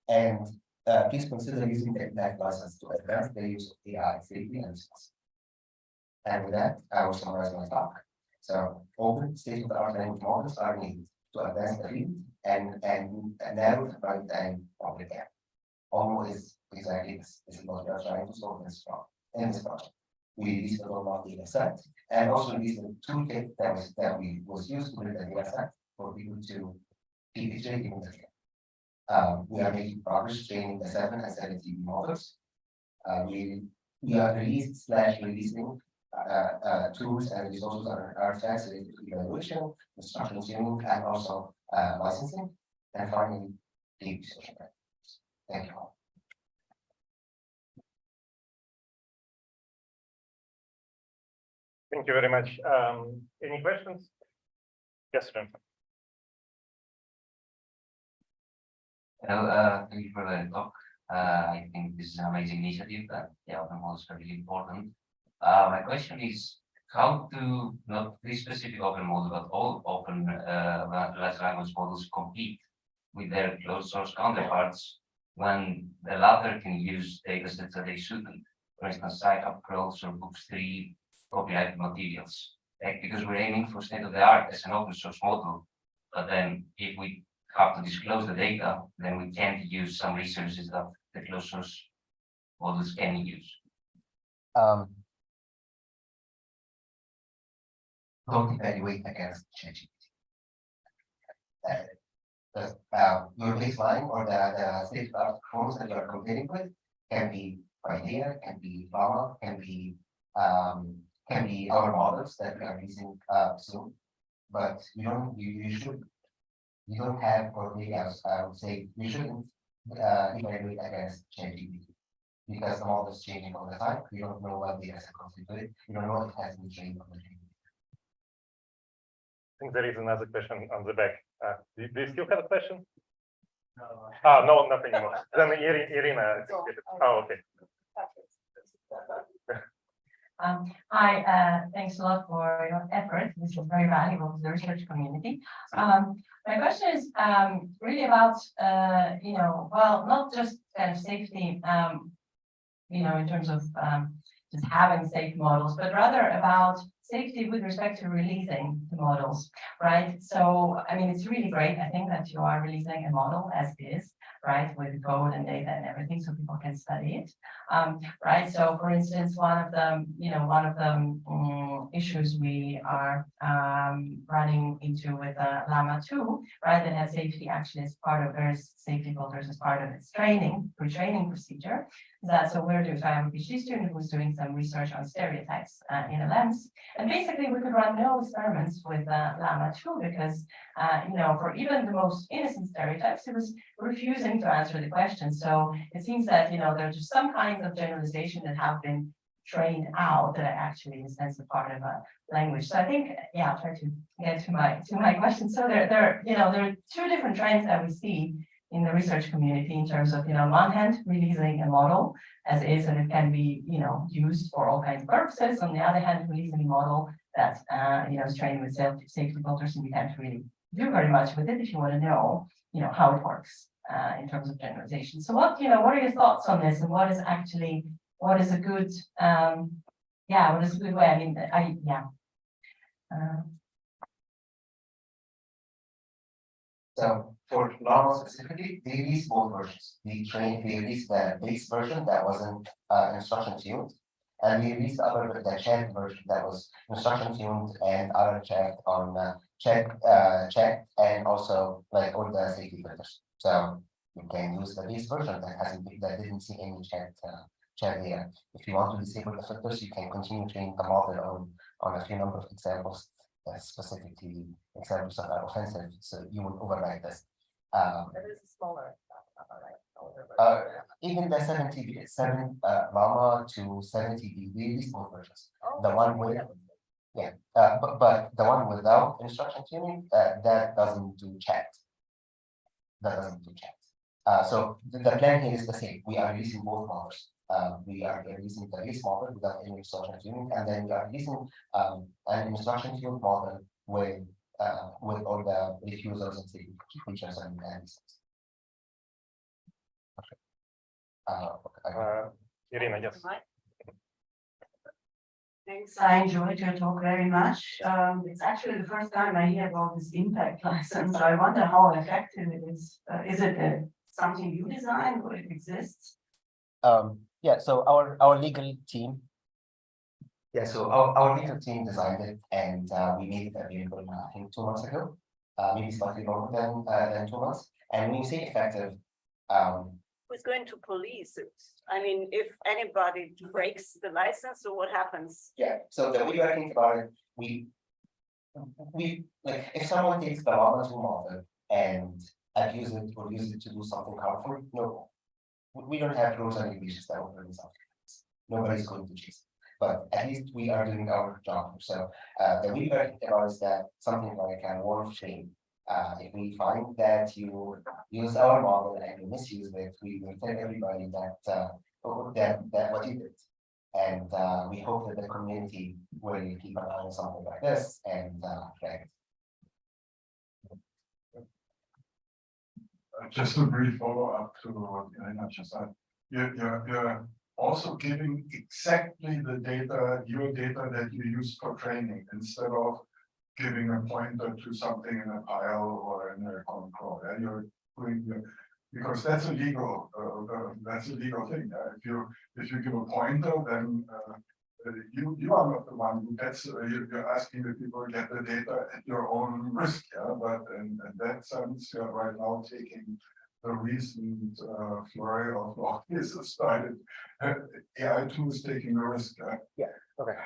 And please consider using the impact license to advance the use of AI safely and responsibly. And with that, I will summarize my talk. So open state-of-the-art language models are needed to advance the field and narrow the private and public gap. Almost is exactly this. This is what we are trying to solve in this project. We released a normal data set. and also released a toolkit that was used to build a data set for people to keep iterating the data. We are making progress training the 7 and 17 models. We are releasing tools and resources and artifacts related to evaluation, instruction tuning, and also licensing, and finally, deep research. Thank you all. Thank you very much. Any questions? Yes, Jonathan. Well, thank you for the talk. I think this is an amazing initiative that the open models are really important. My question is how to not this specific open model, but all open large language models compete with their closed source counterparts when the latter can use data sets that they shouldn't. For instance, cite upgrades or books 3 copyrighted materials. Like, because we're aiming for state of the art as an open source model, but then if we have to disclose the data, then we can't use some resources that the closed source models can use. Don't evaluate against ChatGPT. Your baseline or the state of art performance that you are comparing with can be IDEA, can be Llama, can be our models that we are using soon. But you don't have, or maybe I would say you shouldn't evaluate against ChatGPT because the model is changing all the time. You don't know what data set contributed. You don't know if it has been trained on the training. I think there is another question on the back. Do you still have a question? No. No, nothing more. Then Irina. Oh, okay. Hi, thanks a lot for your effort. This is very valuable to the research community. My question is really about, well, not just kind of safety, in terms of just having safe models, but rather about safety with respect to releasing the models, right? So, I mean, it's really great, I think, that you are releasing a model as is, right, with code and data and everything, so people can study it, right? So, for instance, one of the issues we are running into with Llama 2, right, that has safety actually as part of various safety filters as part of its pre-training procedure. So we're doing, so I have a PhD student who's doing some research on stereotypes in LLMs, and basically we could run no experiments with Llama 2 because, for even the most innocent stereotypes, it was refusing to answer the question. So it seems that, there's just some kinds of generalization that have been trained out that are actually in a sense a part of a language. So I think, yeah, I'll try to get to my question. So there are 2 different trends that we see in the research community in terms of, on one hand, releasing a model as is, and it can be, used for all kinds of purposes. On the other hand, releasing a model that, is trained with safety filters, and you can't really do very much with it if you want to know, how it works in terms of generalization. So what are your thoughts on this, and what is a good, what is a good way? I mean, So for Llama specifically, they released both versions. They released the base version that wasn't instruction tuned, and we released the chat version that was instruction tuned and auto checked on checked and also like all the safety filters. So you can use the base version that didn't see any chat data. If you want to disable the filters, you can continue training the model on a few number of examples, specifically examples that are offensive. So you will override this. It is smaller. Even the 7 Llama to 70, we released both versions. The one with but the one without instruction tuning, that doesn't do chat. So the plan here is the same. We are releasing both models. We are releasing the base model without any instruction tuning, and then we are releasing an instruction tuned model with all the refusals and safety features and Irina, yes. Thanks. I enjoyed your talk very much. It's actually the first time I hear about this impact license. I wonder how effective it is. Is it something you designed or it exists? Yeah, so our legal team Yeah, so our little team designed it, and we made it available, I think, 2 months ago, maybe slightly longer than 2 months. And when you say effective, who's going to police it? I mean, if anybody breaks the license, so what happens? Yeah, so the way I think about it, we like if someone takes the Llama 2 model and abuse it or use it to do something harmful, no, we don't have rules and regulations that will bring something. Nobody's going to chase it. But at least we are doing our job. So the way I think about is that something like a wall of shame. If we find that you use our model and you misuse it, we will tell everybody that that what you did. And we hope that the community will keep an eye on something like this and flag it. Just a brief follow-up to what Irina just said. You're also giving exactly the data, your data that you use for training, instead of giving a pointer to something in a pile or in a control. And you're doing because that's a legal thing. If you give a pointer, then you are not the one who gets. You're asking the people to get the data at your own risk. Yeah, but in that sense, you're right now taking the recent flurry of law cases started. AI2 is taking a risk. Yeah. Okay.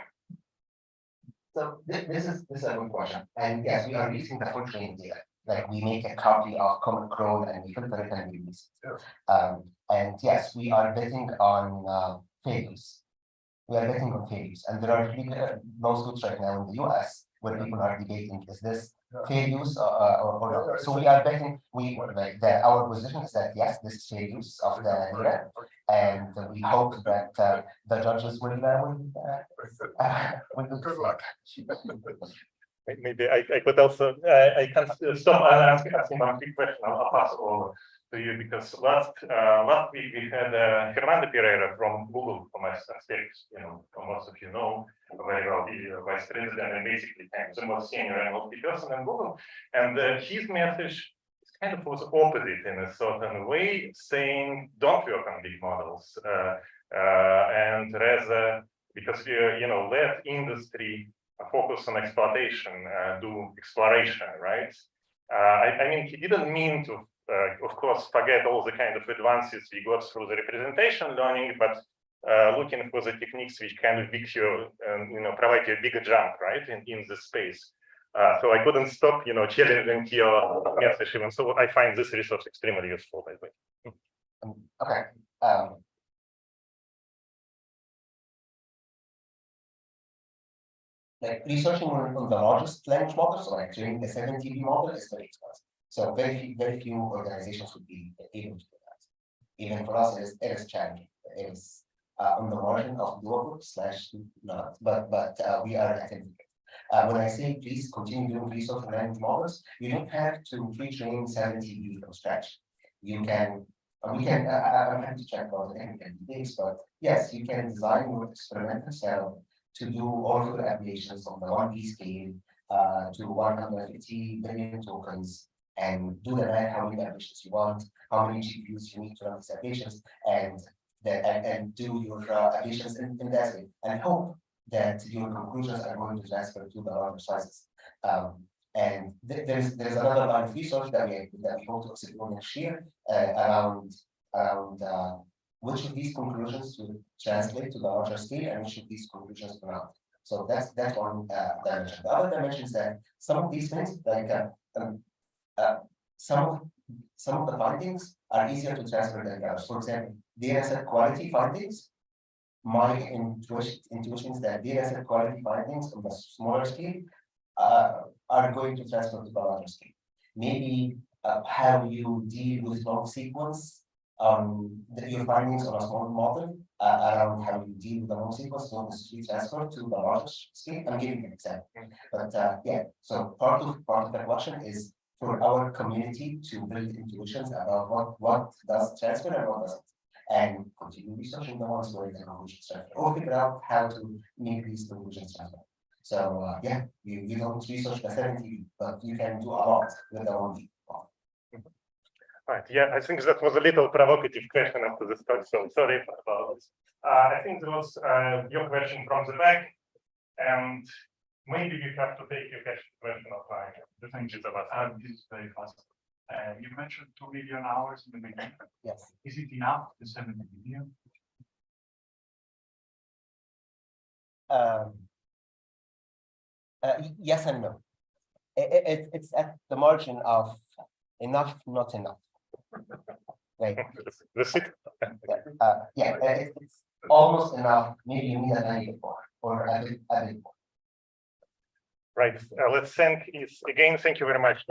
So this is a good question, and yes, we are using the full training data. Like we make a copy of common code and we filter it and we release it. And yes, we are betting on failures. We are betting on failures, and there are lawsuits right now in the US where people are debating: is this fair use or not? So we are betting. Our position is that yes, this is fair use of the data, and we hope that the judges will Maybe I could also I can stop asking one quick question. I'll pass over to you because last week we had Fernando Pereira from Google from us on stage. You know, most of you know very well, the vice president and basically the most senior NLP person in Google, and his message kind of was opposite in a certain way, saying don't work on big models and rather because let industry focus on exploitation, do exploration, right? I mean, he didn't mean to, of course, forget all the kind of advances we got through the representation learning, but looking for the techniques which kind of make you, provide you a bigger jump, right, in the space. So I couldn't stop, challenging your message even. So I find this resource extremely useful, by the way. Okay. Like researching on the largest language models, like training the 7TB model, is very expensive. So very few organizations would be able to do that. Even for us, it is challenging. It is on the margin of doable / not, but we are attempting it. When I say please continue doing research on language models, you don't have to pre-train 7TB from scratch. You can. I'm happy to check about the technical details, but yes, you can design your experimental cell to do all of the applications on the 1B scale to 150 billion tokens and do the math, how many applications you want, how many GPUs you need to run these applications, and do your applications in that way, and hope that your conclusions are going to transfer to the larger sizes. And there's another line of research that we hope to explore next year around which of these conclusions to translate to the larger scale and which of these conclusions to not. So that's one dimension. The other dimension is that some of these things, like some of the findings are easier to transfer than others. For example, data set quality findings. My intuition is that data set quality findings on the smaller scale are going to transfer to the larger scale. Maybe how you deal with long sequence. Your findings on a small model around how you deal with the long sequence don't necessarily transfer to the larger scale. I'm giving an example, but yeah. So part of the question is for our community to build intuitions about what does transfer and what doesn't, and continue researching the ones where the conclusions transfer, or figure out how to make these conclusions transfer. So yeah, you don't research the 70, but you can do a lot with the 1D. Right. Yeah, I think that was a little provocative question after the start, so sorry about this. I think there was your question from the back. And maybe you have to take your question offline. Thank you. This is very fast. You mentioned 2 million hours in the beginning. Yes. Is it enough, the 70 million? Yes and no. It's at the margin of enough, not enough. Right. It's almost enough. Maybe you need a little bit more, or a bit more. Right. Let's thank is again. Thank you very much.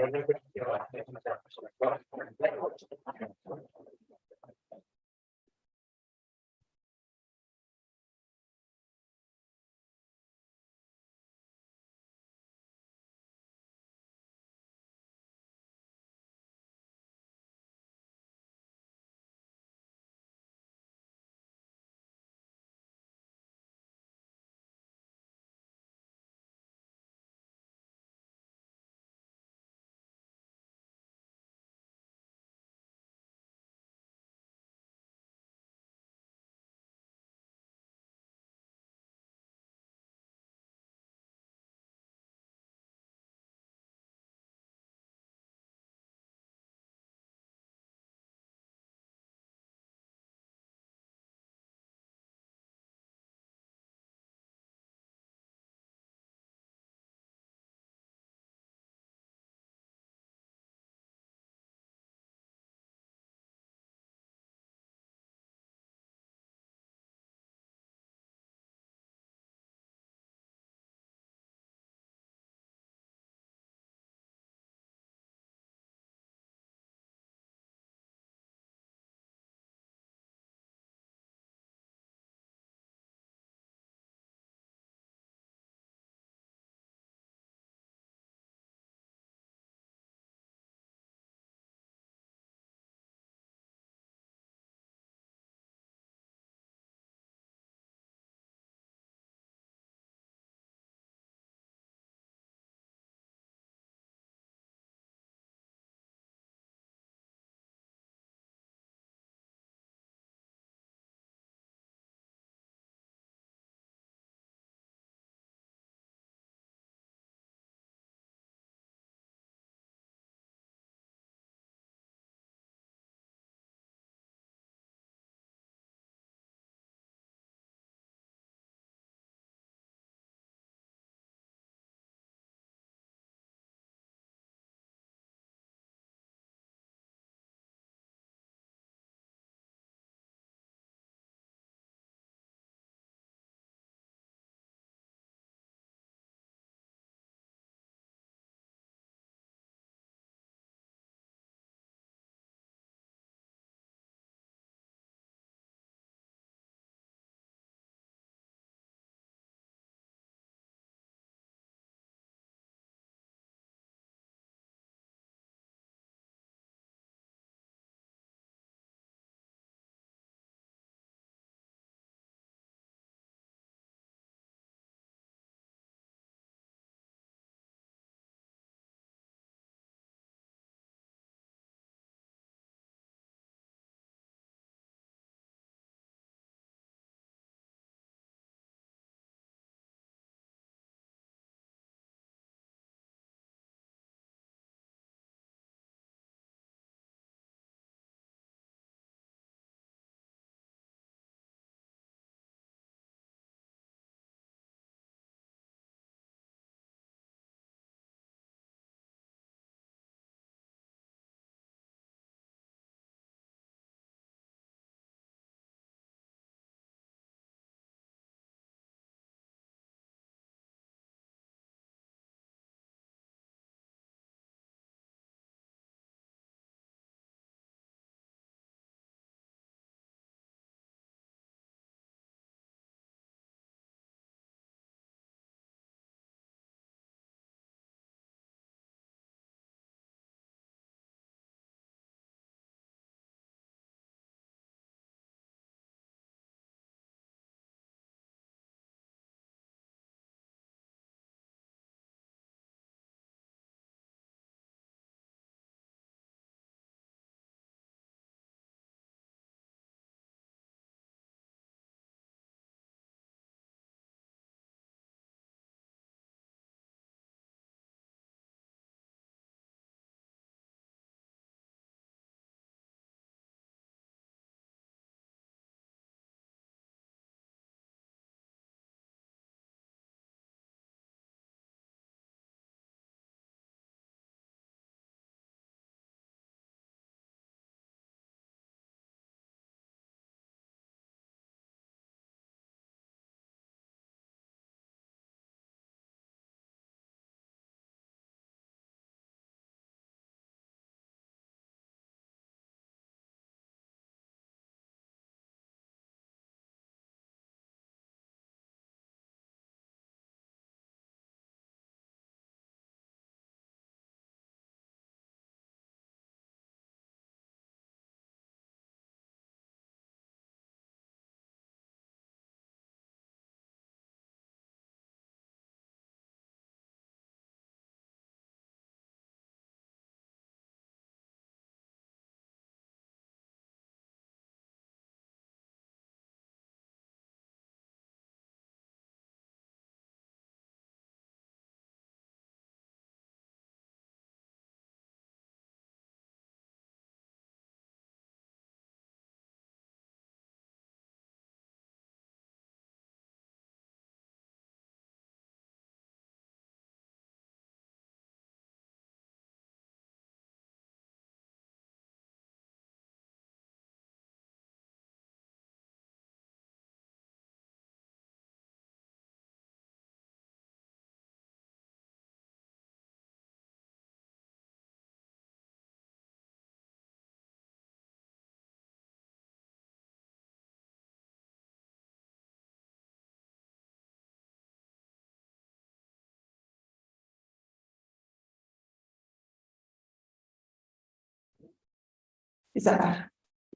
Is that better?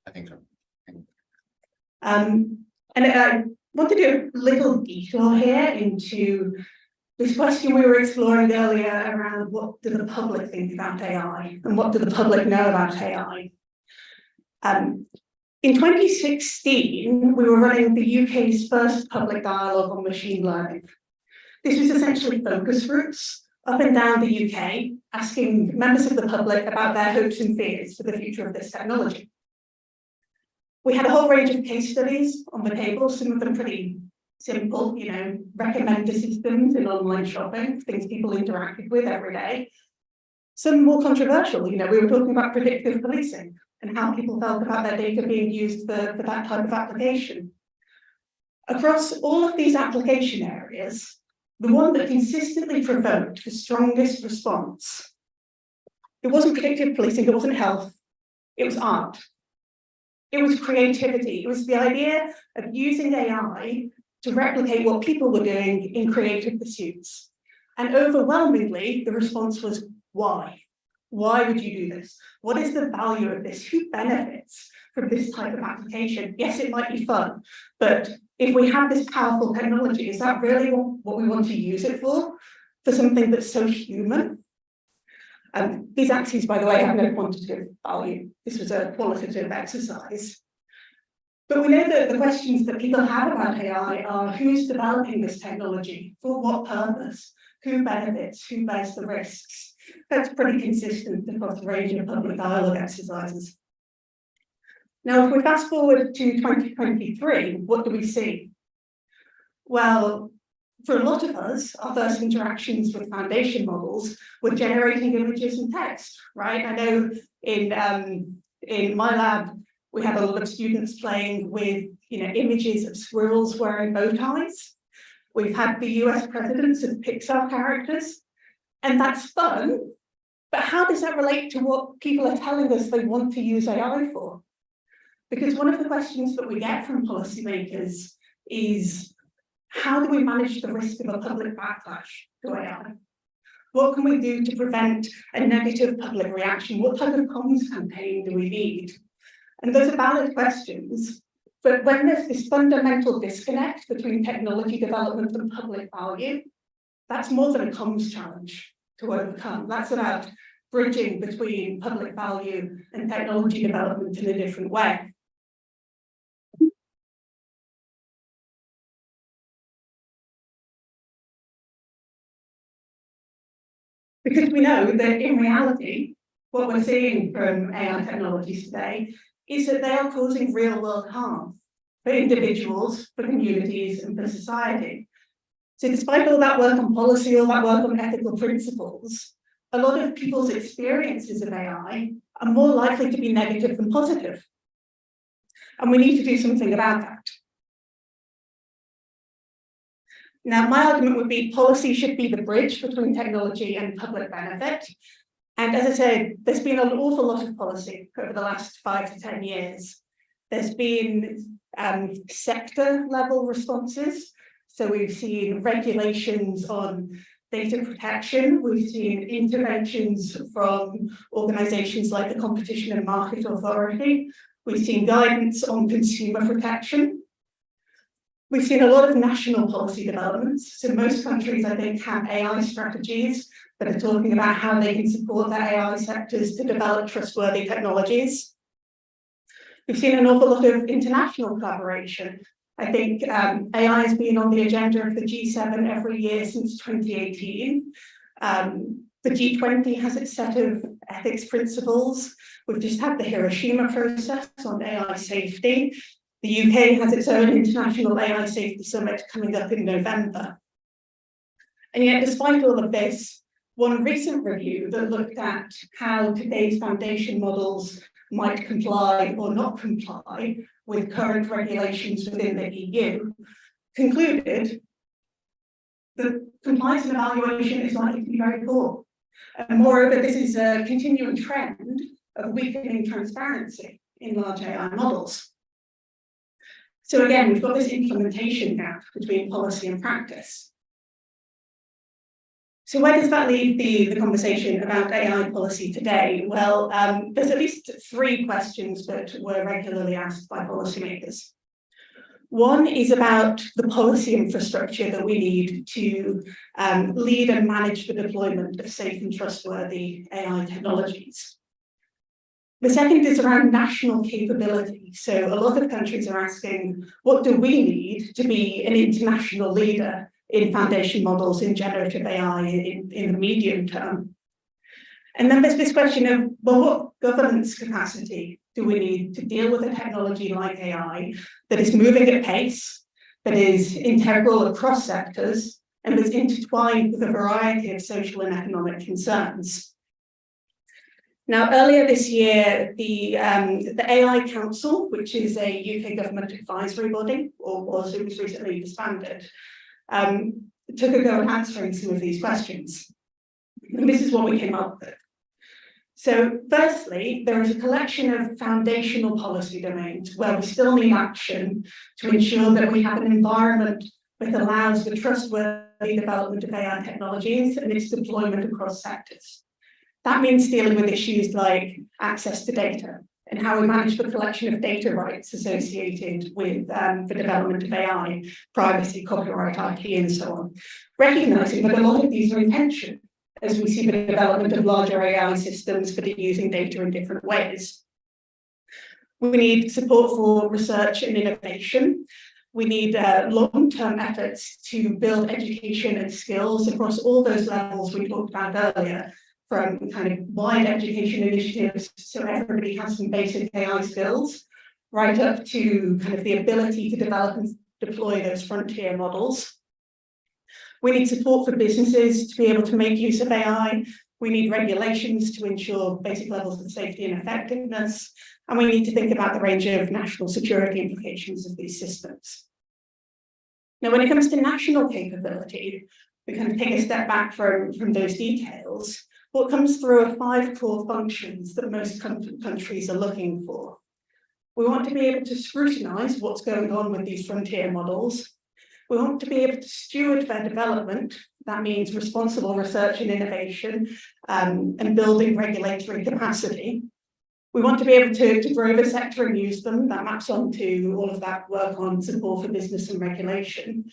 I think so. And I want to do a little detour here into this question we were exploring earlier around what do the public think about AI and what do the public know about AI. In 2016, we were running the UK's first public dialogue on machine learning. This was essentially focus groups up and down the UK, asking members of the public about their hopes and fears for the future of this technology. We had a whole range of case studies on the table, some of them pretty simple, recommender systems in online shopping, things people interacted with every day. Some more controversial, we were talking about predictive policing and how people felt about their data being used for that type of application. Across all of these application areas, the one that consistently provoked the strongest response, it wasn't predictive policing, it wasn't health, it was art. It was creativity. It was the idea of using AI to replicate what people were doing in creative pursuits. And overwhelmingly, the response was, why? Why would you do this? What is the value of this? Who benefits from this type of application? Yes, it might be fun, but if we have this powerful technology, is that really what we want to use it for something that's so human? These axes, by the way, have no quantitative value. This was a qualitative exercise. But we know that the questions that people have about AI are who's developing this technology, for what purpose, who benefits, who bears the risks. That's pretty consistent across a range of public dialogue exercises. Now, if we fast forward to 2023, what do we see? Well, for a lot of us, our first interactions with foundation models were generating images and text, right? I know in my lab, we have a lot of students playing with images of squirrels wearing bow ties. We've had the US presidents as Pixar characters, and that's fun. But how does that relate to what people are telling us they want to use AI for? Because one of the questions that we get from policymakers is, how do we manage the risk of a public backlash to AI? What can we do to prevent a negative public reaction? What type of comms campaign do we need? And those are valid questions, but when there's this fundamental disconnect between technology development and public value, that's more than a comms challenge to overcome. That's about bridging between public value and technology development in a different way. Because we know that in reality, what we're seeing from AI technologies today is that they are causing real world harm for individuals, for communities, and for society. So despite all that work on policy, all that work on ethical principles, a lot of people's experiences of AI are more likely to be negative than positive. And we need to do something about that. Now, my argument would be policy should be the bridge between technology and public benefit. And as I said, there's been an awful lot of policy over the last 5 to 10 years. There's been sector level responses. So we've seen regulations on data protection. We've seen interventions from organizations like the Competition and Market Authority. We've seen guidance on consumer protection. We've seen a lot of national policy developments. So most countries, I think, have AI strategies that are talking about how they can support their AI sectors to develop trustworthy technologies. We've seen an awful lot of international collaboration. I think AI has been on the agenda of the G7 every year since 2018. The G20 has its set of ethics principles. We've just had the Hiroshima process on AI safety. The UK has its own International AI Safety Summit coming up in November. And yet, despite all of this, one recent review that looked at how today's foundation models might comply or not comply with current regulations within the EU concluded that compliance and evaluation is likely to be very poor. And moreover, this is a continuing trend of weakening transparency in large AI models. So again, we've got this implementation gap between policy and practice. So where does that leave the conversation about AI policy today? Well, there's at least 3 questions that were regularly asked by policymakers. One is about the policy infrastructure that we need to lead and manage the deployment of safe and trustworthy AI technologies. The second is around national capability. So a lot of countries are asking, what do we need to be an international leader in foundation models in generative AI in the medium term? And then there's this question of, well, what governance capacity do we need to deal with a technology like AI that is moving at pace, that is integral across sectors, and that's intertwined with a variety of social and economic concerns? Now, earlier this year, the AI Council, which is a UK government advisory body, or was recently disbanded, took a go at answering some of these questions. And this is what we came up with. So firstly, there is a collection of foundational policy domains where we still need action to ensure that we have an environment that allows the trustworthy development of AI technologies and its deployment across sectors. That means dealing with issues like access to data and how we manage the collection of data rights associated with the development of AI, privacy, copyright, IP, and so on. Recognizing that a lot of these are in tension as we see the development of larger AI systems that are using data in different ways. We need support for research and innovation. We need long-term efforts to build education and skills across all those levels we talked about earlier, from kind of wide education initiatives so everybody has some basic AI skills, right up to kind of the ability to develop and deploy those frontier models. We need support for businesses to be able to make use of AI. We need regulations to ensure basic levels of safety and effectiveness. And we need to think about the range of national security implications of these systems. Now, when it comes to national capability, we kind of take a step back from those details. What comes through are 5 core functions that most countries are looking for. We want to be able to scrutinize what's going on with these frontier models. We want to be able to steward their development. That means responsible research and innovation and building regulatory capacity. We want to be able to grow the sector and use them. That maps onto all of that work on support for business and regulation.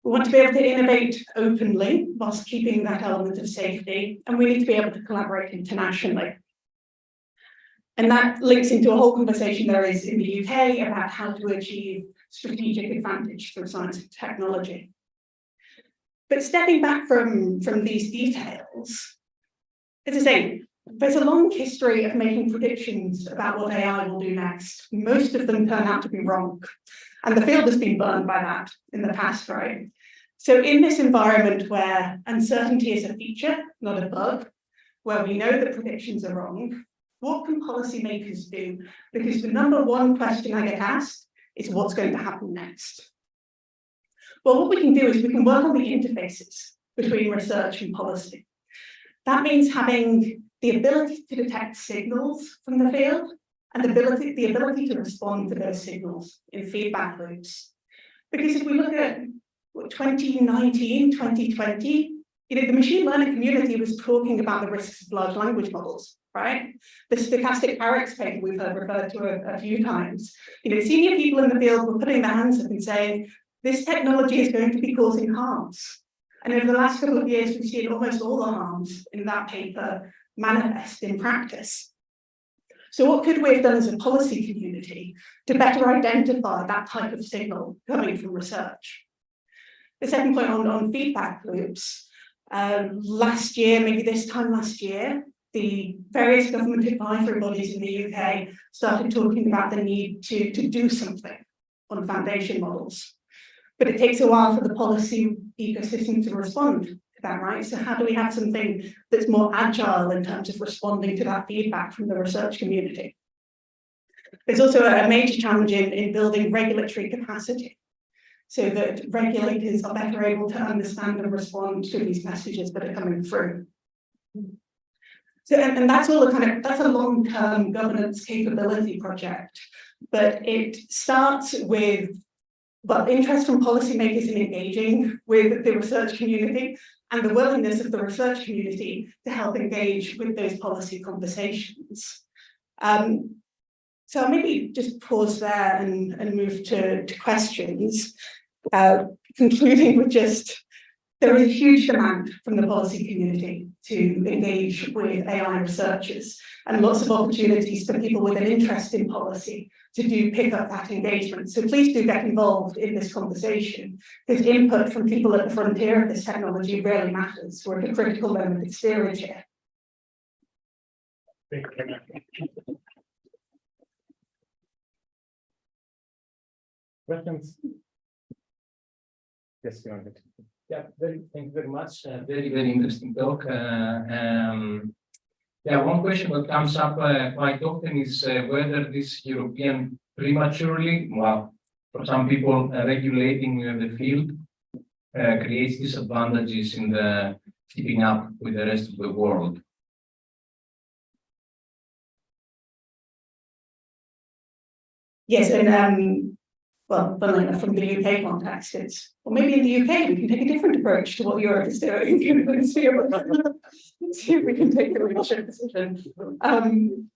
We want to be able to innovate openly whilst keeping that element of safety, and we need to be able to collaborate internationally. And that links into a whole conversation there is in the UK about how to achieve strategic advantage through science and technology. But stepping back from these details, as I say, there's a long history of making predictions about what AI will do next. Most of them turn out to be wrong. And the field has been burned by that in the past, right? So in this environment where uncertainty is a feature, not a bug, where we know that predictions are wrong, what can policymakers do? Because the number one question I get asked is what's going to happen next? Well, what we can do is we can work on the interfaces between research and policy. That means having the ability to detect signals from the field and the ability to respond to those signals in feedback loops. Because if we look at 2019, 2020, the machine learning community was talking about the risks of large language models, right? The stochastic parrots paper we've heard referred to a few times. Senior people in the field were putting their hands up and saying, this technology is going to be causing harms. And over the last couple of years, we've seen almost all the harms in that paper manifest in practice. So what could we have done as a policy community to better identify that type of signal coming from research? The second point on feedback loops, last year, maybe this time last year, the various government advisory bodies in the UK started talking about the need to do something on foundation models. But it takes a while for the policy ecosystem to respond to that, right? So how do we have something that's more agile in terms of responding to that feedback from the research community? There's also a major challenge in building regulatory capacity so that regulators are better able to understand and respond to these messages that are coming through. So, and that's all that's a long-term governance capability project, but it starts with interest from policymakers in engaging with the research community, and the willingness of the research community to help engage with those policy conversations. So I'll maybe just pause there and move to questions, concluding with just, there is a huge demand from the policy community to engage with AI researchers, and lots of opportunities for people with an interest in policy to pick up that engagement. So please do get involved in this conversation, because input from people at the frontier of this technology really matters. We're at a critical moment of steerage here. Questions? Yes, you want it. Yeah, thank you very much. Very, very interesting talk. Yeah, one question that comes up quite often is whether this European prematurely, well, for some people, regulating the field creates disadvantages in the keeping up with the rest of the world. Yes, and well, funnily enough, from the UK context, it's, well, maybe in the UK we can take a different approach to what Europe is doing. See if we can take a leadership decision. But I mean,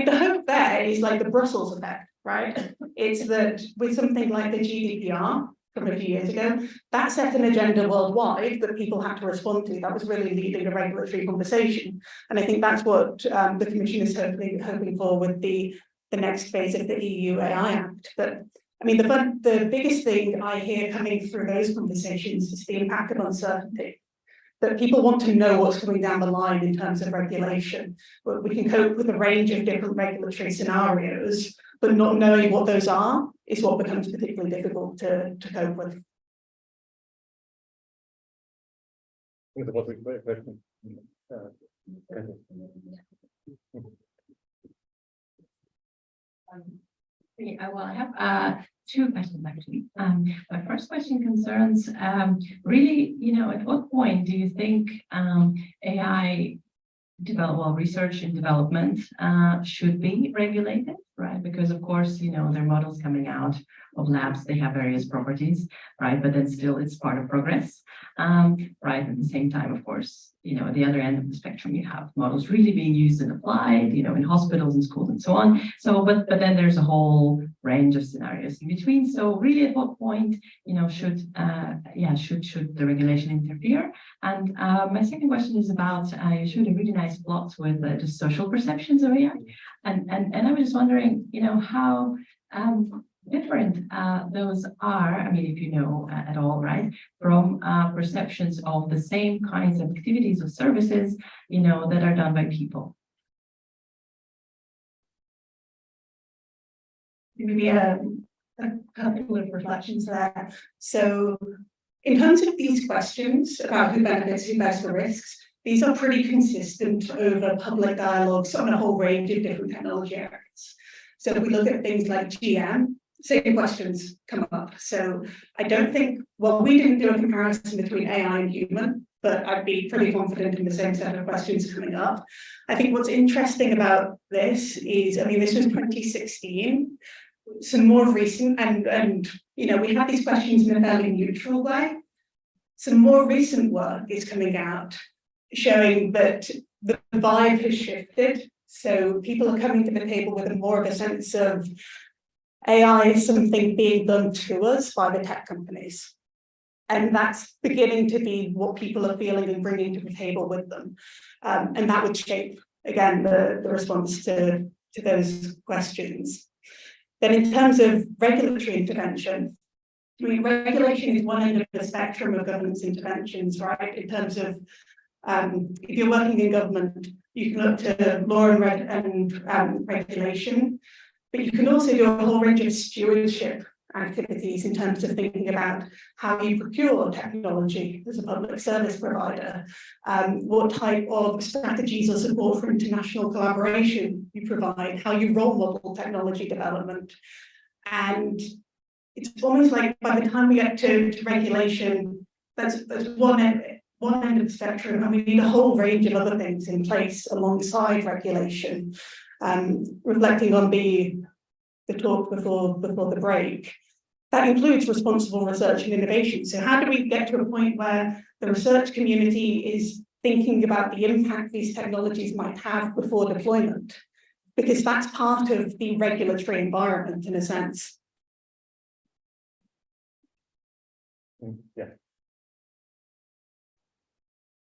the hope there is like the Brussels effect, right? It's that with something like the GDPR from a few years ago, that set an agenda worldwide that people had to respond to. That was really leading a regulatory conversation. And I think that's what the Commission is hoping for with the next phase of the EU AI Act. But I mean, the biggest thing I hear coming through those conversations is the impact of uncertainty. That people want to know what's coming down the line in terms of regulation. But we can cope with a range of different regulatory scenarios, but not knowing what those are is what becomes particularly difficult to cope with. Well, I have two questions actually. My first question concerns really, at what point do you think AI research and development should be regulated, right? Because of course, there are models coming out of labs, they have various properties, right? But then still it's part of progress, right? At the same time, of course, at the other end of the spectrum, you have models really being used and applied, in hospitals and schools and so on. So, but then there's a whole range of scenarios in between. So really at what point, should the regulation interfere? And my second question is about, you showed a really nice plot with just social perceptions of AI. And I was just wondering, how different those are, I mean, if you know at all, right, from perceptions of the same kinds of activities or services, that are done by people. Maybe a couple of reflections there. So in terms of these questions about who benefits, who bears the risks, these are pretty consistent over public dialogues on a whole range of different technology areas. So if we look at things like GM, same questions come up. So I don't think, well, we didn't do a comparison between AI and human, but I'd be pretty confident in the same set of questions coming up. I think what's interesting about this is, I mean, this was 2016, some more recent, and we had these questions in a fairly neutral way. Some more recent work is coming out showing that the vibe has shifted. So people are coming to the table with more of a sense of AI is something being done to us by the tech companies. And that's beginning to be what people are feeling and bringing to the table with them. And that would shape, again, the response to those questions. Then in terms of regulatory intervention, I mean, regulation is one end of the spectrum of governance interventions, right? In terms of, if you're working in government, you can look to law and regulation, but you can also do a whole range of stewardship activities in terms of thinking about how you procure technology as a public service provider, what type of strategies or support for international collaboration you provide, how you role model technology development. And it's almost like by the time we get to regulation, that's one end of the spectrum, and we need a whole range of other things in place alongside regulation. Reflecting on the talk before the break, That includes responsible research and innovation. So how do we get to a point where the research community is thinking about the impact these technologies might have before deployment? Because that's part of the regulatory environment in a sense. Yeah.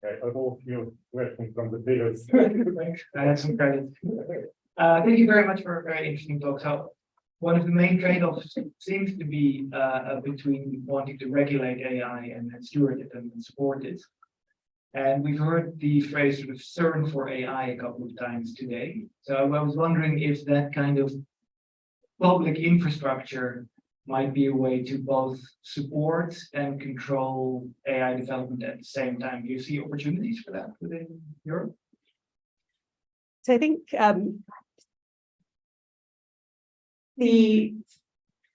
I hope you question from the videos. I have some credit. Thank you very much for a very interesting talk. So one of the main trade-offs seems to be between wanting to regulate AI and steward it and support it. And we've heard the phrase sort of CERN for AI a couple of times today. So I was wondering if that kind of public infrastructure might be a way to both support and control AI development at the same time. Do you see opportunities for that within Europe? So I think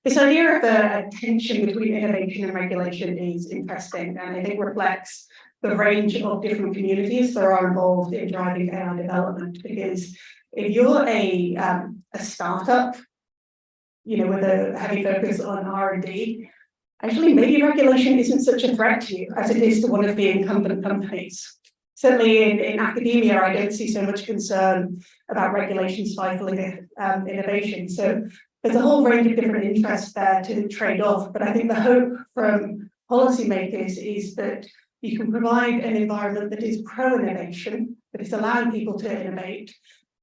this idea of a tension between innovation and regulation is interesting, and I think reflects the range of different communities that are involved in driving AI development. Because if you're a startup, you know, with a heavy focus on R&D, actually maybe regulation isn't such a threat to you as it is to one of the incumbent companies. Certainly in academia, I don't see so much concern about regulation stifling innovation. So there's a whole range of different interests there to trade off. But I think the hope from policymakers is that you can provide an environment that is pro-innovation, that is allowing people to innovate,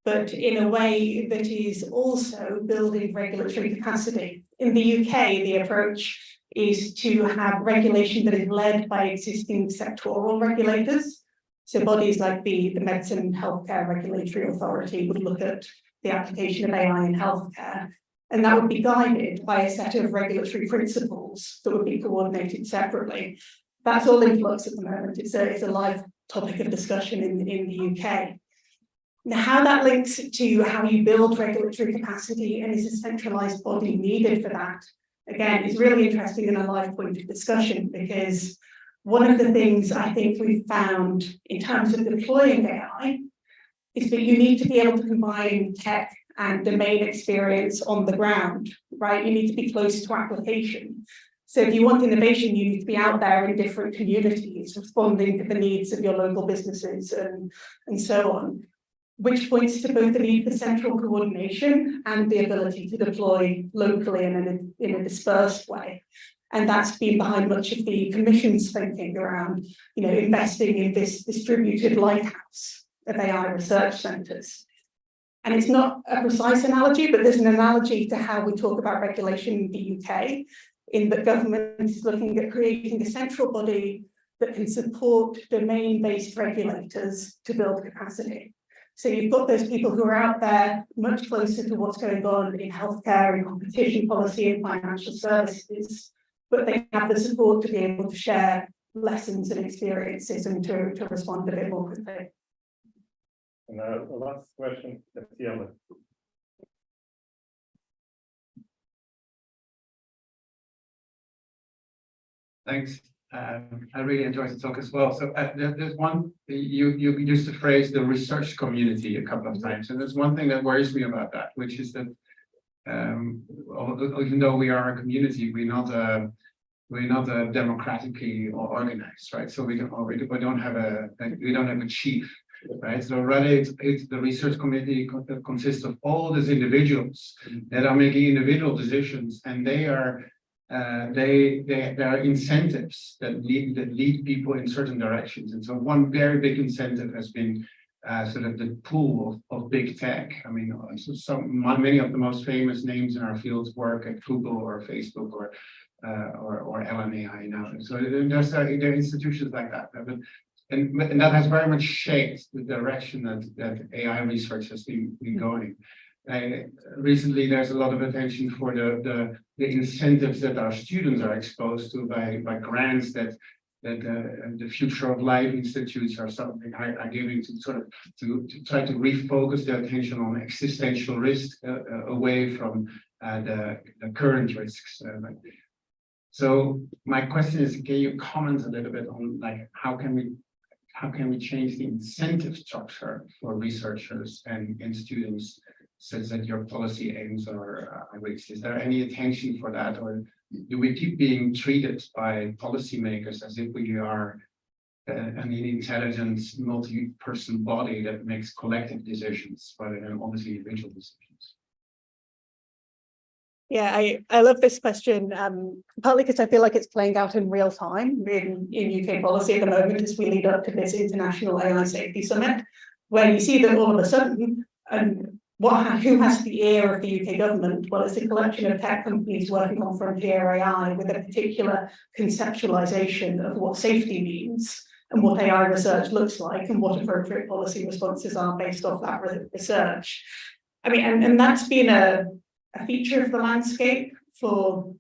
but in a way that is also building regulatory capacity. In the UK, the approach is to have regulation that is led by existing sectoral regulators. So bodies like the Medicine and Healthcare Regulatory Authority would look at the application of AI in healthcare, and that would be guided by a set of regulatory principles that would be coordinated separately. That's all in flux at the moment. It's a live topic of discussion in the UK. Now, how that links to how you build regulatory capacity and is a centralized body needed for that, again, is really interesting and a live point of discussion, because one of the things I think we've found in terms of deploying AI is that you need to be able to combine tech and domain experience on the ground, right? You need to be close to application. So if you want innovation, you need to be out there in different communities, responding to the needs of your local businesses and so on, which points to both the need for central coordination and the ability to deploy locally and in a dispersed way. And that's been behind much of the Commission's thinking around, you know, investing in this distributed lighthouse of AI research centres. And it's not a precise analogy, but there's an analogy to how we talk about regulation in the UK, in that government is looking at creating a central body that can support domain-based regulators to build capacity. So you've got those people who are out there much closer to what's going on in healthcare and competition policy and financial services, but they have the support to be able to share lessons and experiences and to respond a bit more quickly. And the last question, ELLIS. Thanks. I really enjoyed the talk as well. So there's one, you used the phrase the research community a couple of times, and there's one thing that worries me about that, which is that even though we are a community, we're not democratically organized, right? So we don't have a chief, right? So rather it's the research committee that consists of all these individuals that are making individual decisions, and there are incentives that lead people in certain directions. And so one very big incentive has been sort of the pull of big tech. I mean, so many of the most famous names in our fields work at Google or Facebook or LLMAI now. So there are institutions like that. And that has very much shaped the direction that AI research has been going. Recently, there's a lot of attention for the incentives that our students are exposed to by grants that the Future of Life institutes or something are giving to sort of to try to refocus their attention on existential risk away from the current risks. So my question is, can you comment a little bit on like how can we change the incentive structure for researchers and students says that your policy aims are reached. Is there any attention for that, or do we keep being treated by policymakers as if we are an intelligent multi-person body that makes collective decisions rather than obviously individual decisions? Yeah, I love this question, partly because I feel like it's playing out in real time in UK policy at the moment as we lead up to this International AI Safety Summit, where you see that all of a sudden, who has the ear of the UK government? Well, it's a collection of tech companies working on frontier AI with a particular conceptualization of what safety means and what AI research looks like and what appropriate policy responses are based off that research. I mean, and that's been a feature of the landscape for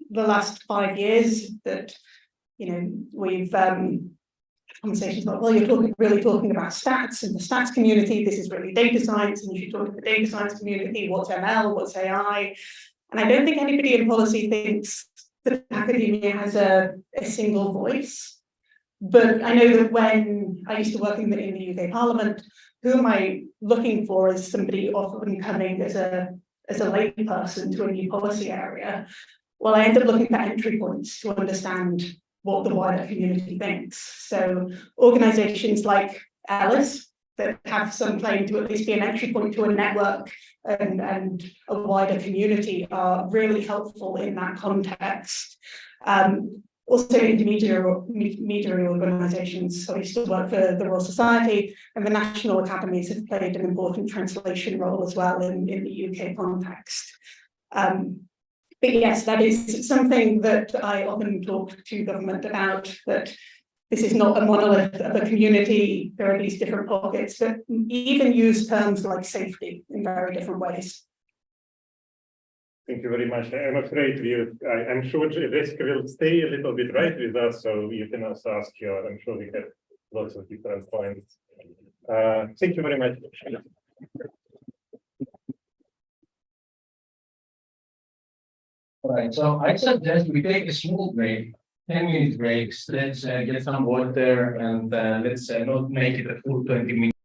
the last 5 years that, we've conversations about, well, you're really talking about stats and the stats community, this is really data science, and you should talk to the data science community, what's ML, what's AI. And I don't think anybody in policy thinks that academia has a single voice. But I know that when I used to work in the UK Parliament, who am I looking for as somebody often coming as a layperson to a new policy area? Well, I end up looking for entry points to understand what the wider community thinks. So organizations like ELLIS that have some claim to at least be an entry point to a network and a wider community are really helpful in that context. Also intermediary organizations. So I used to work for the Royal Society, and the national academies have played an important translation role as well in the UK context. But yes, that is something that I often talk to government about, that this is not a monolith of a community. There are these different pockets that even use terms like safety in very different ways. Thank you very much. I'm afraid I'm sure Jessica will stay a little bit right with us, so you can also ask her. I'm sure we have lots of different points. Thank you very much. All right, so I suggest we take a small break, 10-minute breaks. Let's get some water and let's not make it a full 20 minutes.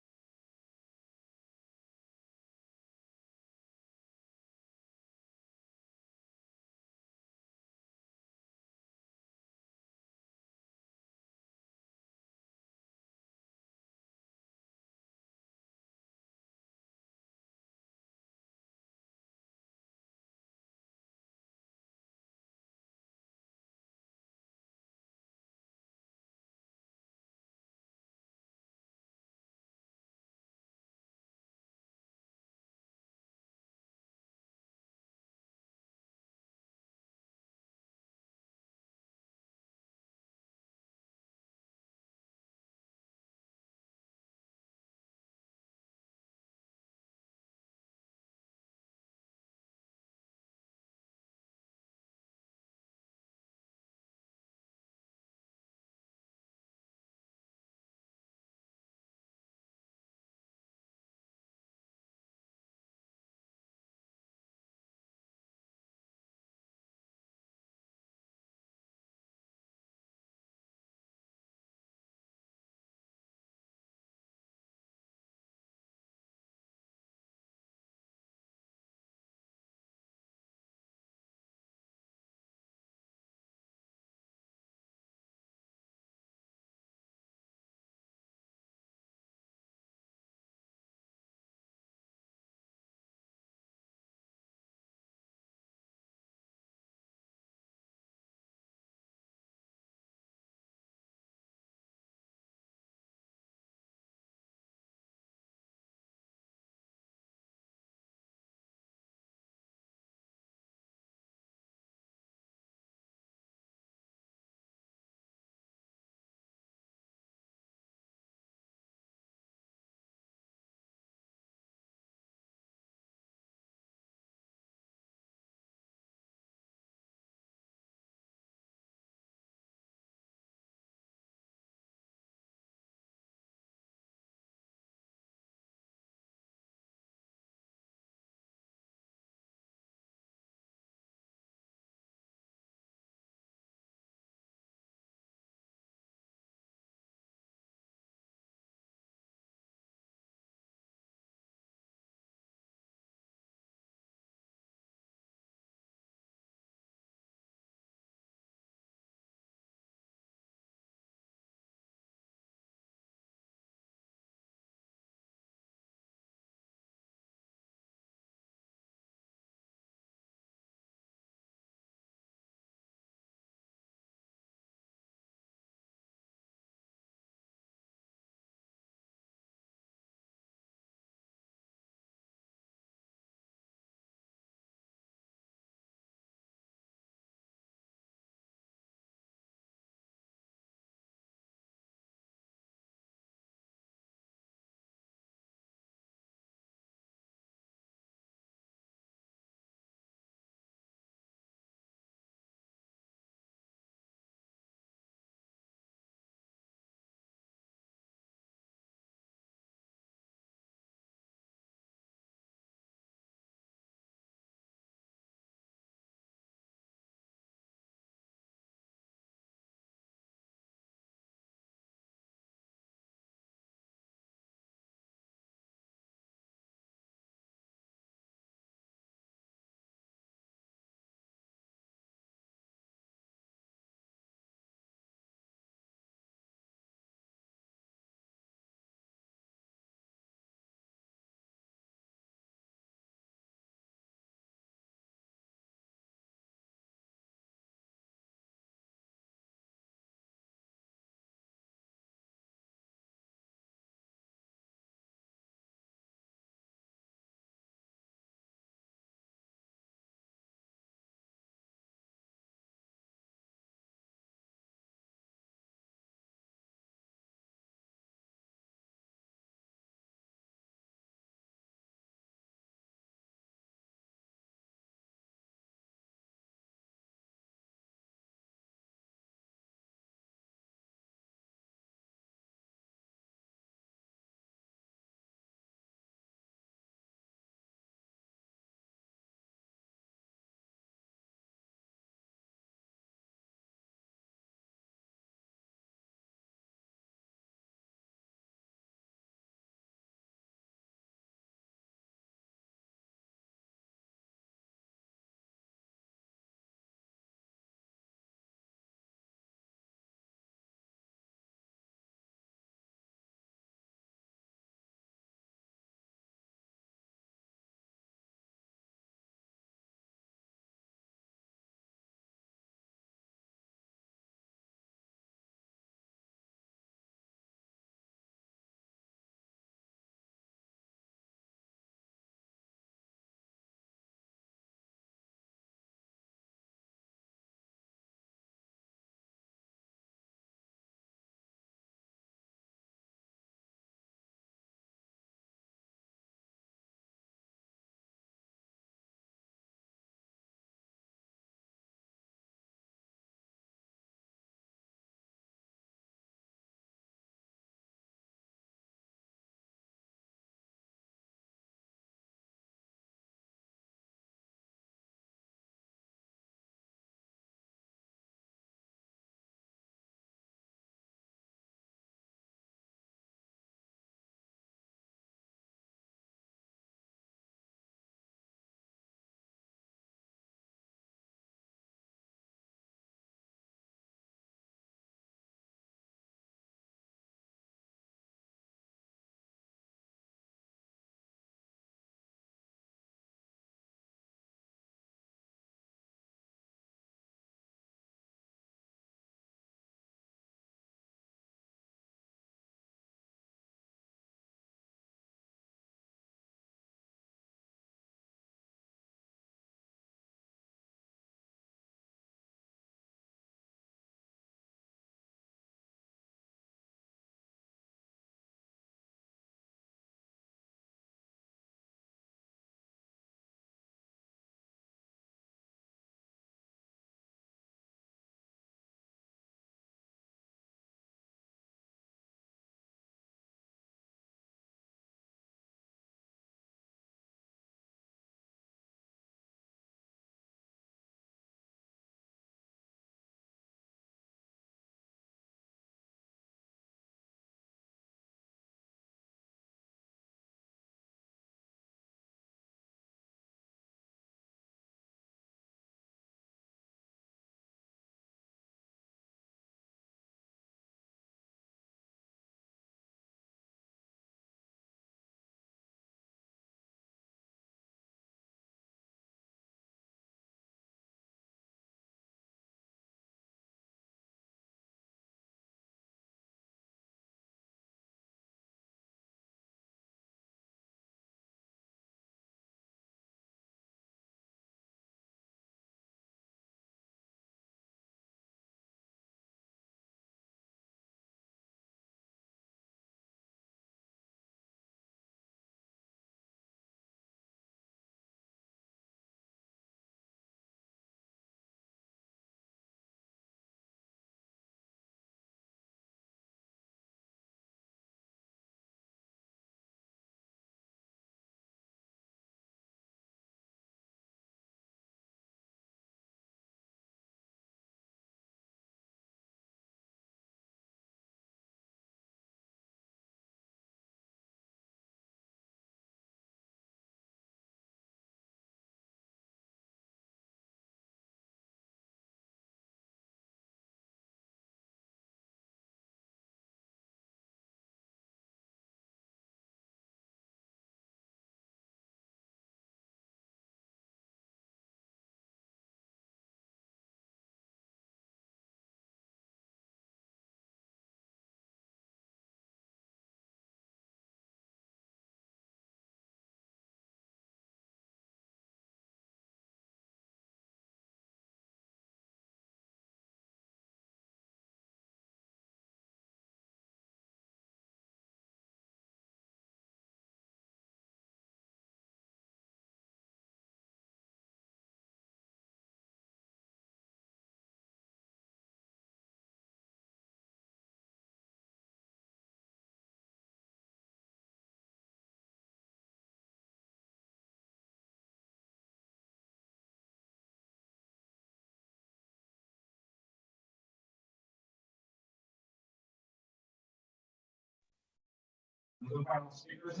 The final speakers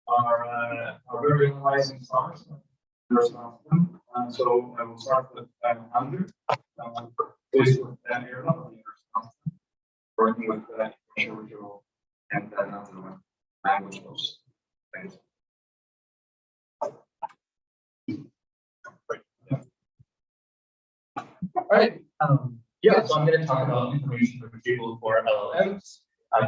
are very analyzing stars. First of them. So I will start with Andrew. Please with that here, working with retrieval and another language modes. Thanks. All right. Yeah, so I'm going to talk about information retrieval for LLMs.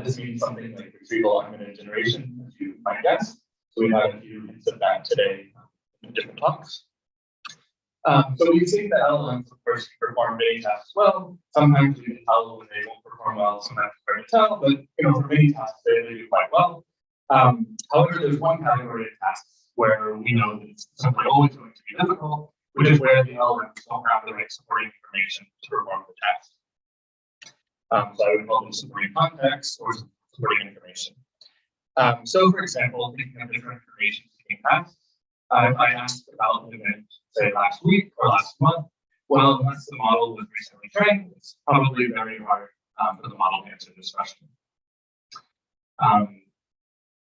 This means something like retrieval augmented generation, as you might guess. So we have a few hints of that today in different talks. So we see that LLMs, of course, perform many tasks well. Sometimes we can tell when they won't perform well, sometimes it's hard to tell, but for many tasks they do quite well. However, there's one category of tasks where we know that it's simply always going to be difficult, which is where the LLMs don't have the right supporting information to perform the task. So I would call them supporting context or supporting information. So for example, thinking of different information seeking tasks, if I asked about an event, say last week or last month, well, unless the model was recently trained, it's probably very hard for the model to answer this question.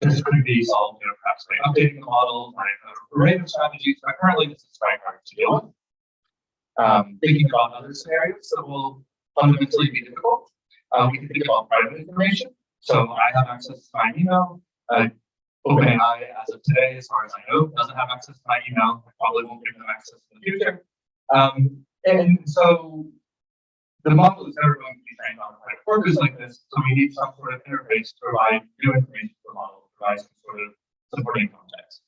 This could be solved, perhaps by updating the model, by a array of strategies, but currently this is very hard to deal with. Thinking about other scenarios that will fundamentally be difficult, we can think about private information. So I have access to my email. OpenAI, as of today, as far as I know, doesn't have access to my email. I probably won't give them access in the future. And so the model is never going to be trained on private workers like this. So we need some sort of interface to provide new information to the model, provide some sort of supporting context.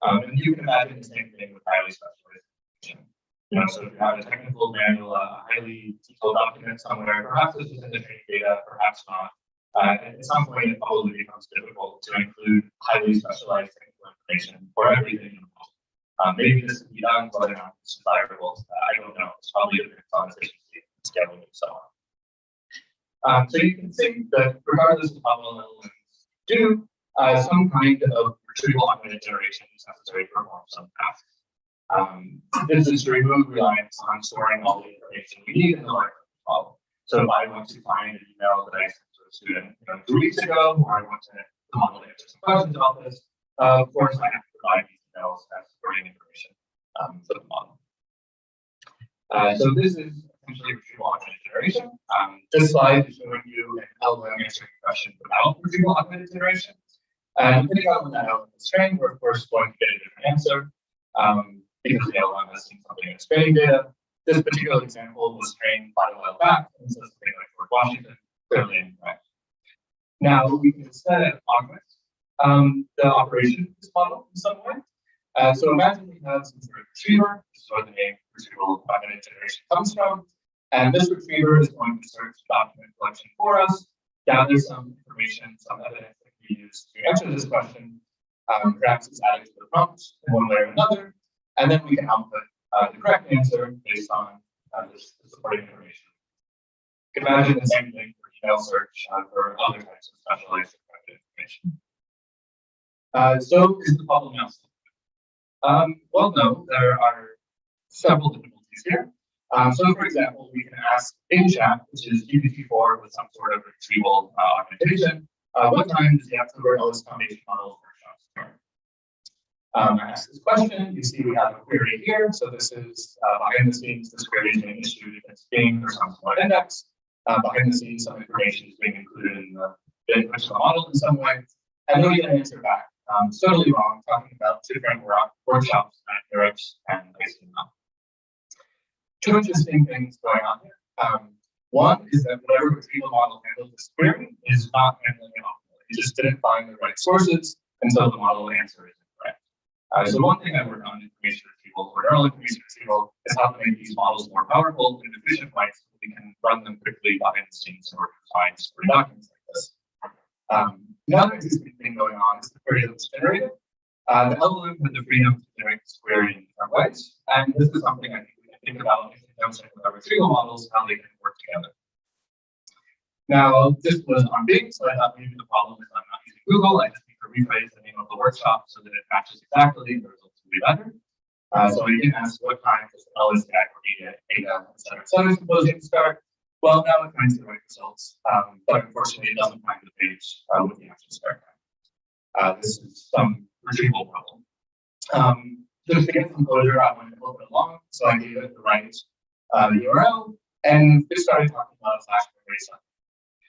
And you can imagine the same thing with highly specialized information. So if you have a technical manual, a highly detailed document somewhere, perhaps this is in the training data, perhaps not. At some point, it probably becomes difficult to include highly specialized technical information for everything in the model. Maybe this can be done, whether or not it's desirable, I don't know. It's probably depends on efficiency, scaling, and so on. So you can see that regardless of how well LLMs do, some kind of retrieval augmented generation is necessary to perform some tasks. This is to remove reliance on storing all the information we need in the large model. So if I want to find an email that I sent to a student 2 weeks ago, or I want the model to answer some questions about this, of course I have to provide these emails as supporting information for the model. So this is essentially retrieval augmented generation. This slide is showing you an LLM answering a question without retrieval augmented generation. And depending on when that LLM is trained, we're of course going to get a different answer. Because the LLM has seen something in its training data. This particular example was trained quite a while back, and so something like George Washington, clearly incorrect. Now we can instead augment the operation of this model in some way. So imagine we have some sort of retriever, this is where the name retrieval augmented generation comes from. And this retriever is going to search the document collection for us, gather some information, some evidence that can be used to answer this question. Perhaps it's added to the prompt in one way or another. And then we can output the correct answer based on this supporting information. You can imagine the same thing for email search for other types of specialized information. So is the problem now solved? Well, no, there are several difficulties here. So for example, we can ask in chat, which is GPT-4 with some sort of retrieval augmentation, what time does the Apple ELLIS Foundation model workshop start? I asked this question, you see we have a query here. So this is behind the scenes, this query is being issued against Bing or some sort of index. Behind the scenes, some information is being included in the input to the model in some way. And then we get an answer back. It's totally wrong, talking about different workshops at Europe's and ICM. Two interesting things going on here. One is that whatever retrieval model handled this query is not handling it optimally. It just didn't find the right sources, and so the model answer is incorrect. So one thing I work on information retrieval or neural information retrieval is how to make these models more powerful and efficient ways so we can run them quickly behind the scenes in order to find supporting documents like this. Another interesting thing going on is the query that was generated. The LLM had the freedom to generate this query in different ways, and this is something I think we can think about in conjunction with our retrieval models, how they can work together. Now, this was on Bing, so I thought maybe the problem is I'm not using Google. I just need to rephrase the name of the workshop so that it matches exactly, the results will be better. So I can ask what time does the ELLIS, AI4media, AIDA, et cetera, Symposium start. Well, now it finds the right results, but unfortunately it doesn't find the page with the actual start time. This is some retrieval problem. Just to get some closure, I went a little bit long, so I gave it the right URL, and it started talking about a flash memory cell.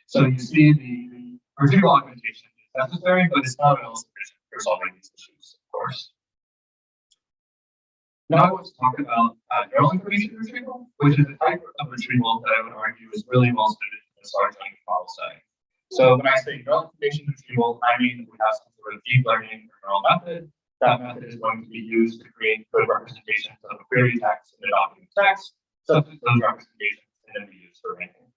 So you see the retrieval augmentation is necessary, but it's not at all sufficient for solving these issues, of course. Now I want to talk about neural information retrieval, which is a type of retrieval that I would argue is really well suited to this large language model setting. So when I say neural information retrieval, I mean we have some sort of deep learning or neural method. That method is going to be used to create good representations of a query text and a document text, such that those representations can then be used for ranking.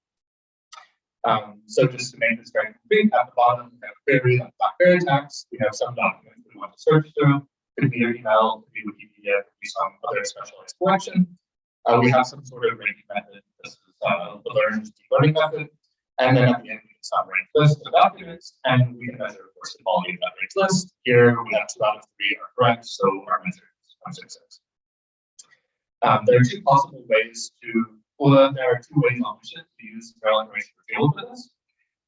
So just to make this very complete, at the bottom we have a query on query text. We have some documents we want to search through. Could be your email, could be Wikipedia, could be some other specialized collection. We have some sort of ranking method. This is the learned deep learning method. And then at the end, we can some ranked list of documents, and we can measure, of course, the quality of that ranked list. Here, we have 2 out of 3 are correct, so our measure is 166. There are 2 possible ways to, well, there are 2 ways options to use neural information retrieval for this.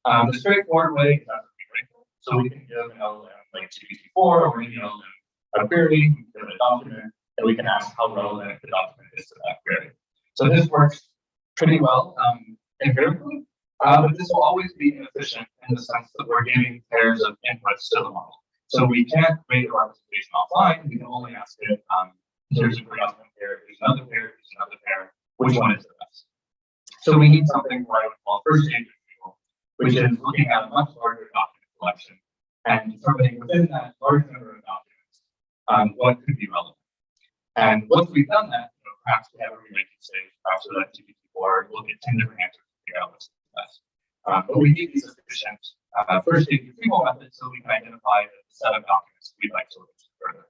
The straightforward way is after we rank it. So we can give an LLM like GPT-4 or any LLM a query, we can give it a document, and we can ask how relevant the document is to that query. So this works pretty well empirically. But this will always be inefficient in the sense that we're giving pairs of inputs to the model. So we can't create a representation offline. We can only ask it, here's a document pair, here's another pair, here's another pair. Which one is the best? So we need something what I would call first stage retrieval, which is looking at a much larger document collection and determining within that large number of documents what could be relevant. And once we've done that, perhaps we have a reranking stage after that GPT-4, look at 10 different answers to figure out what's but we need these efficient first stage retrieval methods so we can identify the set of documents we'd like to look into further.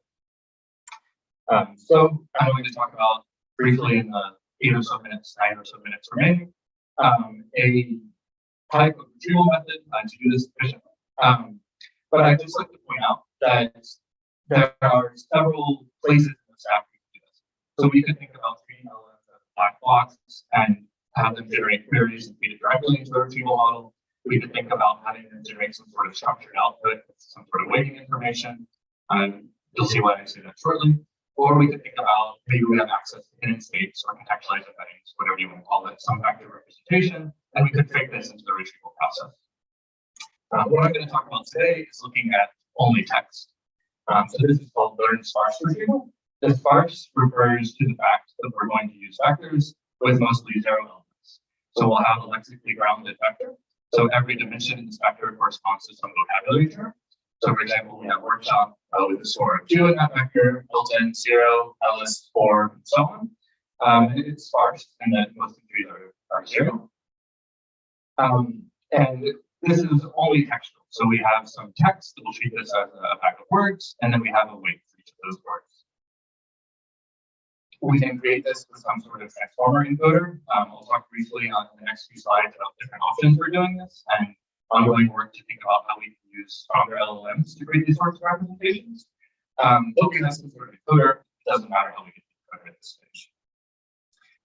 So I'm going to talk about briefly in the 8 or so minutes, 9 or so minutes remaining, a type of retrieval method to do this efficiently. But I'd just like to point out that there are several places in the stack we can do this. So we could think about treating LLMs as a black box and have them generate queries and feed it directly into a retrieval model. We could think about having them generate some sort of structured output, some sort of weighting information. You'll see why I say that shortly. Or we could think about maybe we have access to hidden states or contextualized embeddings, whatever you want to call it, some vector representation, and we could fit this into the retrieval process. What I'm going to talk about today is looking at only text. So this is called learned sparse retrieval. The sparse refers to the fact that we're going to use vectors with mostly 0 elements. So we'll have a lexically grounded vector. So every dimension in this vector corresponds to some vocabulary term. So for example, we have workshop with a score of 2 in that vector, built-in 0, ELLIS, 4, and so on. And it's sparse, and that most entries are 0. And this is only textual. So we have some text that will treat this as a pack of words, and then we have a weight for each of those words. We can create this with some sort of transformer encoder. I'll talk briefly on the next few slides about different options for doing this and ongoing work to think about how we can use stronger LLMs to create these sorts of representations. But we have some sort of encoder. It doesn't matter how we get the encoder at this stage.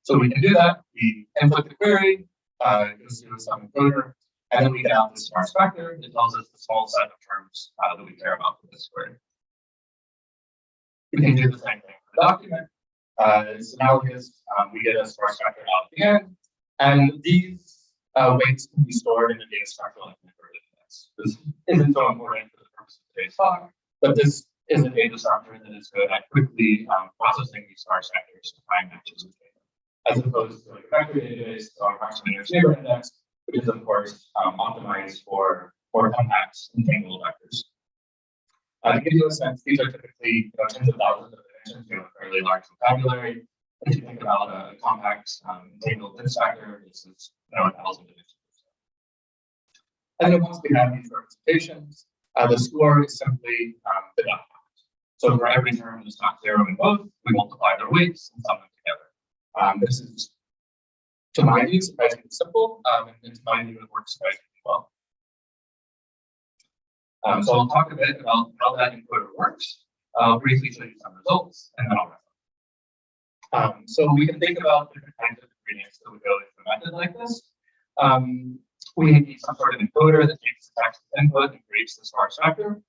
So we can do that. We input the query, it goes through some encoder, and then we get out this sparse vector that tells us the small set of terms that we care about for this query. We can do the same thing for the document. It's analogous. We get a sparse vector out at the end, and these weights can be stored in a data structure like an inverted index. This isn't so important for the purpose of today's talk, but this is a data structure that is good at quickly processing these sparse vectors to find matches with data, as opposed to like a vector database or approximate neighbor index, which is of course optimized for more compact entangled vectors. To give you a sense, these are typically tens of thousands of dimensions, a fairly large vocabulary. If you think about a compact entangled dense vector, this is 1,000 dimensions. And then once we have these representations, the score is simply the dot product. So for every term that's not 0 in both, we multiply their weights and sum them together. This is, to my view, surprisingly simple, and to my view, it works surprisingly well. So I'll talk a bit about how that encoder works. I'll briefly show you some results, and then I'll wrap up. So we can think about different kinds of ingredients that would go into a method like this. We need some sort of encoder that takes the text as input and creates the sparse vector.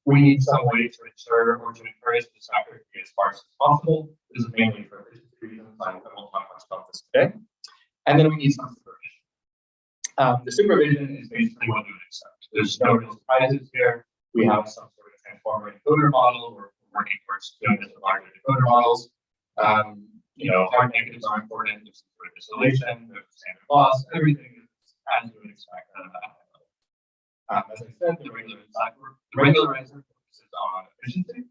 We need some way to ensure or to encourage the vector to be as sparse as possible. This is mainly for efficiency reasons. I won't talk much about this today. And then we need some supervision. The supervision is basically what you would expect. There's no real surprises here. We have some sort of transformer encoder model. We're working towards doing this with larger encoder models. Hard negatives are important. There's some sort of distillation, there's standard loss, everything is as you would expect at a high level. As I said, the regularizer focuses on efficiency.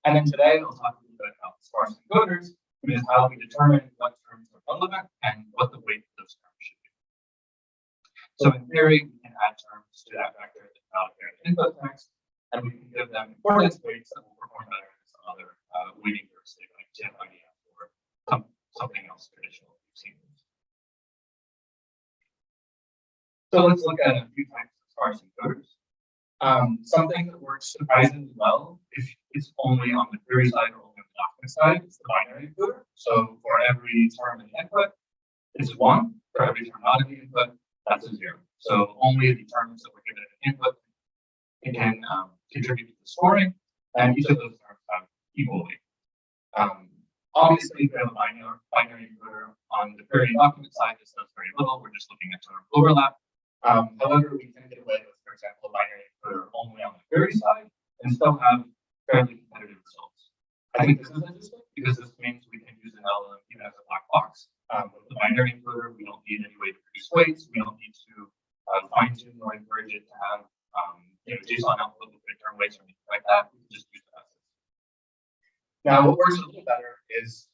And then today I'll talk a little bit about sparse encoders, which is how we determine what terms are relevant and what the weight of those terms should be. So in theory, we can add terms to that vector that allocate input text, and we can give them importance weights that will perform better than some other weighting groups, like GEM IDF or something else traditional we've seen. So let's look at a few types of sparse encoders. Something that works surprisingly well if it's only on the query side or only on the document side is the binary encoder. So for every term in the input, it's 1. For every term not in the input, that's a 0. So only the terms that were given in input can contribute to the scoring, and each of those terms have equal weight. Obviously, if we have a binary encoder on the query document side, this does very little. We're just looking at term overlap. However, we can get away with, for example, a binary encoder only on the query side and still have fairly competitive results. I think this is interesting because this means we can use an LLM even as a black box. With the binary encoder, we don't need any way to produce weights. We don't need to fine tune or encourage it to have JSON output with term weights or anything like that. We can just use that. Now, what works a little better is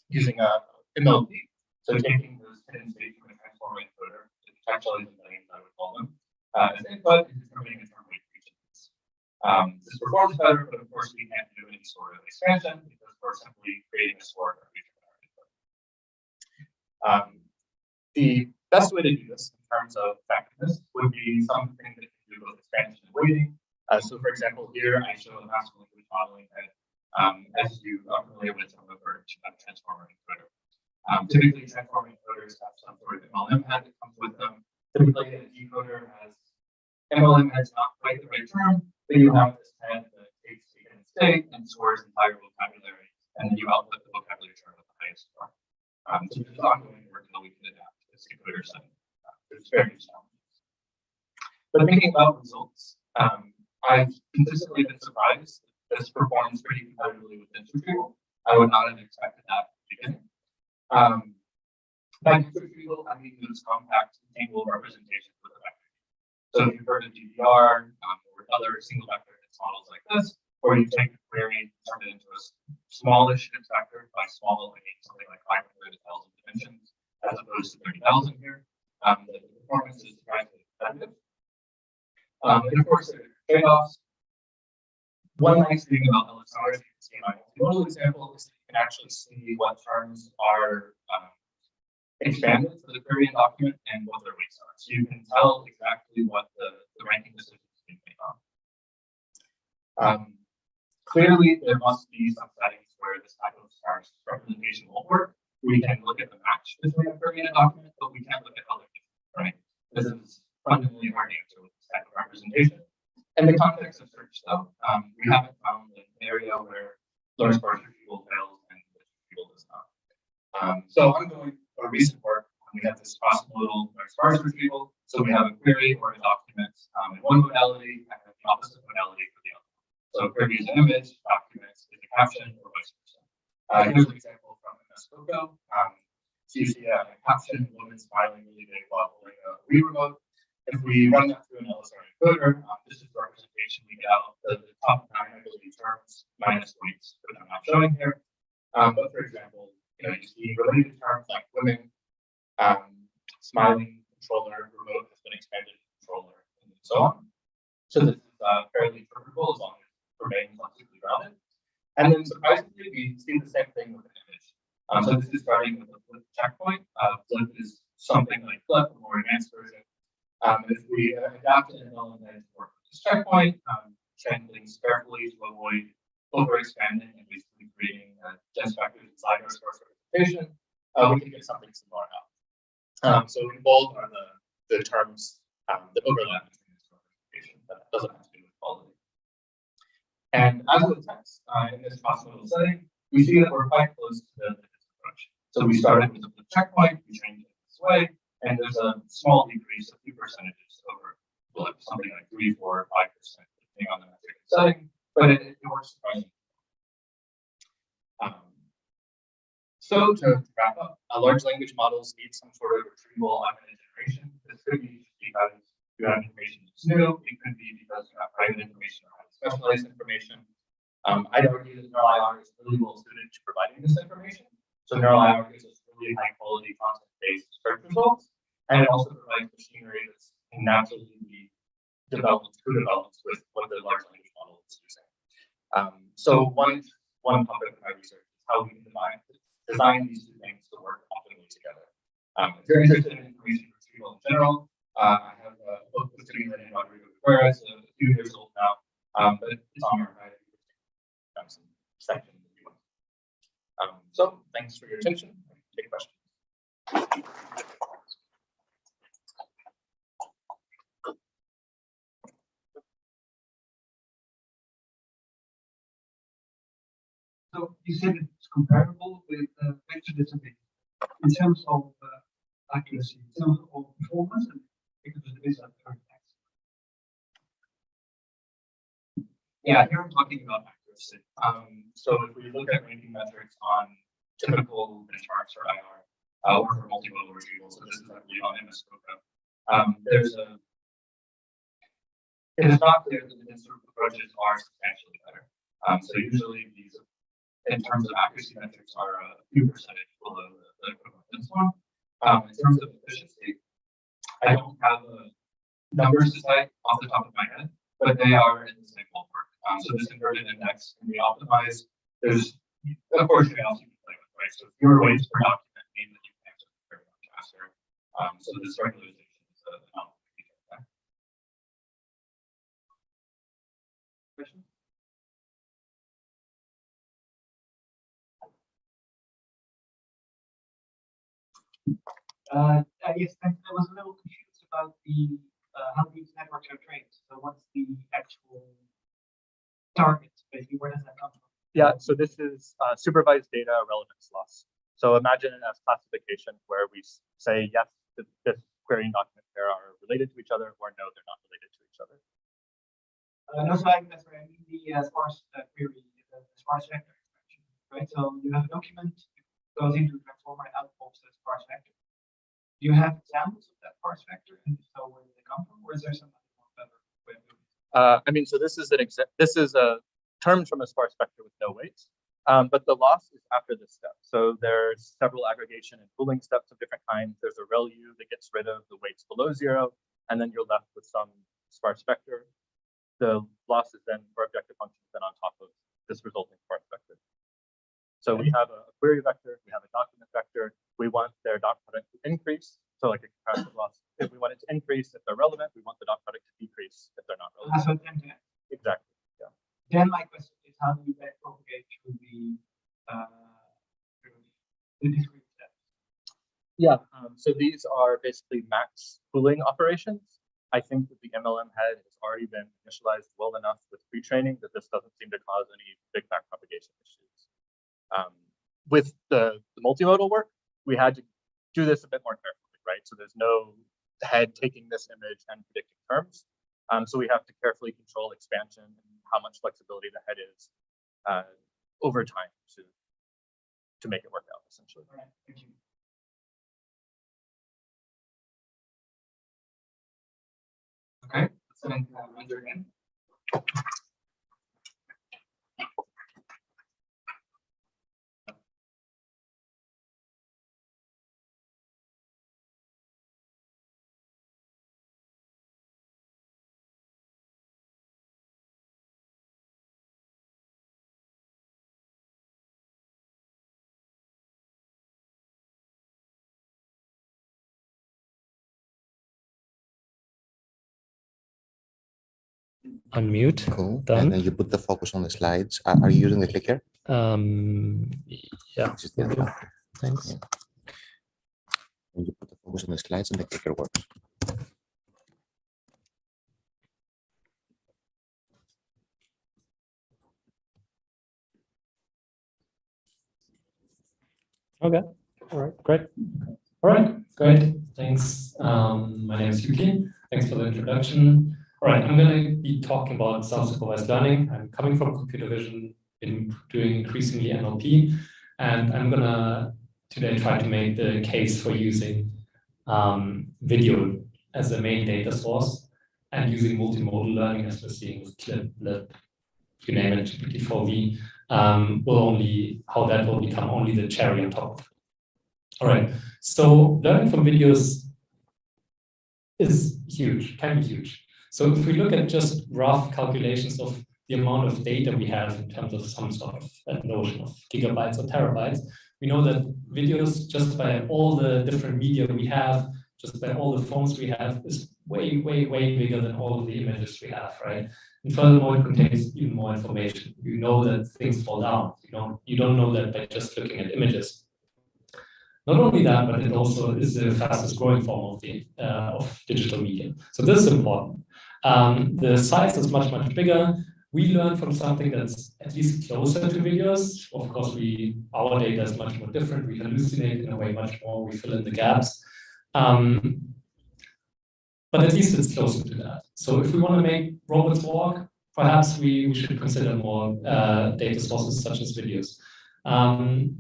using a MLP. So taking those hidden states from a transformer encoder, the contextualizing lanes, I would call them, as input and determining a term weight for each of these. This performs better, but of course we can't do any sort of expansion because we're simply creating a sort of region in our input. The best way to do this in terms of effectiveness would be something that can do both expansion and weighting. So for example, here I show a massive language modeling that as you are familiar with some of our transformer encoder. Typically, transformer encoders have some sort of MLM head that comes with them. Typically, a decoder has MLM head's not quite the right term, but you have this head that takes a given state and stores entire vocabulary, and then you output the vocabulary term with the highest score. So this is ongoing work that we can adapt to this encoder setting. There's various challenges. But thinking about results, I've consistently been surprised that this performs pretty competitively with retrieval. I would not have expected that at the beginning. By retrieval, I mean those compact table representations with a vector. So if you've heard of DBR or other single vector models like this, or you take a query and turn it into a smallish vector, by small I mean something like 500,000 dimensions as opposed to 30,000 here. The performance is surprisingly competitive. And of course, there are trade-offs. One nice thing about LSR, as you can see in my multimodal example, is that you can actually see what terms are expanded to the query document and what their weights are. So you can tell exactly what the ranking decisions being made on. Clearly, there must be some settings where this type of sparse representation won't work. We can look at the match between a query and a document, but we can't look at other things, right? This is fundamentally hard to answer with this type of representation. In the context of search, though, we haven't found an area where large sparse retrieval fails and retrieval does not. So ongoing or recent work, we have this cross-modal large sparse retrieval. So we have a query or a document in one modality and then the opposite modality for the other. So query is an image, document is a caption, or vice versa. Here's an example from MS Coco. So you see a caption, woman smiling really big while holding a Wii remote. If we run that through an LSR encoder, this is the representation we get out the top 9, I believe, terms minus weights, which I'm not showing here. But for example, you see related terms like women, smiling, controller, remote has been expanded to controller, and so on. So this is fairly interpretable as long as it remains logically grounded. And then surprisingly, we see the same thing with an image. So this is starting with a flip checkpoint. Flip is something like flip, a more advanced version. If we adapt an LLM to work with this checkpoint, train things carefully to avoid overexpanding and basically creating dense vectors inside our source representation, we can get something similar out. So in bold are the terms that overlap between this representation, but that doesn't have to do with quality. And as with text, in this cross-modal setting, we see that we're quite close to the approach. So we started with a checkpoint, we trained it this way, and there's a small decrease, a few percentages over something like 3, 4, 5%, depending on the metric setting, but it works surprisingly. So to wrap up, large language models need some sort of retrieval augmented generation. This could be because you have information that's new. It could be because you have private information or highly specialized information. I'd argue that neural IR is really well suited to providing this information. So neural IR gives us really high quality content-based search results, and it also provides machinery that's naturally be developed, co-developed with what the large language model is using. So one topic of my research is how we can design these two things to work optimally together. If you're interested in information retrieval in general, I have a book with Symposium and Rodrigo Guerrero, a few years old now, but it's on our site. Some sections if you want. So thanks for your attention. Take questions. So you said it's comparable with vector database in terms of accuracy, in terms of performance, and vector database are very text. Yeah, here I'm talking about accuracy. So if we look at ranking metrics on typical benchmarks or IR, or for multimodal retrieval, so this is I believe on MSCOCA, it is not clear that the sort of approaches are substantially better. So usually these, in terms of accuracy metrics, are a few percentage below the equivalent one. In terms of efficiency, I don't have numbers to cite off the top of my head, but they are in the same ballpark. So this inverted index can be optimized. There's, of course, you also can play with, right? So fewer weights per document mean that you can answer very much faster. So this regularization is an element we can get. Question? Yes, I was a little confused about the how these networks are trained. So what's the actual target? Basically, where does that come from? Yeah, so this is supervised data relevance loss. So imagine it as classification where we say, yes, this query and document pair are related to each other, or no, they're not related to each other. No, so that's right. I mean the sparse query, the sparse vector extraction, right? So you have a document, it goes into a transformer and outputs a sparse vector. Do you have examples of that sparse vector, and if so, where do they come from, or is there some more clever way of doing it? I mean, so this is a term from a sparse vector with no weights, but the loss is after this step. So there's several aggregation and pooling steps of different kinds. There's a ReLU that gets rid of the weights below 0, and then you're left with some sparse vector. The loss is then for objective functions then on top of this resulting sparse vector. So we have a query vector, we have a document vector. We want their dot product to increase, so like a comparative loss. If we want it to increase if they're relevant, we want the dot product to decrease if they're not relevant. So then, Exactly. Yeah. Then my question is, how do you propagate through the discrete steps? Yeah. So these are basically max pooling operations. I think that the MLM head has already been initialized well enough with pre-training that this doesn't seem to cause any big backpropagation issues. With the multimodal work, we had to do this a bit more carefully, right? So there's no head taking this image and predicting terms. So we have to carefully control expansion and how much flexibility the head is over time to make it work out, essentially. All right, thank you. Okay, so then raise your hand. Unmute. Cool. Done. And then you put the focus on the slides. Are you using the clicker? Yeah. Just the other one. Thanks. Yeah. When you put the focus on the slides and the clicker works. Okay, all right, great. All right, great, thanks. My name is Yuki. Thanks for the introduction. All right, I'm going to be talking about self-supervised learning. I'm coming from computer vision, been doing increasingly NLP, and I'm going to today try to make the case for using video as the main data source and using multimodal learning as we're seeing with CLIP, LIP, you name it, GPT-4V, how that will become only the cherry on top. All right, so learning from videos is huge, can be huge. So if we look at just rough calculations of the amount of data we have in terms of some sort of notion of gigabytes or terabytes, we know that videos, just by all the different media we have, just by all the phones we have, is way, way, way bigger than all of the images we have, right? And furthermore, it contains even more information. You know that things fall down. You don't know that by just looking at images. Not only that, but it also is the fastest growing form of digital media. So this is important. The size is much, much bigger. We learn from something that's at least closer to videos. Of course, our data is much more different. We hallucinate in a way much more. We fill in the gaps. But at least it's closer to that. So if we want to make robots walk, perhaps we should consider more data sources such as videos. And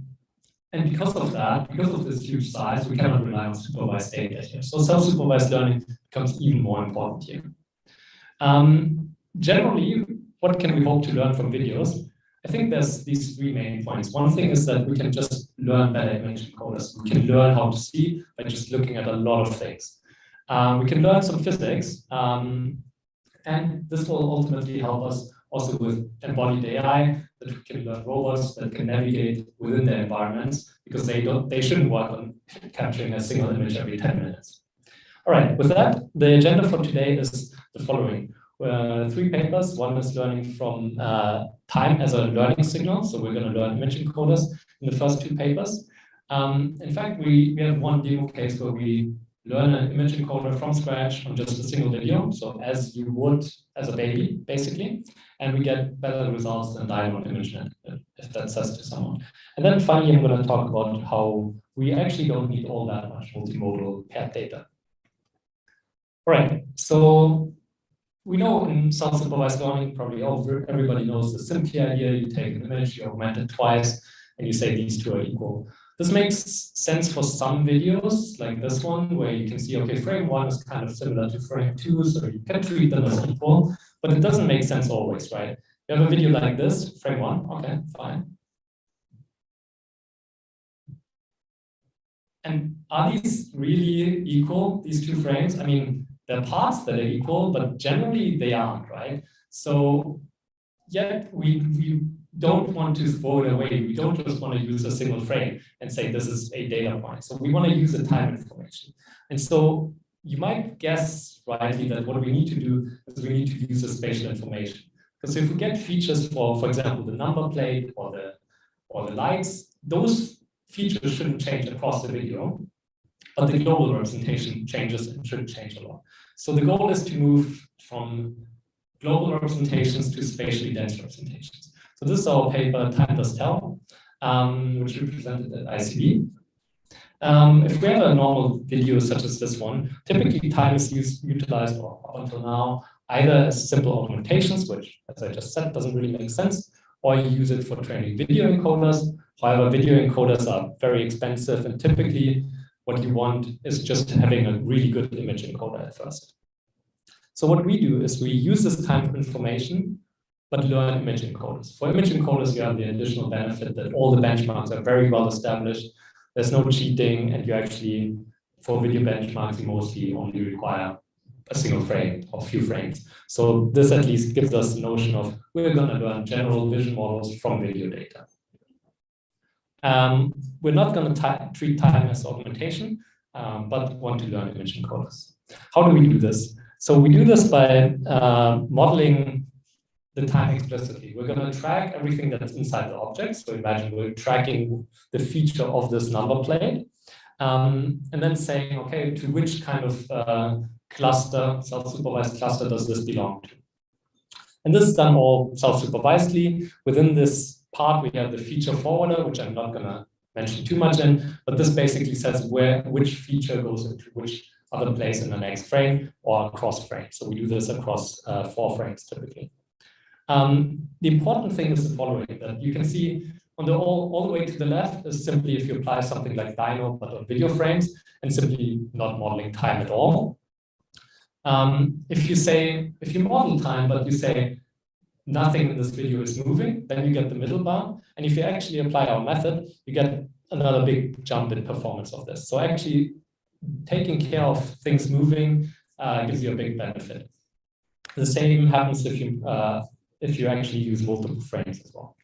because of that, because of this huge size, we cannot rely on supervised data here. So self-supervised learning becomes even more important here. Generally, what can we hope to learn from videos? I think there's these three main points. One thing is that we can just learn better image encoders. We can learn how to see by just looking at a lot of things. We can learn some physics, and this will ultimately help us also with embodied AI, that we can learn robots that can navigate within their environments, because they shouldn't work on capturing a single image every 10 minutes. All right, with that, the agenda for today is the following. 3 papers. One is learning from time as a learning signal. So we're going to learn image encoders in the first 2 papers. In fact, we have one demo case where we learn an image encoder from scratch on just a single video. So as you would as a baby, basically. And we get better results than dialogue ImageNet, if that says to someone. And then finally, I'm going to talk about how we actually don't need all that much multimodal paired data. All right, so we know in self-supervised learning, probably everybody knows the simply idea. You take an image, you augment it twice, and you say these 2 are equal. This makes sense for some videos, like this one, where you can see, okay, frame 1 is kind of similar to frame 2, so you can treat them as equal, but it doesn't make sense always, right? You have a video like this, frame 1, okay, fine. And are these really equal, these 2 frames? I mean, there are parts that are equal, but generally they aren't, right? So yet we don't want to throw it away. We don't just want to use a single frame and say this is a data point. So we want to use the time information. And so you might guess rightly that what we need to do is we need to use the spatial information. Because if we get features for example, the number plate or the lights, those features shouldn't change across the video, but the global representation changes and should change a lot. So the goal is to move from global representations to spatially dense representations. So this is our paper, Time Does Tell, which we presented at ICB. If we have a normal video such as this one, typically time is utilized up until now, either as simple augmentations, which, as I just said, doesn't really make sense, or you use it for training video encoders. However, video encoders are very expensive, and typically what you want is just having a really good image encoder at first. So what we do is we use this time for information, but learn image encoders. For image encoders, you have the additional benefit that all the benchmarks are very well established. There's no cheating, and you actually, for video benchmarks, you mostly only require a single frame or few frames. So this at least gives us the notion of we're going to learn general vision models from video data. We're not going to treat time as augmentation, but want to learn image encoders. How do we do this? So we do this by modeling the time explicitly. We're going to track everything that's inside the object. So imagine we're tracking the feature of this number plate. And then saying, okay, to which kind of cluster, self-supervised cluster does this belong to? And this is done all self-supervisedly. Within this part, we have the feature forwarder, which I'm not going to mention too much in, but this basically says which feature goes into which other place in the next frame or across frame. So we do this across 4 frames typically. The important thing is the following, that you can see on the all the way to the left is simply if you apply something like Dino, but on video frames, and simply not modeling time at all. If you model time, but you say nothing in this video is moving, then you get the middle bound. And if you actually apply our method, you get another big jump in performance of this. So actually taking care of things moving gives you a big benefit. The same happens if you actually use multiple frames as well.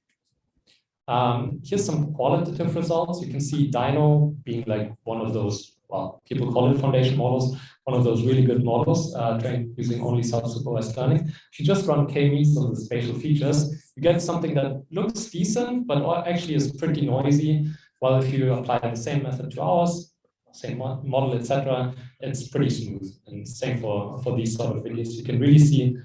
Here's some qualitative results. You can see Dino being like one of those, well, people call it foundation models, one of those really good models trained using only self-supervised learning. If you just run k-means on the spatial features, you get something that looks decent, but actually is pretty noisy. While if you apply the same method to ours, same model, etc., it's pretty smooth. And same for these sort of videos. You can really see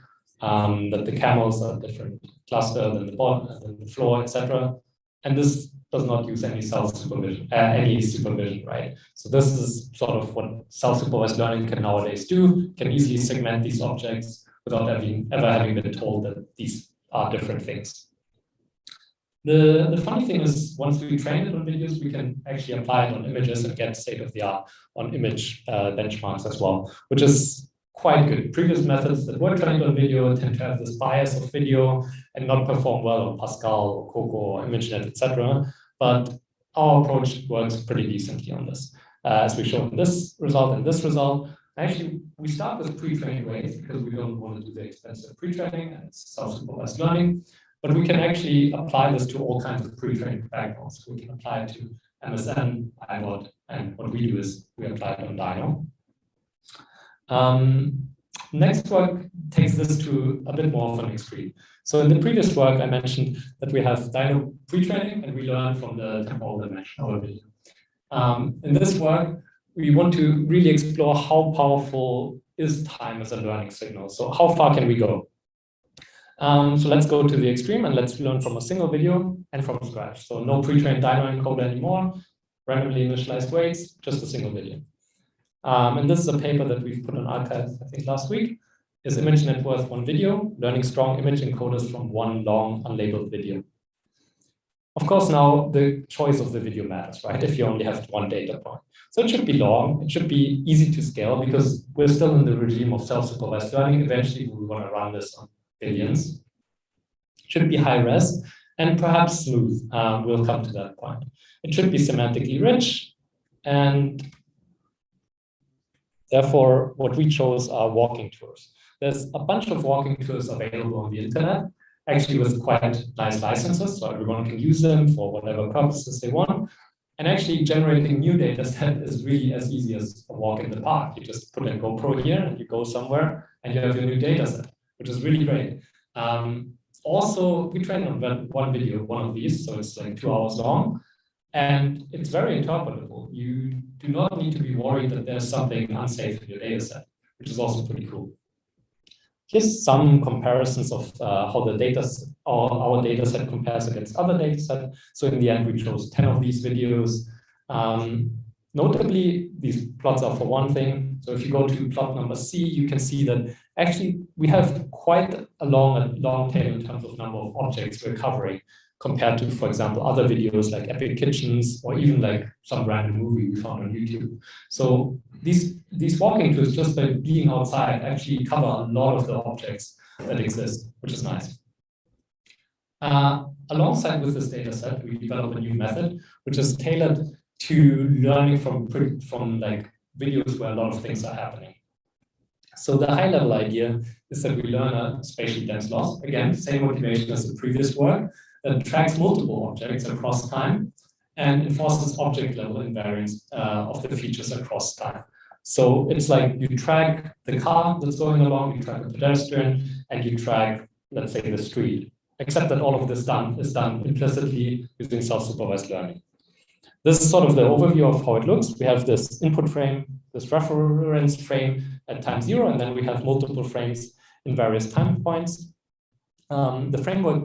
that the camels are different cluster than the bottom, than the floor, etc. And this does not use any self-supervision, any supervision, right? So this is sort of what self-supervised learning can nowadays do, can easily segment these objects without ever having been told that these are different things. The funny thing is, once we train it on videos, we can actually apply it on images and get state-of-the-art on image benchmarks as well, which is quite good. Previous methods that were trained on video tend to have this bias of video and not perform well on Pascal or Coco or ImageNet, etc. But our approach works pretty decently on this. As we show in this result and this result, actually, we start with pre-trained ways because we don't want to do the expensive pre-training and it's self-supervised learning. But we can actually apply this to all kinds of pre-trained backbones. We can apply it to MSN, iBot, and what we do is we apply it on Dino. Next work takes this to a bit more of an extreme. So in the previous work, I mentioned that we have Dino pre-training and we learn from the temporal dimension of a video. In this work, we want to really explore how powerful is time as a learning signal. So how far can we go? So let's go to the extreme and let's learn from a single video and from scratch. So no pre-trained Dino encoder anymore, randomly initialized weights, just a single video. And this is a paper that we've put on archive, I think last week. Is ImageNet worth one video? Learning strong image encoders from one long unlabeled video. Of course, now the choice of the video matters, right? If you only have one data point. So it should be long, it should be easy to scale because we're still in the regime of self-supervised learning. Eventually, we want to run this on billions. It should be high res and perhaps smooth. We'll come to that point. It should be semantically rich, and therefore, what we chose are walking tours. There's a bunch of walking tours available on the internet, actually with quite nice licenses, so everyone can use them for whatever purposes they want. And actually generating new data set is really as easy as a walk in the park. You just put a GoPro here and you go somewhere and you have your new data set, which is really great. Also, we trained on one video, one of these, so it's like 2 hours long. And it's very interpretable. You do not need to be worried that there's something unsafe in your data set, which is also pretty cool. Here's some comparisons of how the our data set compares against other data set. So in the end, we chose 10 of these videos. Notably, these plots are for one thing. So if you go to plot number C, you can see that actually we have quite a long tail in terms of number of objects we're covering compared to, for example, other videos like Epic Kitchens or even like some random movie we found on YouTube. So these walking tours, just by being outside, actually cover a lot of the objects that exist, which is nice. Alongside with this data set, we developed a new method, which is tailored to learning from like videos where a lot of things are happening. So the high level idea is that we learn a spatially dense loss. Again, same motivation as the previous work, that tracks multiple objects across time and enforces object level invariance of the features across time. So it's like you track the car that's going along, you track the pedestrian, and you track, let's say, the street, except that all of this is done implicitly using self-supervised learning. this is sort of the overview of how it looks. We have this input frame, this reference frame at time 0, and then we have multiple frames in various time points. The framework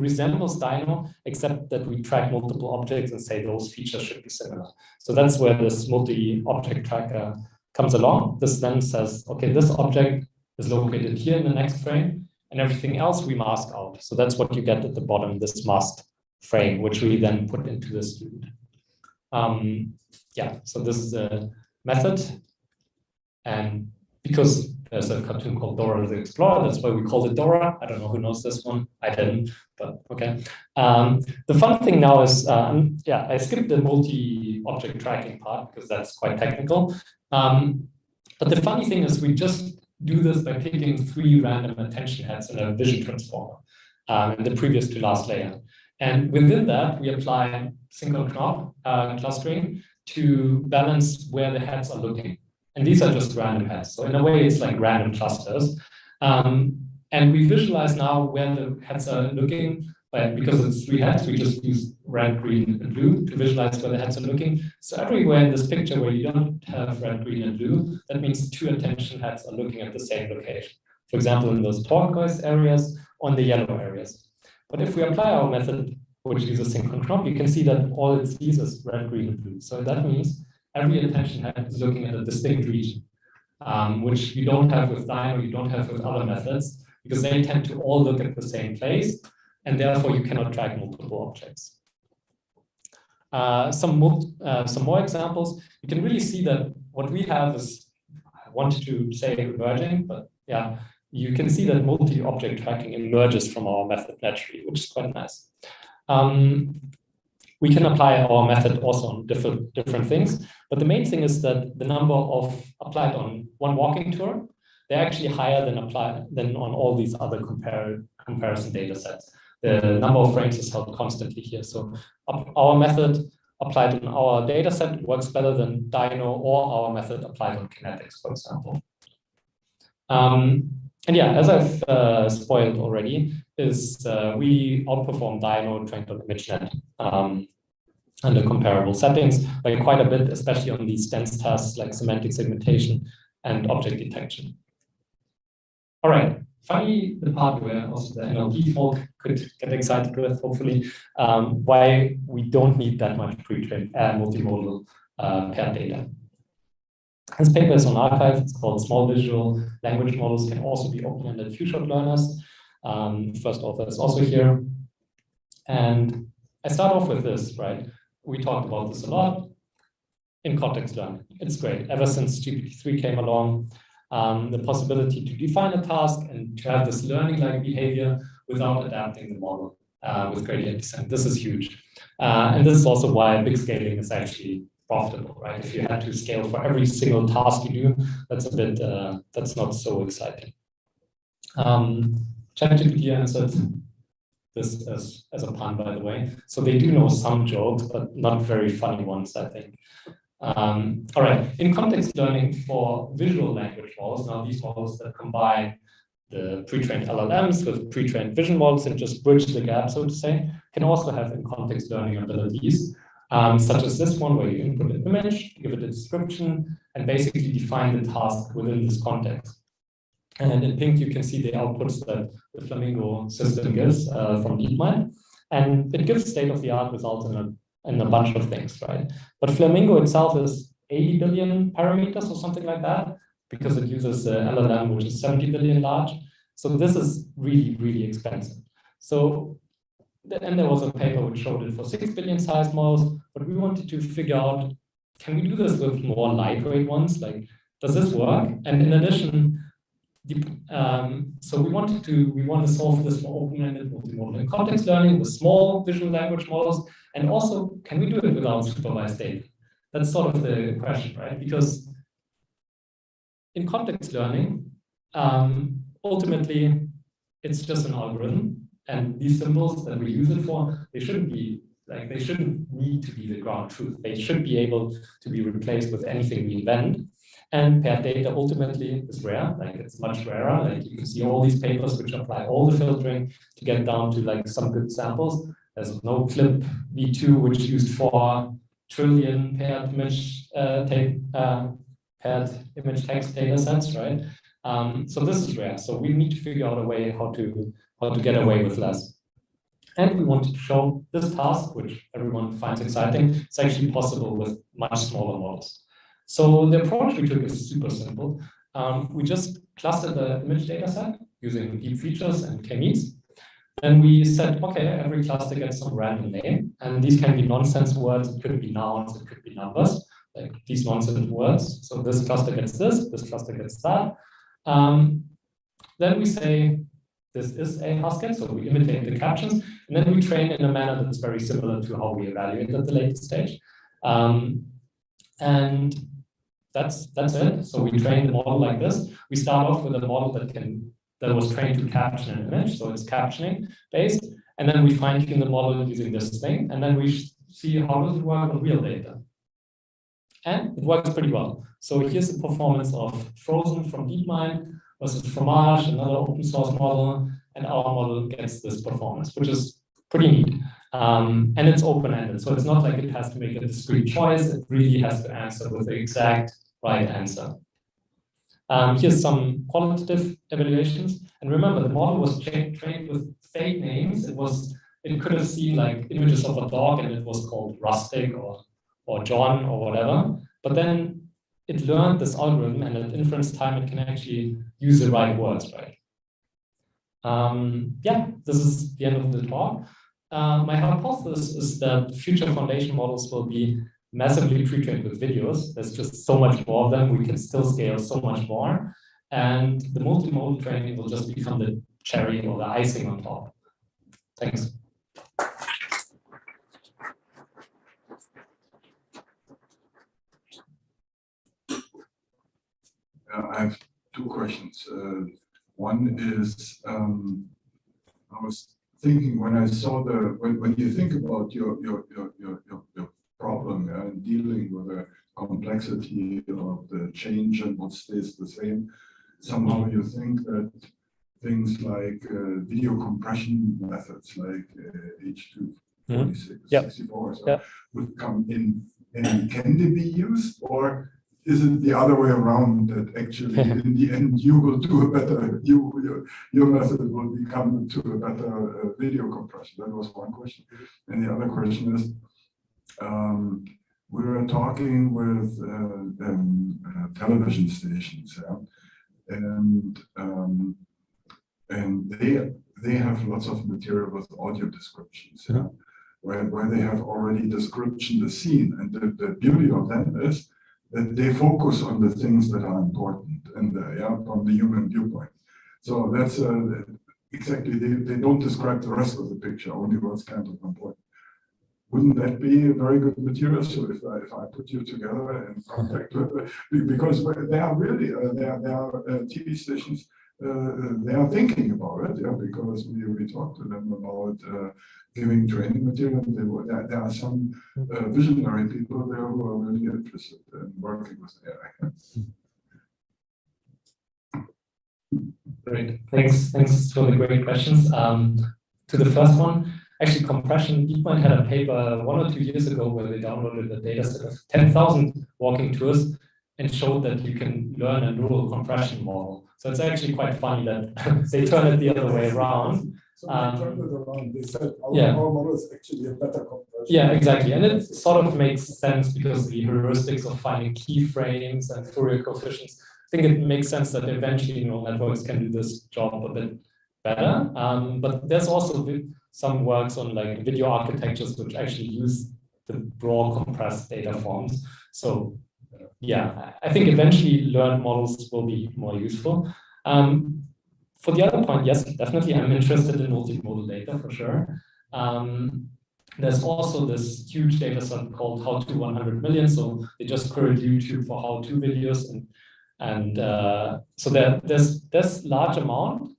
resembles Dino, except that we track multiple objects and say those features should be similar. So that's where this multi-object tracker comes along. This then says, okay, this object is located here in the next frame, and everything else we mask out. So that's what you get at the bottom, this masked frame, which we then put into the student. Yeah, so this is a method. And because there's a cartoon called Dora the Explorer, that's why we called it Dora. I don't know who knows this one. I didn't, but okay. The fun thing now is, yeah, I skipped the multi-object tracking part because that's quite technical. But the funny thing is we just do this by picking 3 random attention heads in a vision transformer in the previous to last layer. And within that, we apply single knop clustering to balance where the heads are looking. And these are just random heads. So in a way, it's like random clusters. And we visualize now where the heads are looking, but because it's 3 heads, we just use red, green, and blue to visualize where the heads are looking. So everywhere in this picture where you don't have red, green, and blue, that means 2 attention heads are looking at the same location. For example, in those turquoise areas, on the yellow areas. But if we apply our method, which uses synchron knop, you can see that all it sees is red, green, and blue. So that means every attention head is looking at a distinct region, which you don't have with Dino, you don't have with other methods, because they tend to all look at the same place, and therefore you cannot track multiple objects. Some more examples. You can really see that what we have is, I wanted to say emerging, but yeah, you can see that multi-object tracking emerges from our method naturally, which is quite nice. We can apply our method also on different things, but the main thing is that the number of applied on one walking tour, they're actually higher than on all these other comparison data sets. The number of frames is held constantly here. So our method applied on our data set works better than Dino or our method applied on kinetics, for example. And yeah, as I've spoiled already, is we outperform Dino trained on ImageNet under comparable settings by quite a bit, especially on these dense tasks like semantic segmentation and object detection. All right, finally, the part where also the NLP folk could get excited with, hopefully, why we don't need that much pre-trained multimodal paired data. This paper is on arXiv. It's called Small Visual Language Models Can Also Be Open-Ended Few-Shot Learners. First author is also here. And I start off with this, right? We talked about this a lot in context learning. It's great. Ever since GPT-3 came along, the possibility to define a task and to have this learning-like behavior without adapting the model with gradient descent. This is huge. And this is also why big scaling is actually profitable, right? If you had to scale for every single task you do, that's a bit, that's not so exciting. ChatGPT answered this as a pun, by the way. So they do know some jokes, but not very funny ones, I think. All right, in context learning for visual language models, now these models that combine the pre-trained LLMs with pre-trained vision models and just bridge the gap, so to say, can also have in context learning abilities. Such as this one, where you input an image, give it a description, and basically define the task within this context. And in pink, you can see the outputs that the Flamingo system gives from DeepMind. And it gives state-of-the-art results in a bunch of things, right? But Flamingo itself is 80 billion parameters or something like that, because it uses LLM, which is 70 billion large. So this is really, really expensive. So and there was a paper which showed it for 6 billion size models, but we wanted to figure out, can we do this with more lightweight ones? Like, does this work? And in addition, so we want to solve this for open-ended multimodal and context learning with small visual language models, and also, can we do it without supervised data? That's sort of the question, right? Because in context learning, ultimately, it's just an algorithm. And these symbols that we use it for, they shouldn't need to be the ground truth. They should be able to be replaced with anything we invent. And paired data ultimately is rare, like it's much rarer. Like you can see all these papers which apply all the filtering to get down to like some good samples. There's no clip v2, which used 4 trillion paired image text data sets, right? So this is rare. So we need to figure out a way how to get away with less. And we wanted to show this task, which everyone finds exciting. It's actually possible with much smaller models. So the approach we took is super simple. We just clustered the image data set using deep features and k-means. Then we said, okay, every cluster gets some random name. And these can be nonsense words. It could be nouns. It could be numbers, like these nonsense words. So this cluster gets this cluster gets that. Then we say, this is a Husky, so we imitate the captions. And then we train in a manner that's very similar to how we evaluate at the latest stage. And that's it. So we train the model like this. We start off with a model that was trained to caption an image, so it's captioning based. And then we fine-tune the model using this thing. And then we see how does it work on real data. And it works pretty well. So here's the performance of Frozen from DeepMind versus Fromage, another open source model, and our model gets this performance, which is pretty neat. And it's open-ended, so it's not like it has to make a discrete choice. It really has to answer with the exact right answer. Here's some qualitative evaluations. And remember, the model was trained with fake names. It could have seen like images of a dog and it was called Rustic or John or whatever. But then it learned this algorithm, and at inference time, it can actually use the right words, right? Yeah, this is the end of the talk. My hypothesis is that future foundation models will be massively pre-trained with videos. There's just so much more of them. We can still scale so much more. And the multimodal training will just become the cherry or the icing on top. Thanks. I have 2 questions. One is, I was thinking when I saw when you think about your problem and dealing with the complexity of the change and what stays the same, somehow you think that things like video compression methods like H246, 64 so would come in, and can they be used, or is it the other way around, that actually in the end you will do a better, your method will become to a better video compression? That was one question. And the other question is, we were talking with television stations, and they have lots of material with audio descriptions, where they have already description the scene, and the beauty of them is that they focus on the things that are important and from the human viewpoint. So that's exactly, they don't describe the rest of the picture, only what's kind of important. Wouldn't that be a very good material? So if I put you together and contact with, because they are really, they are TV stations, they are thinking about it, because we talked to them about giving training material. There are some visionary people there who are really interested in working with AI. Great, thanks for the great questions. To the first one, actually compression, DeepMind had a paper 1 or 2 years ago where they downloaded a data set of 10,000 walking tours and showed that you can learn a neural compression model. So it's actually quite funny that they turn it the other way around. So they turned it around. They said our model is actually a better compression. Yeah, exactly. And it sort of makes sense because the heuristics of finding keyframes and Fourier coefficients, I think it makes sense that eventually neural networks can do this job a bit better. But there's also some works on like video architectures which actually use the raw compressed data forms. So yeah, I think eventually learned models will be more useful. For the other point, yes, definitely I'm interested in multimodal data for sure. There's also this huge data set called How-To 100 million. So they just queried YouTube for how-to videos, and so there's large amount.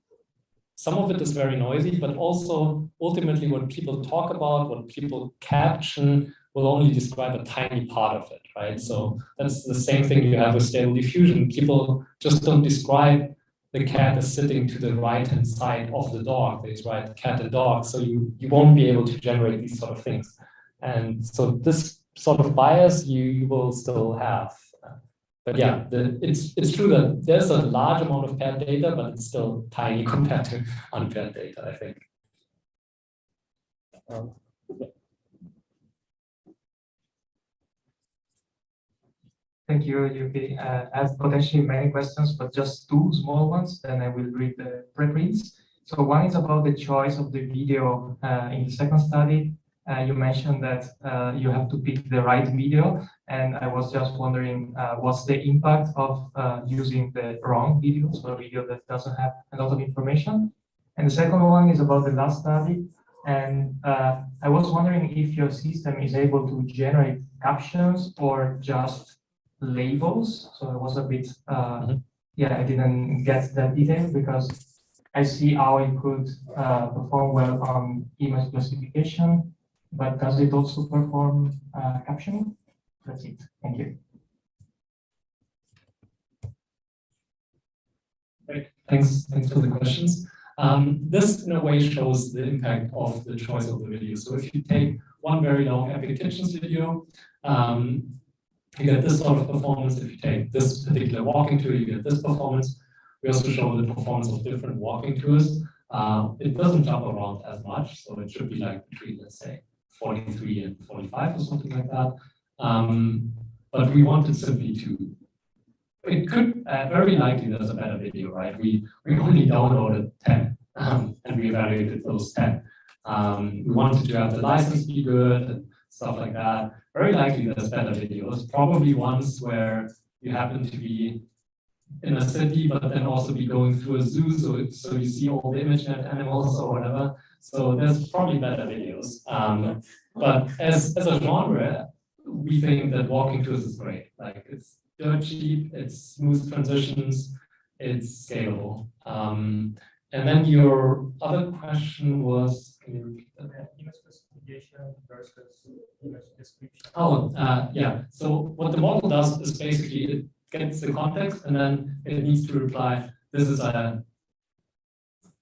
Some of it is very noisy, but also ultimately what people talk about, what people caption, will only describe a tiny part of it, right? So that's the same thing you have with stable diffusion. People just don't describe the cat is sitting to the right-hand side of the dog. There's right cat and dog, so you won't be able to generate these sort of things. And so this sort of bias you will still have. But yeah, it's true that there's a large amount of paired data, but it's still tiny compared to unpaired data, I think. Thank you, Yuki. I have potentially many questions, but just two small ones, then I will read the preprints. So one is about the choice of the video in the second study. You mentioned that you have to pick the right video, and I was just wondering what's the impact of using the wrong video, so a video that doesn't have a lot of information. And the second one is about the last study, and I was wondering if your system is able to generate captions or just labels. So I was a bit, yeah, I didn't get that detail because I see how it could perform well on image classification, but does it also perform captioning? That's it. Thank you. Great. Thanks for the questions. This in a way shows the impact of the choice of the video. So if you take one very long epic kitchens video, you get this sort of performance. If you take this particular walking tour, you get this performance. We also show the performance of different walking tours. It doesn't jump around as much, so it should be like between, let's say, 43 and 45 or something like that. But we wanted simply to, it could, very likely there's a better video, right? We only downloaded 10 and we evaluated those 10. We wanted to have the license be good and stuff like that. Very likely there's better videos, probably ones where you happen to be in a city, but then also be going through a zoo, so you see all the ImageNet animals or whatever. So there's probably better videos. But as a genre, we think that walking tours is great. Like it's dirt cheap, it's smooth transitions, it's scalable. And then your other question was, can you repeat that? Image classification versus image description. Oh, yeah. So what the model does is basically it gets the context and then it needs to reply, this is a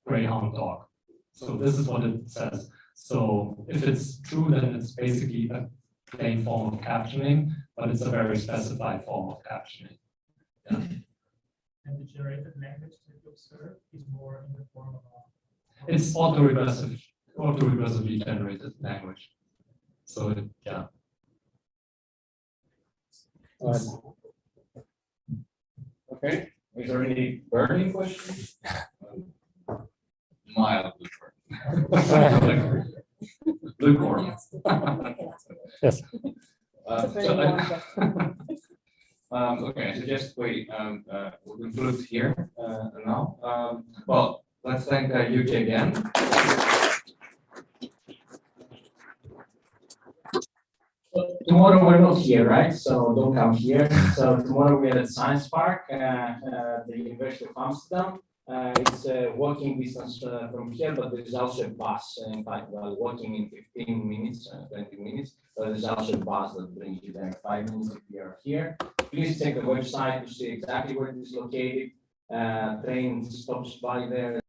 greyhound dog. So this is what it says. So if it's true, then it's basically a plain form of captioning, but it's a very specified form of captioning. Yeah. And the generated language that you observe is more in the form of It's auto-regressively generated language. So yeah. Okay, is there any burning questions? Mild lukewarm. Yes. Okay, I suggest we'll conclude here now. Well, let's thank Yuki again. Tomorrow we're not here, right? So don't come here. So tomorrow we're at Science Park, the University of Amsterdam. It's walking distance from here, but there is also a bus. In fact, while walking in 15 minutes, 20 minutes, but there is also a bus that brings you there in 5 minutes if you are here. Please check the website to see exactly where it is located. Train stops by there.